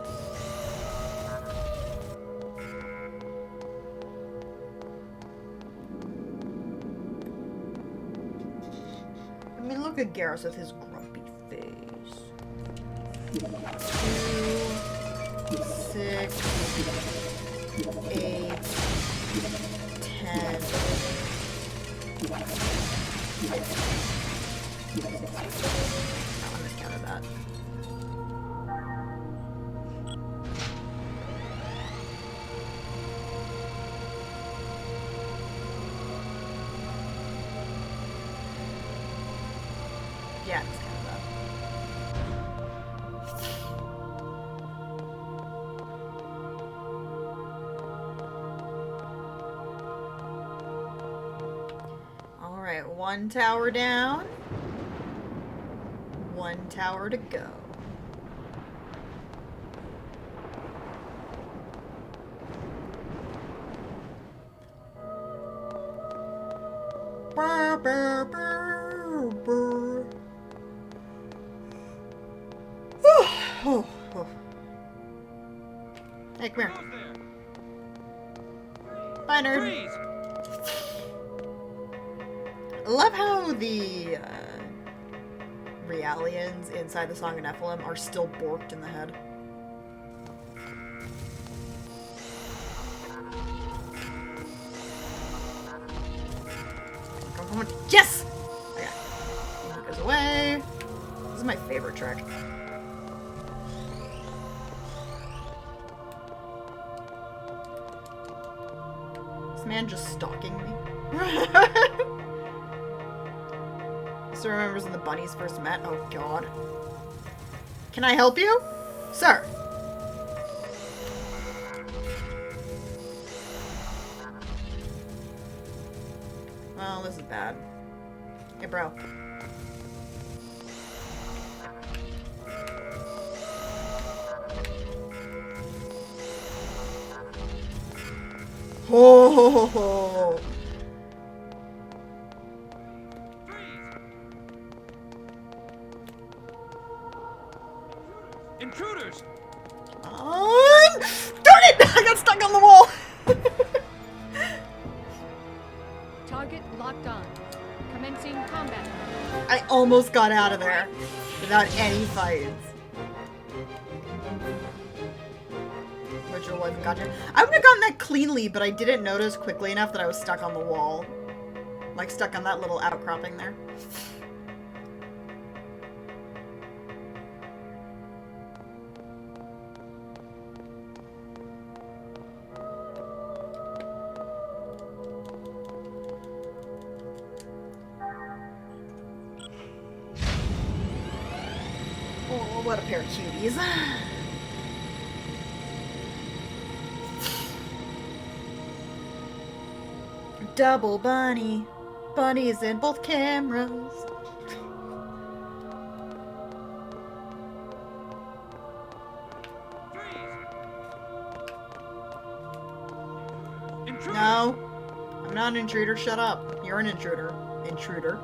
I mean, look at Garrus with his grumpy face. 2, 6, 8, 10. I miscounted that. Yeah, it's kind of that. Alright, 1 tower down. 1 tower to go. Brr, brr, brr, brr. Oh. Hey, come here. Who's there? Bye, nerd. Freeze! I love how the Realians inside the Song of Nephilim are still borked in the head. Come on. Yes! Okay. That goes away. This is my favorite trick. man just stalking me. Still remembers when the bunnies first met. Oh god. Can I help you? Sir. Well, this is bad. Hey, bro. Oh. Intruders! Darn it! I got stuck on the wall. Target locked on. Commencing combat. I almost got out of there without any fights. Virtual life gotcha. I would have gotten that cleanly, but I didn't notice quickly enough that I was stuck on the wall. Like stuck on that little outcropping there. Oh, what a pair of cuties. Double bunny. Bunnies in both cameras. Intruders! No. I'm not an intruder. Shut up. You're an intruder. Intruder.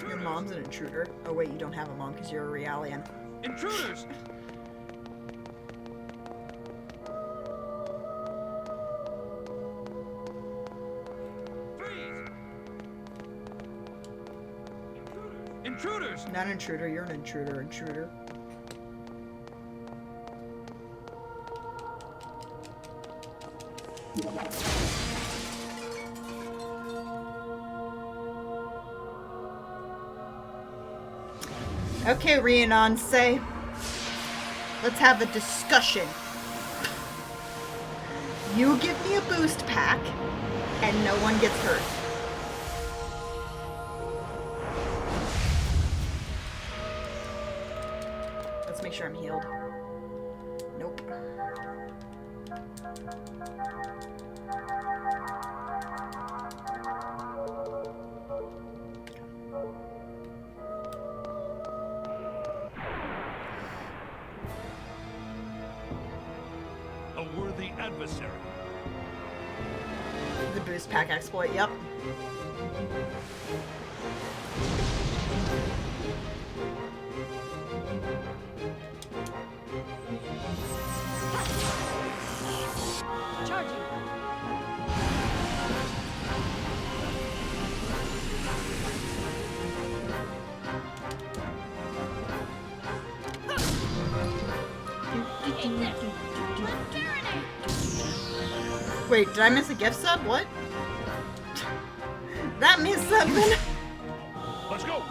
Your mom's an intruder. Oh wait, you don't have a mom because you're a Realian. Intruders! Freeze! Intruders! Not an intruder, you're an intruder, intruder. Okay, Rianonce. Let's have a discussion. You give me a boost pack, and no one gets hurt. Let's make sure I'm healed. Nope. A worthy adversary. The boost pack exploit, yep. Charging. Wait, did I miss a gift sub? What? That missed something. Let's go.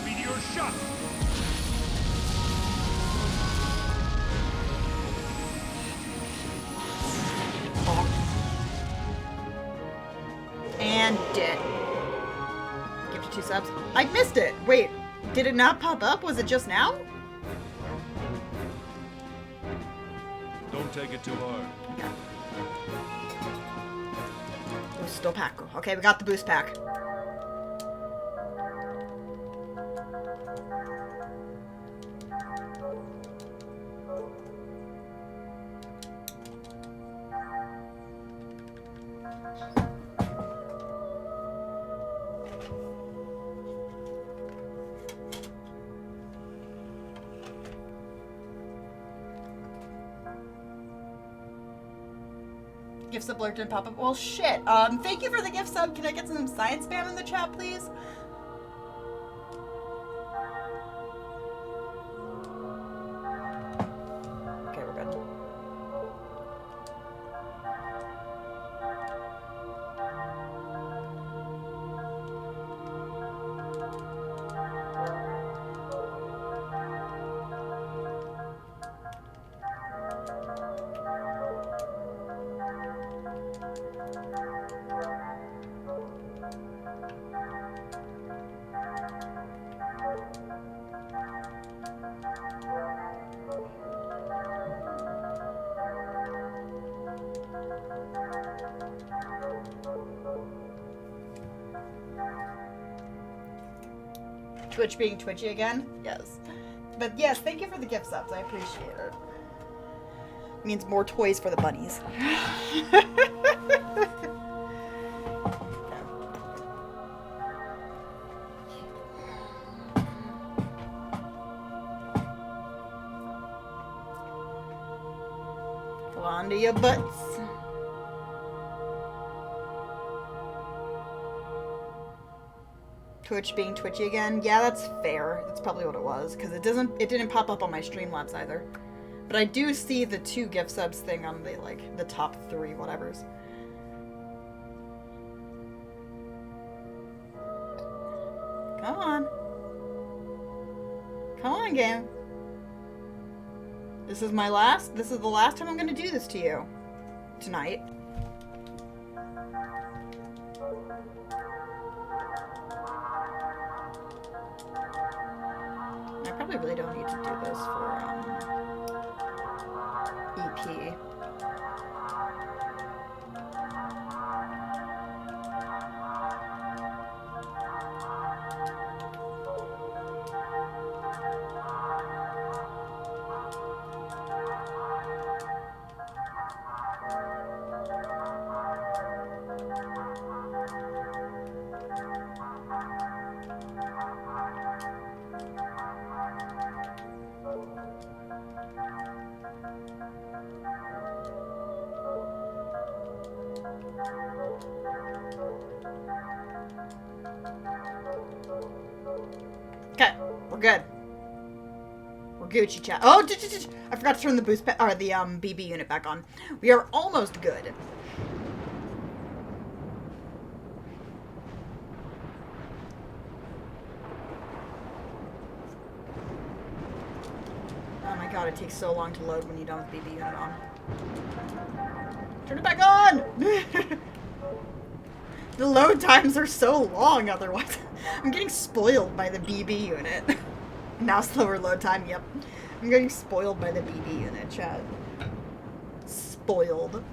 Meteor shot. And dead. Give you 2 subs. I missed it. Wait, did it not pop up? Was it just now? Don't take it too hard. Okay. Boost pack. Okay, we got the boost pack. Gift sub alert didn't pop up. Well, shit. Thank you for the gift sub. Can I get some science spam in the chat, please? Okay, we're good. Twitch being twitchy again? Yes. But yes, thank you for the gift subs. I appreciate it. It means more toys for the bunnies. Hold on to your butts. Twitch being twitchy again. Yeah, that's fair. That's probably what it was, because it didn't pop up on my Streamlabs either. But I do see the 2 gift subs thing on the the top 3 whatevers. Come on. Come on, game. This is the last time I'm gonna do this to you. Tonight. I probably really don't need to do this for, EP. Okay, we're good. We're Gucci chat. Oh, I forgot to turn the boost or the BB unit back on. We are almost good. Oh my god, it takes so long to load when you don't have the BB unit on. Turn it back on! The load times are so long otherwise. I'm getting spoiled by the BB unit. Now slower load time, yep. I'm getting spoiled by the BB unit, chat. Spoiled.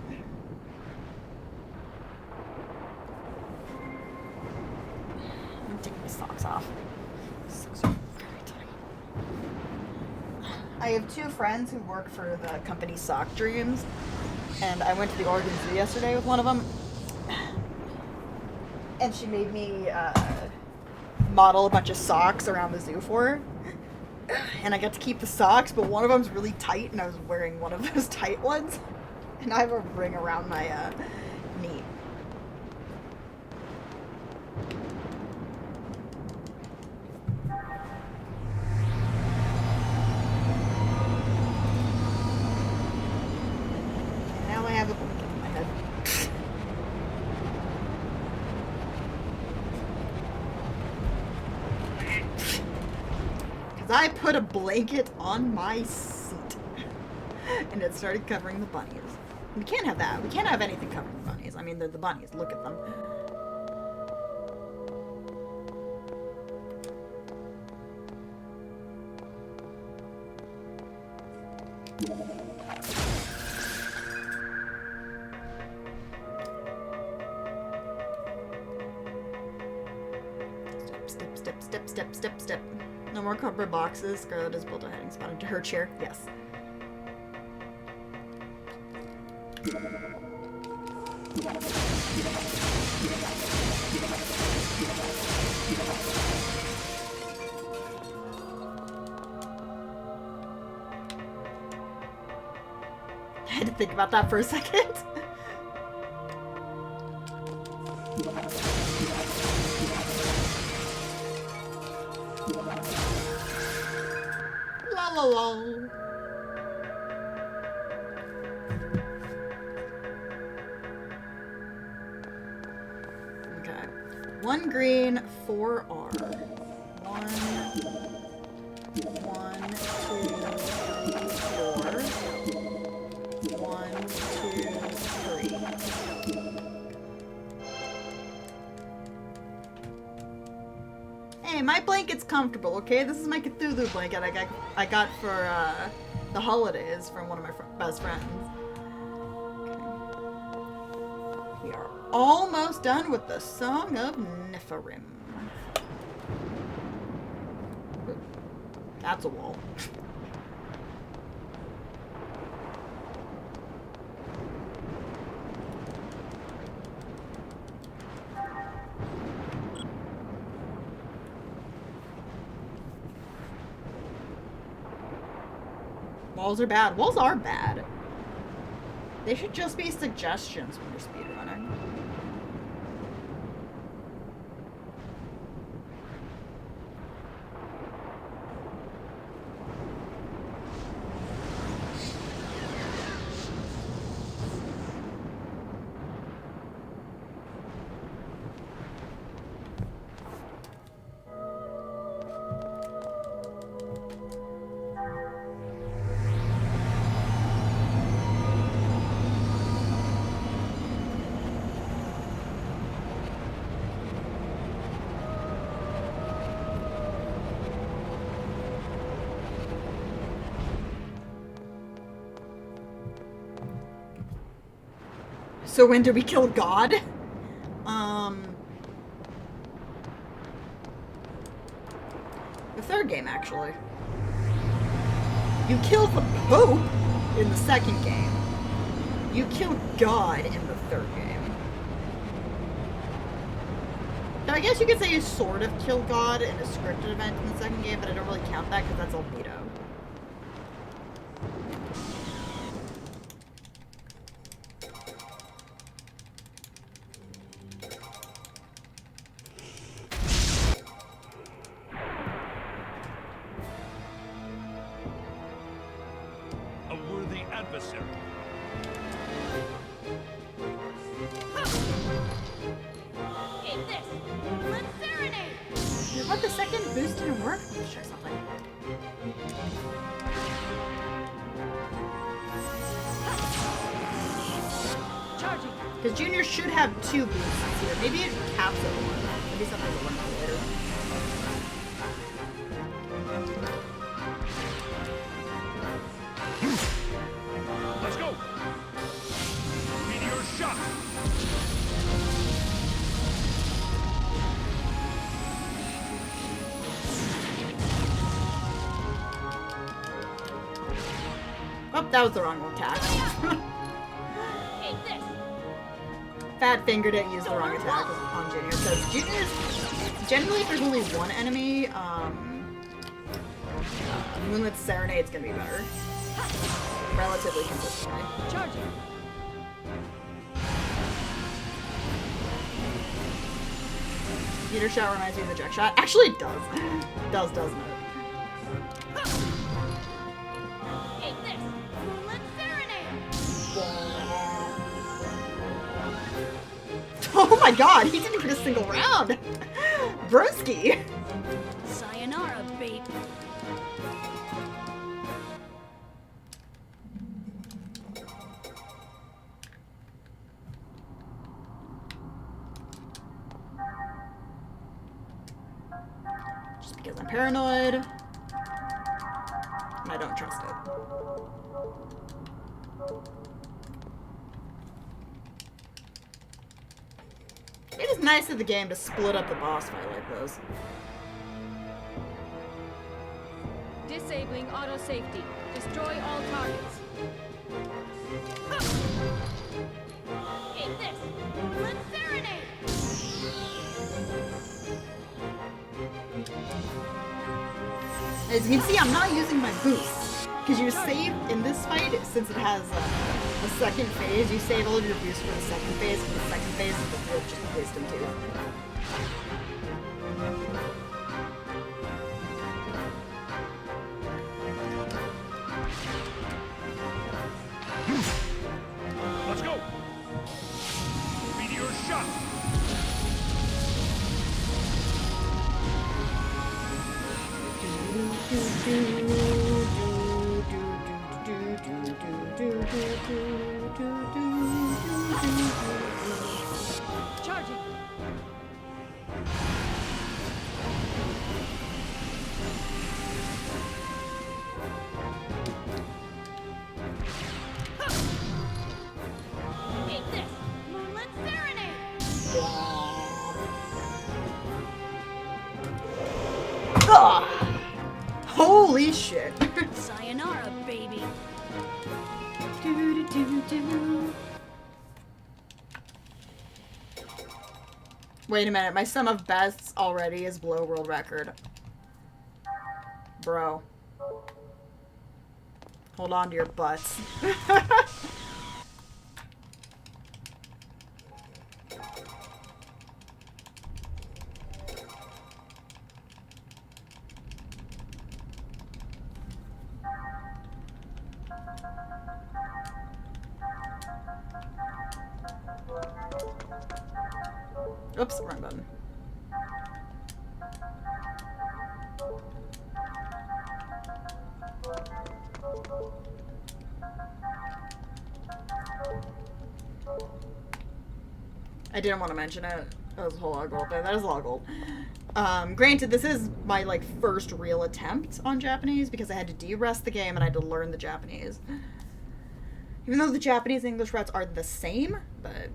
I'm taking my socks off. Socks are very tight. I have 2 friends who work for the company Sock Dreams, and I went to the Oregon Zoo yesterday with one of them. And she made me model a bunch of socks around the zoo for her. And I got to keep the socks, but one of them's really tight, and I was wearing one of those tight ones. And I have a ring around my knee. Now I have a blanket on my head. I put a blanket on my seat and it started covering the bunnies. We can't have that. We can't have anything covering the bunnies. I mean, they're the bunnies. Look at them. Step. No more cardboard boxes. Scarlett has built a hiding spot into her chair. Yes. I had to think about that for a second. La la la. Okay. 1 green, 4 R. 1, 2, 3, 4. 1, 2, 3. Hey, my blanket's comfortable, okay? This is my Cthulhu blanket I got for the holidays from one of my best friends. Okay. We are almost done with the Song of Nephirim. That's a wall. Walls are bad. Walls are bad. They should just be suggestions when you're speedrunning. So when do we kill God? The third game, actually. You kill the Pope in the second game. You kill God in the third game. So I guess you could say you sort of kill God in a scripted event in the second game, but I don't really count that because that's albedo. Adversary. Eat this! Let's serenade! What, the second boost didn't work? Let's check something. Charging! Because Junior should have 2 boosts here. Maybe it caps at 1. Maybe something will learn later. Let's go! Meteor shot! Oh, that was the wrong attack. Eat this! Fat fingered it, used the wrong attack on Junior. Because Junior's generally, if there's only one enemy, Moonlit Serenade's gonna be better. Relatively consistently. Charging! Meteor shot reminds me of the eject shot. Actually, it does. Doesn't it? Eat this! Let's serenade! Oh my god, he didn't get a single round! Broski! Sayonara, babe. Just because I'm paranoid. And I don't trust it. It is nice of the game to split up the boss fight like this. Disabling auto safety. Destroy all targets. Eat this! Let's serenade! As you can see, I'm not using my boost. Because you save in this fight, since it has a second phase, you save all of your boosts for the second phase, and the second phase is the real just wisdom too. Let's go! Meteor shot! Charging! Eat this! Moonlit serenade! Ugh. Holy shit. Sayonara, baby. Do-do-do-do. Wait a minute, my sum of bests already is below world record. Bro. Hold on to your butts. Oops, wrong button. I didn't want to mention it. That was a whole lot of gold there. That is a lot of gold. Granted, this is my, like, first real attempt on Japanese because I had to de-rest the game and I had to learn the Japanese. Even though the Japanese and English routes are the same, but...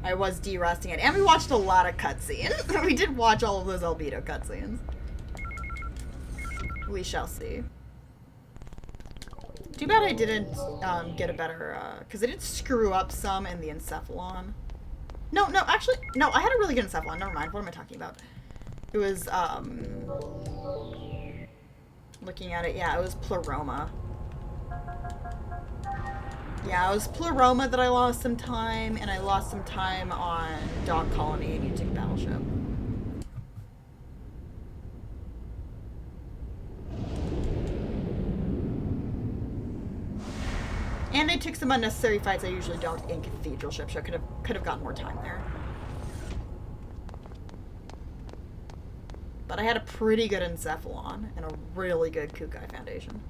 I was de-resting it. And we watched a lot of cutscenes. We did watch all of those albedo cutscenes. We shall see. Too bad I didn't get a better, because I did screw up some in the encephalon. No, actually, no, I had a really good encephalon. Never mind. What am I talking about? It was, looking at it, yeah, it was Pleroma. Yeah, it was Pleroma that I lost some time, and I lost some time on Dog Colony and Utic Battleship. And I took some unnecessary fights I usually don't in Cathedral Ship, so I could have gotten more time there. But I had a pretty good Encephalon and a really good Kukai Foundation.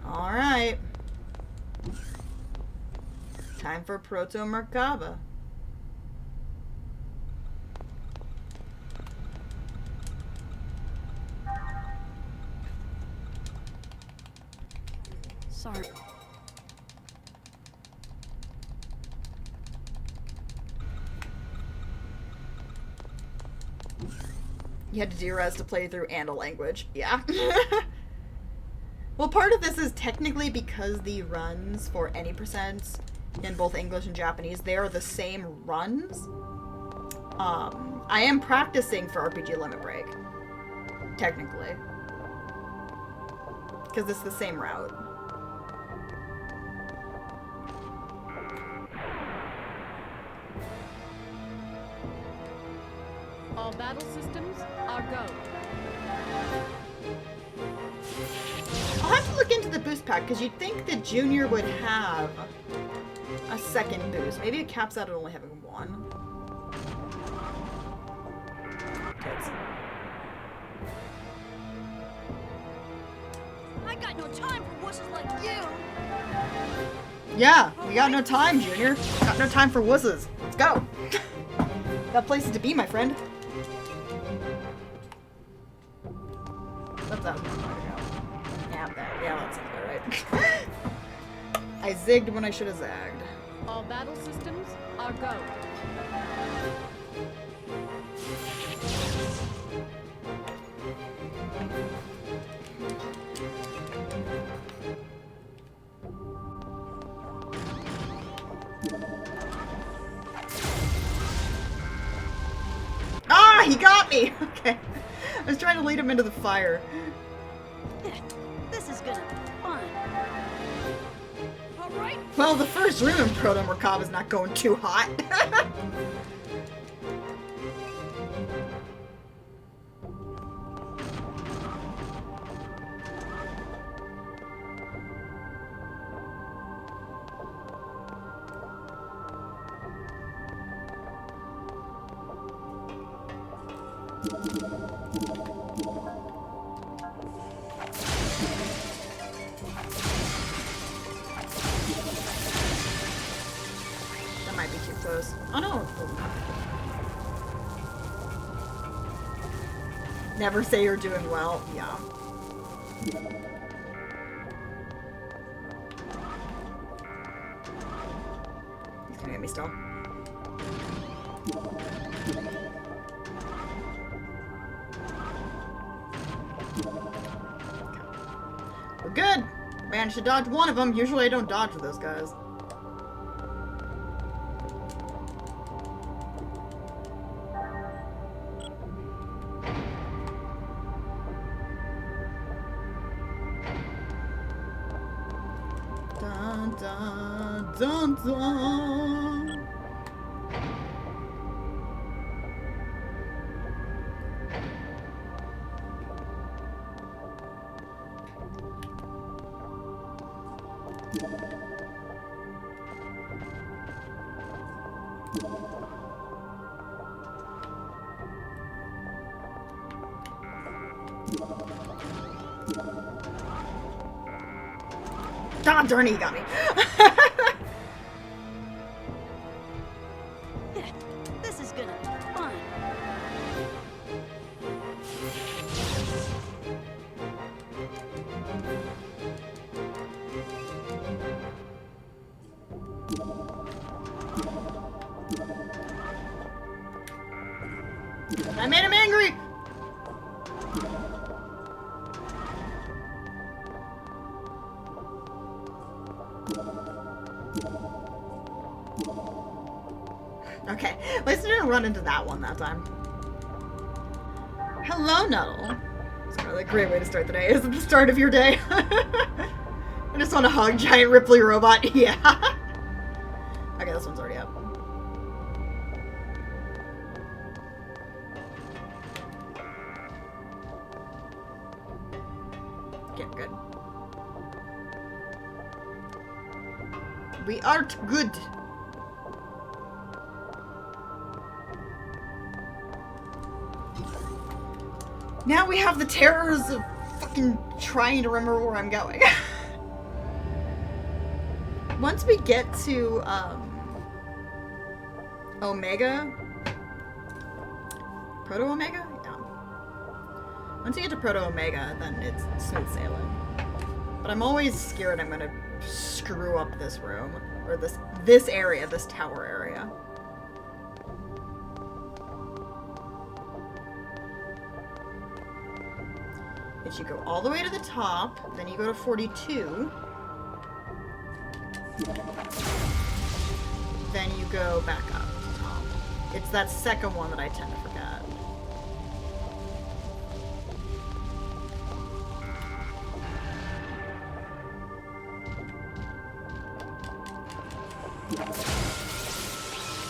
Alright. Time for Proto Merkaba. Sorry. You had to de-res to play through and a language. Yeah. Well, part of this is technically because the runs for any percent in both English and Japanese, they are the same runs. I am practicing for RPG Limit Break. Technically. Because it's the same route. All battle systems are go. I'll have to look into the boost pack, because you'd think the Junior would have a second boost. Maybe it caps out at only having one. Tits. I got no time for wusses like you. Yeah, we got no time, Junior. Got no time for wusses. Let's go. Got places to be, my friend. What's that? Yeah, that. Yeah, that sounds about right. I zigged when I should have zagged. All battle systems are go. Ah, he got me! Okay. I was trying to lead him into the fire. This is gonna be fun. All right. Well, the first room in Proto Merkaba is not going too hot. That might be too close. Oh no! Never say you're doing well. Yeah. at me still. We're good. Managed to dodge one of them. Usually I don't dodge with those guys. Dun, dun, dun, dun. Ah, darn it, you got me. This is gonna be fun. I made him angry. Okay, at least I didn't run into that one that time. Hello, Nuddle. It's a really great way to start the day. Is it the start of your day? I just want to hug giant Ripley robot. Yeah. Okay, this one's already up. Okay, good. We art good. Now we have the terrors of fucking trying to remember where I'm going. Once we get to, Omega? Proto-Omega? Yeah. Once you get to Proto-Omega, then it's smooth sailing. But I'm always scared I'm gonna screw up this room. Or this area, this tower area. If you go all the way to the top, then you go to 42. Then you go back up to the top. It's that second one that I tend to forget.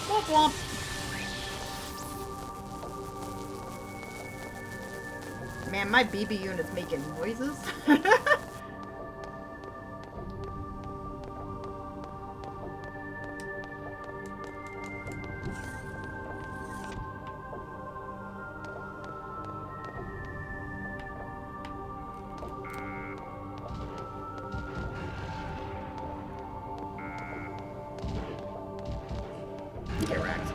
Womp womp. Man, my BB unit's making noises. Get wrecked.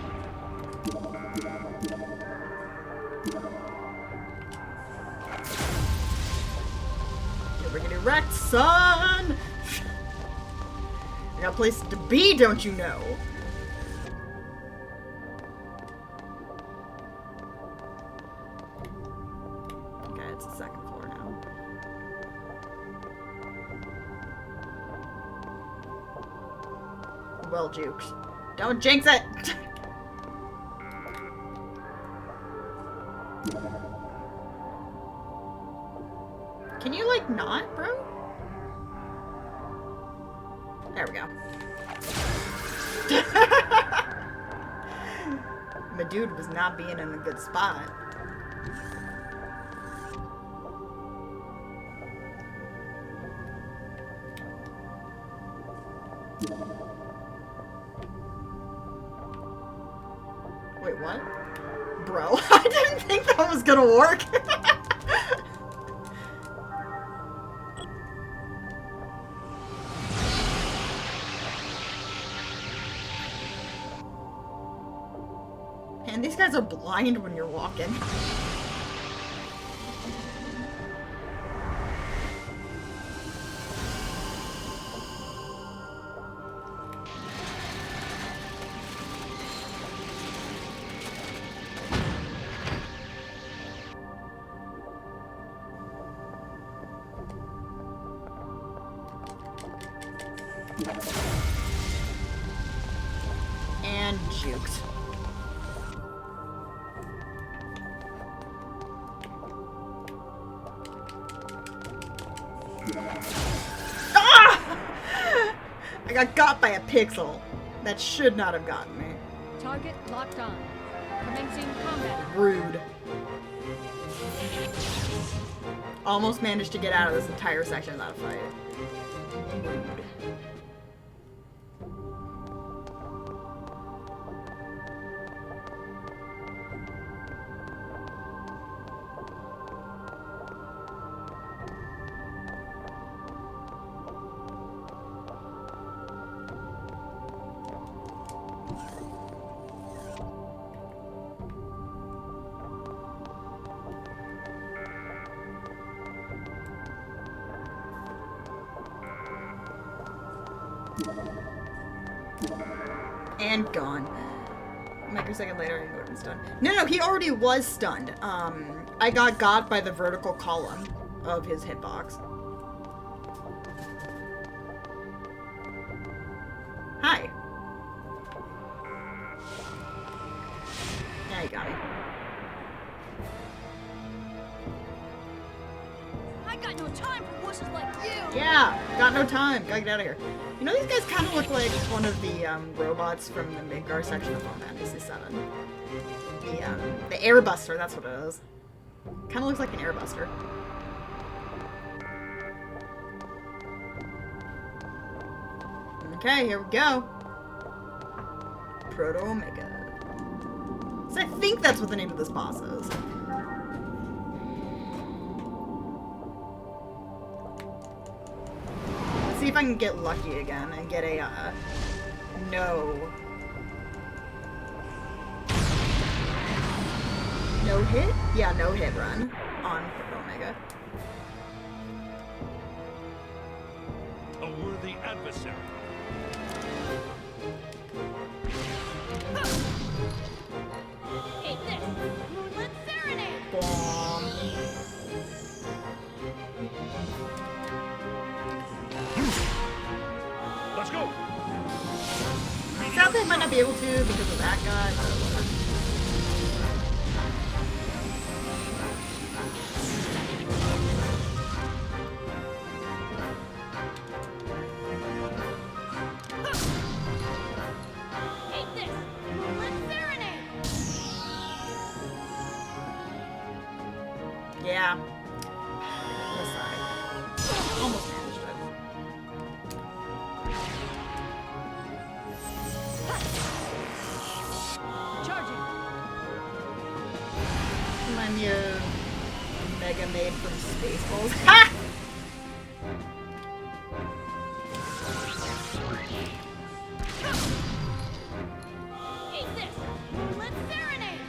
We're getting wrecked, son! I got a place to be, don't you know? Okay, it's the second floor now. Well, Jukes. Don't jinx it! Can you, like, not, bro? There we go. My dude was not being in a good spot. Wait, what? Bro, I didn't think that was gonna work. Man, these guys are blind when you're walking. And juked. Ah! I got by a pixel. That should not have gotten me. Target locked on. Commencing combat. Rude. Almost managed to get out of this entire section without a fight. Rude. And gone. A microsecond later, he would have been stunned. No, he already was stunned. I got by the vertical column of his hitbox. Hi. Yeah, you got me. I got no time for wusses like you. Yeah, got no time. Gotta get out of here. You know, these guys kind of look like one of the robots from the Midgar section of Final Fantasy VII. The Airbuster, that's what it is. Kind of looks like an Airbuster. Okay, here we go. Proto Omega. So I think that's what the name of this boss is. See if I can get lucky again and get a, no hit? Yeah, no hit run on Omega. A worthy adversary. Eat this. Moonlit Serenade. Bomb. Let's go. Sadly, I might not be able to because of that guy, but whatever. Eat this. Moonlit Serenade. Yeah. This side. Almost managed it. Charging. Remind me of Mega Maid from Spaceballs. Ha! Eat this. Moonlit Serenade.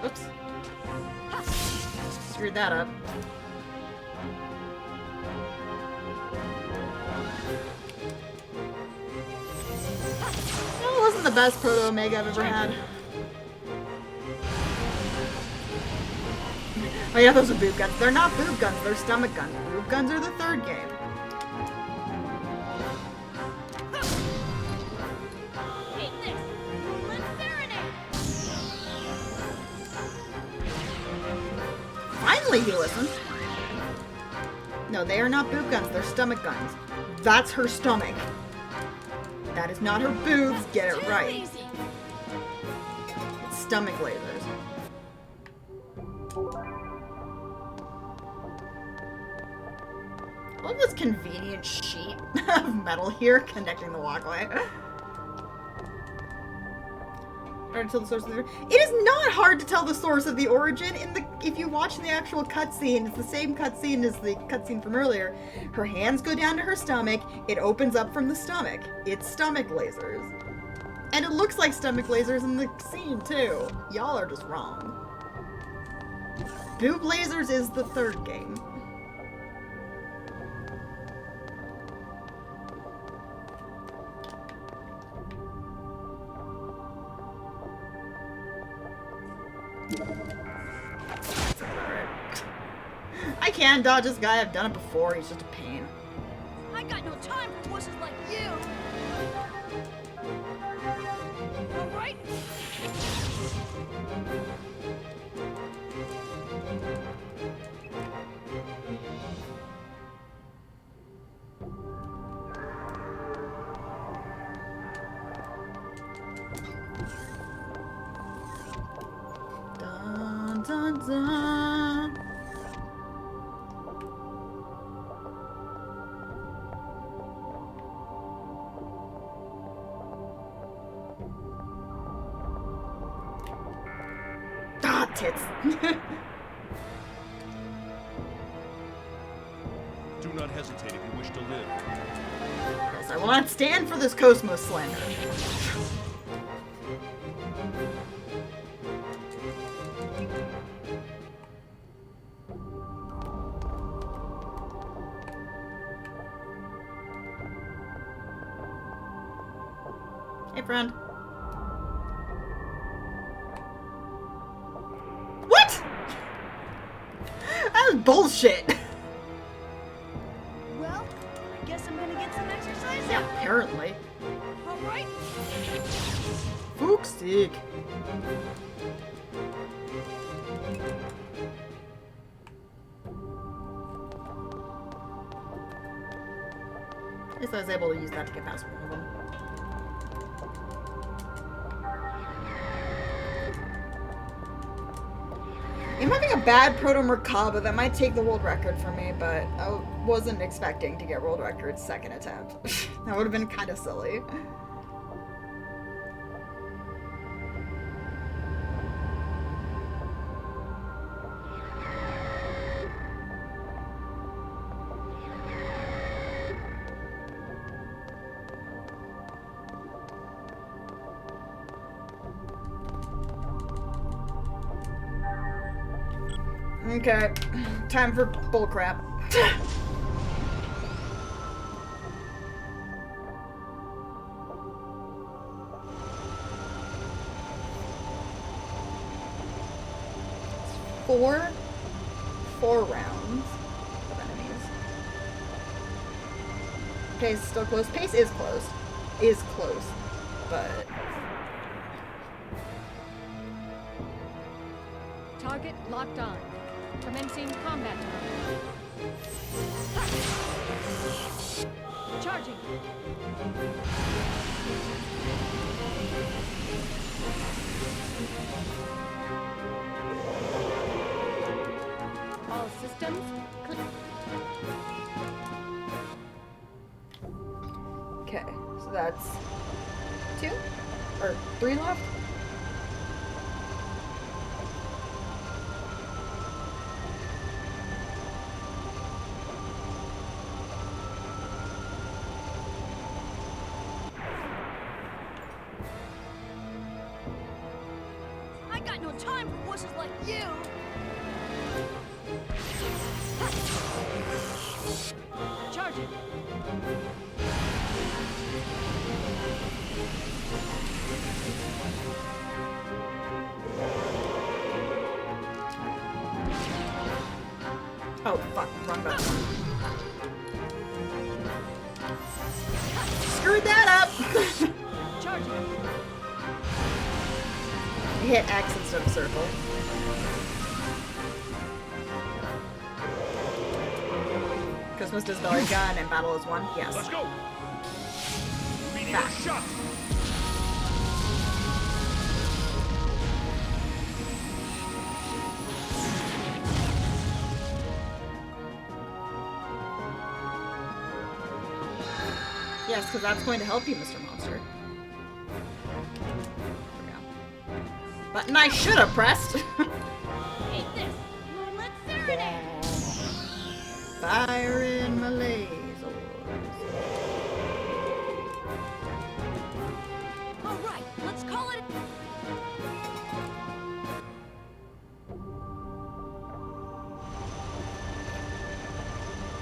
Oops. Screwed that up. That wasn't the best Proto Omega I've ever had. Oh yeah, those are boob guns. They're not boob guns, they're stomach guns. Boob guns are the third game. Eat this. Moonlit Serenade. Finally he listened. No, they are not boob guns, they're stomach guns. That's her stomach. That is not her boobs, get it right. Easy. It's stomach lasers. I love this convenient sheet of metal here connecting the walkway. Hard to tell the source of the. It is not hard to tell the source of the origin if you watch the actual cutscene. It's the same cutscene as the cutscene from earlier. Her hands go down to her stomach. It opens up from the stomach. It's stomach lasers, and it looks like stomach lasers in the scene too. Y'all are just wrong. Boob lasers is the third game. I can dodge this guy. I've done it before. He's just a pain. I got no time for wusses like you. All right. Dun, dun, dun. Ah, tits. Do not hesitate if you wish to live. Yes, I will not stand for this Cosmos slander. Hey, friend. What? That was bullshit. Well, I guess I'm gonna get some exercise Yeah, now. apparently. All right. Fuchsig. At least I was able to use that to get past one of them. I'm having a bad Proto Merkaba that might take the world record for me, but I wasn't expecting to get world record second attempt. That would have been kind of silly. Okay, time for bullcrap. Four rounds of enemies. Pace is still close. Pace is close. Is close. But Target locked on. Commencing combat. Charging. All systems clear. okay, so that's 2 or 3 left. I got no time for wusses like you. Charging. Oh fuck, wrong button. Screwed that up! Charging. Hit X instead of circle. Christmas does value gun and battle is 1? Yes. Let's go! Meteor Back. shot! Yes, because that's going to help you, Mr. Monster. There we go. Button I should have pressed! Hate this. Let's serenade. Fire in my lasers. All right, let's call it.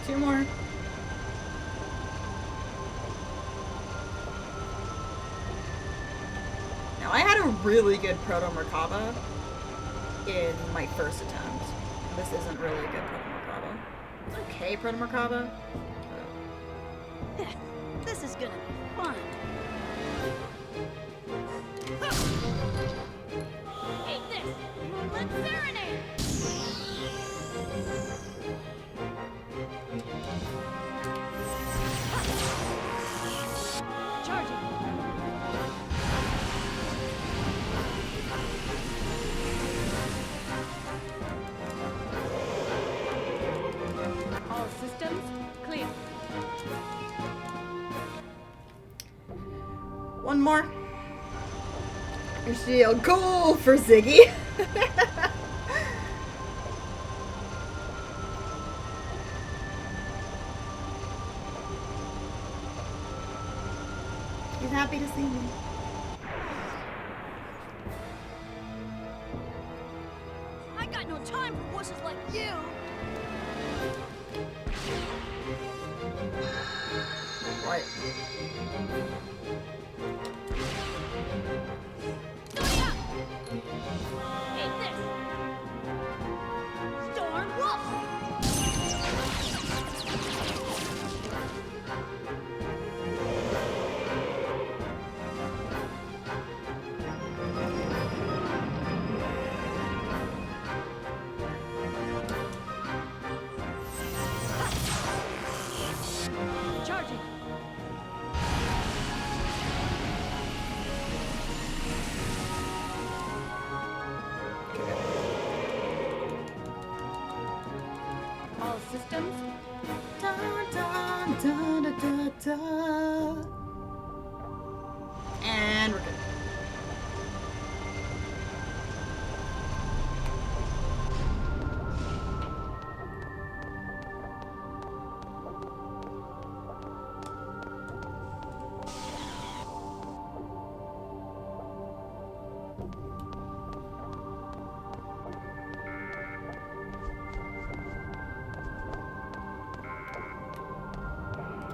2 more. Now, I had a really good Proto Merkaba in my first attempt. This isn't really a good Proto Merkaba. It's okay, Proto Merkaba. This is gonna be fun. Eat this! Moonlit Serenade! Charging. All systems clear. One more. Your shield. Goal for Ziggy. He's happy to see me. I got no time for wusses like you! What? Sonia! Eat this! Storm Wolf! Charging. All systems. Da, da, da, da, da, da. And we're good.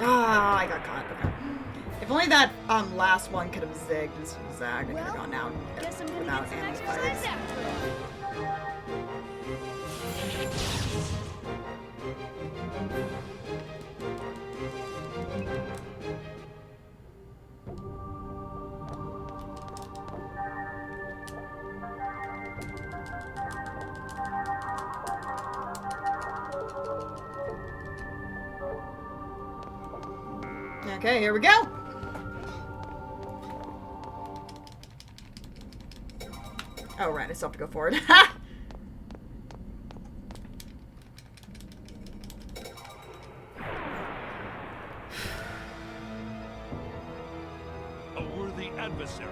Ah, I got caught. Okay. If only that last one could have zigged and zagged and could have gone out Guess I'm gonna without get some any exercise fires. after all. Okay, here we go. Oh, right, I still have to go forward. Ha! A worthy adversary.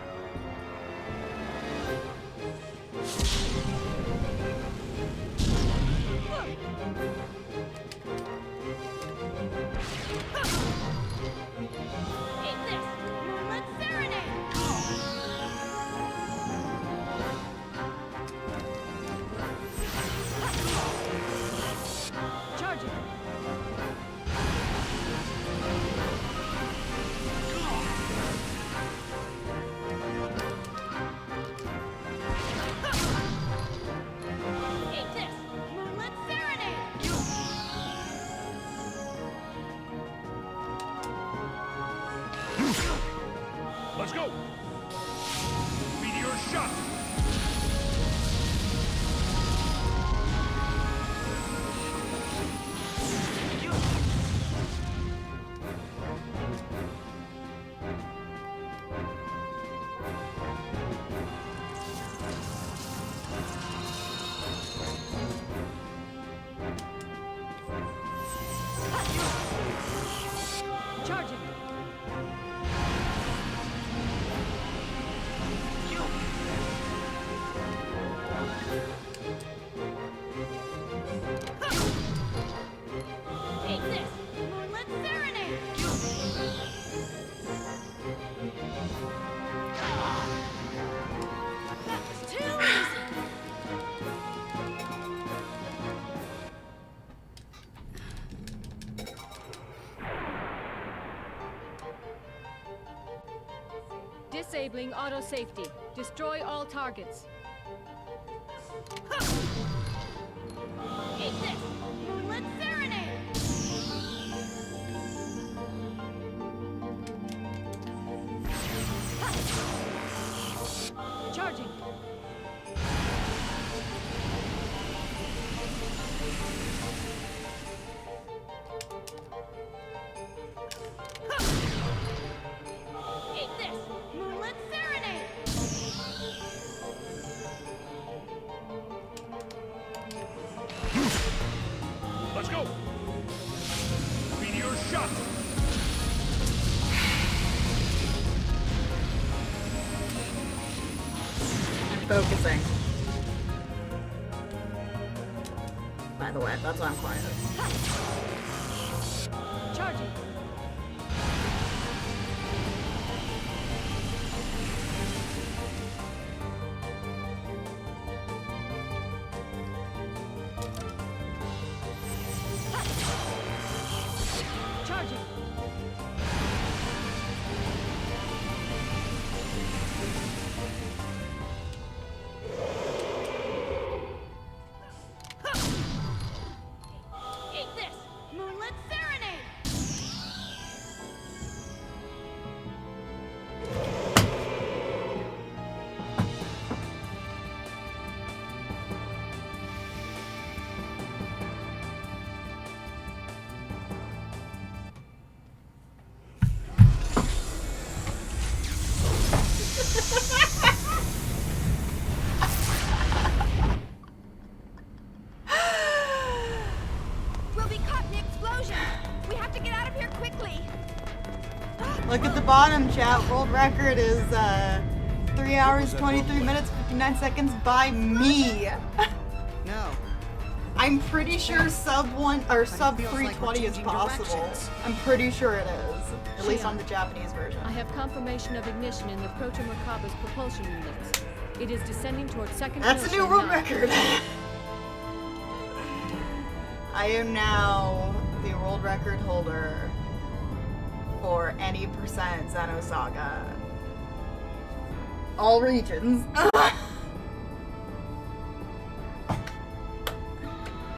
Eat this! Moonlit Serenade! Charging. Eat this! Moonlit Serenade! Let's go. Meteor shot. Charging. Eat this! Moonlit Serenade! That was too easy! Disabling auto safety. Destroy all targets. Eat this! Moonlit Serenade! shot! I'm focusing. By the way, that's why I'm quiet. Charging. Charging. Eat this! Moonlit Serenade! We'll be caught in the explosion! We have to get out of here quickly! Look at the bottom, chat. World record is 3 hours, 23 minutes, 59 seconds by me. No. I'm pretty sure sub 1 or sub feels like we're 320 is changing possible. directions. I'm pretty sure it is. At least Shion. on the Japanese version. I have confirmation of ignition in the Proto Merkaba's propulsion units. It is descending towards second That's a new inertia world now. record. I am now the world record holder for any percent Xenosaga. All regions.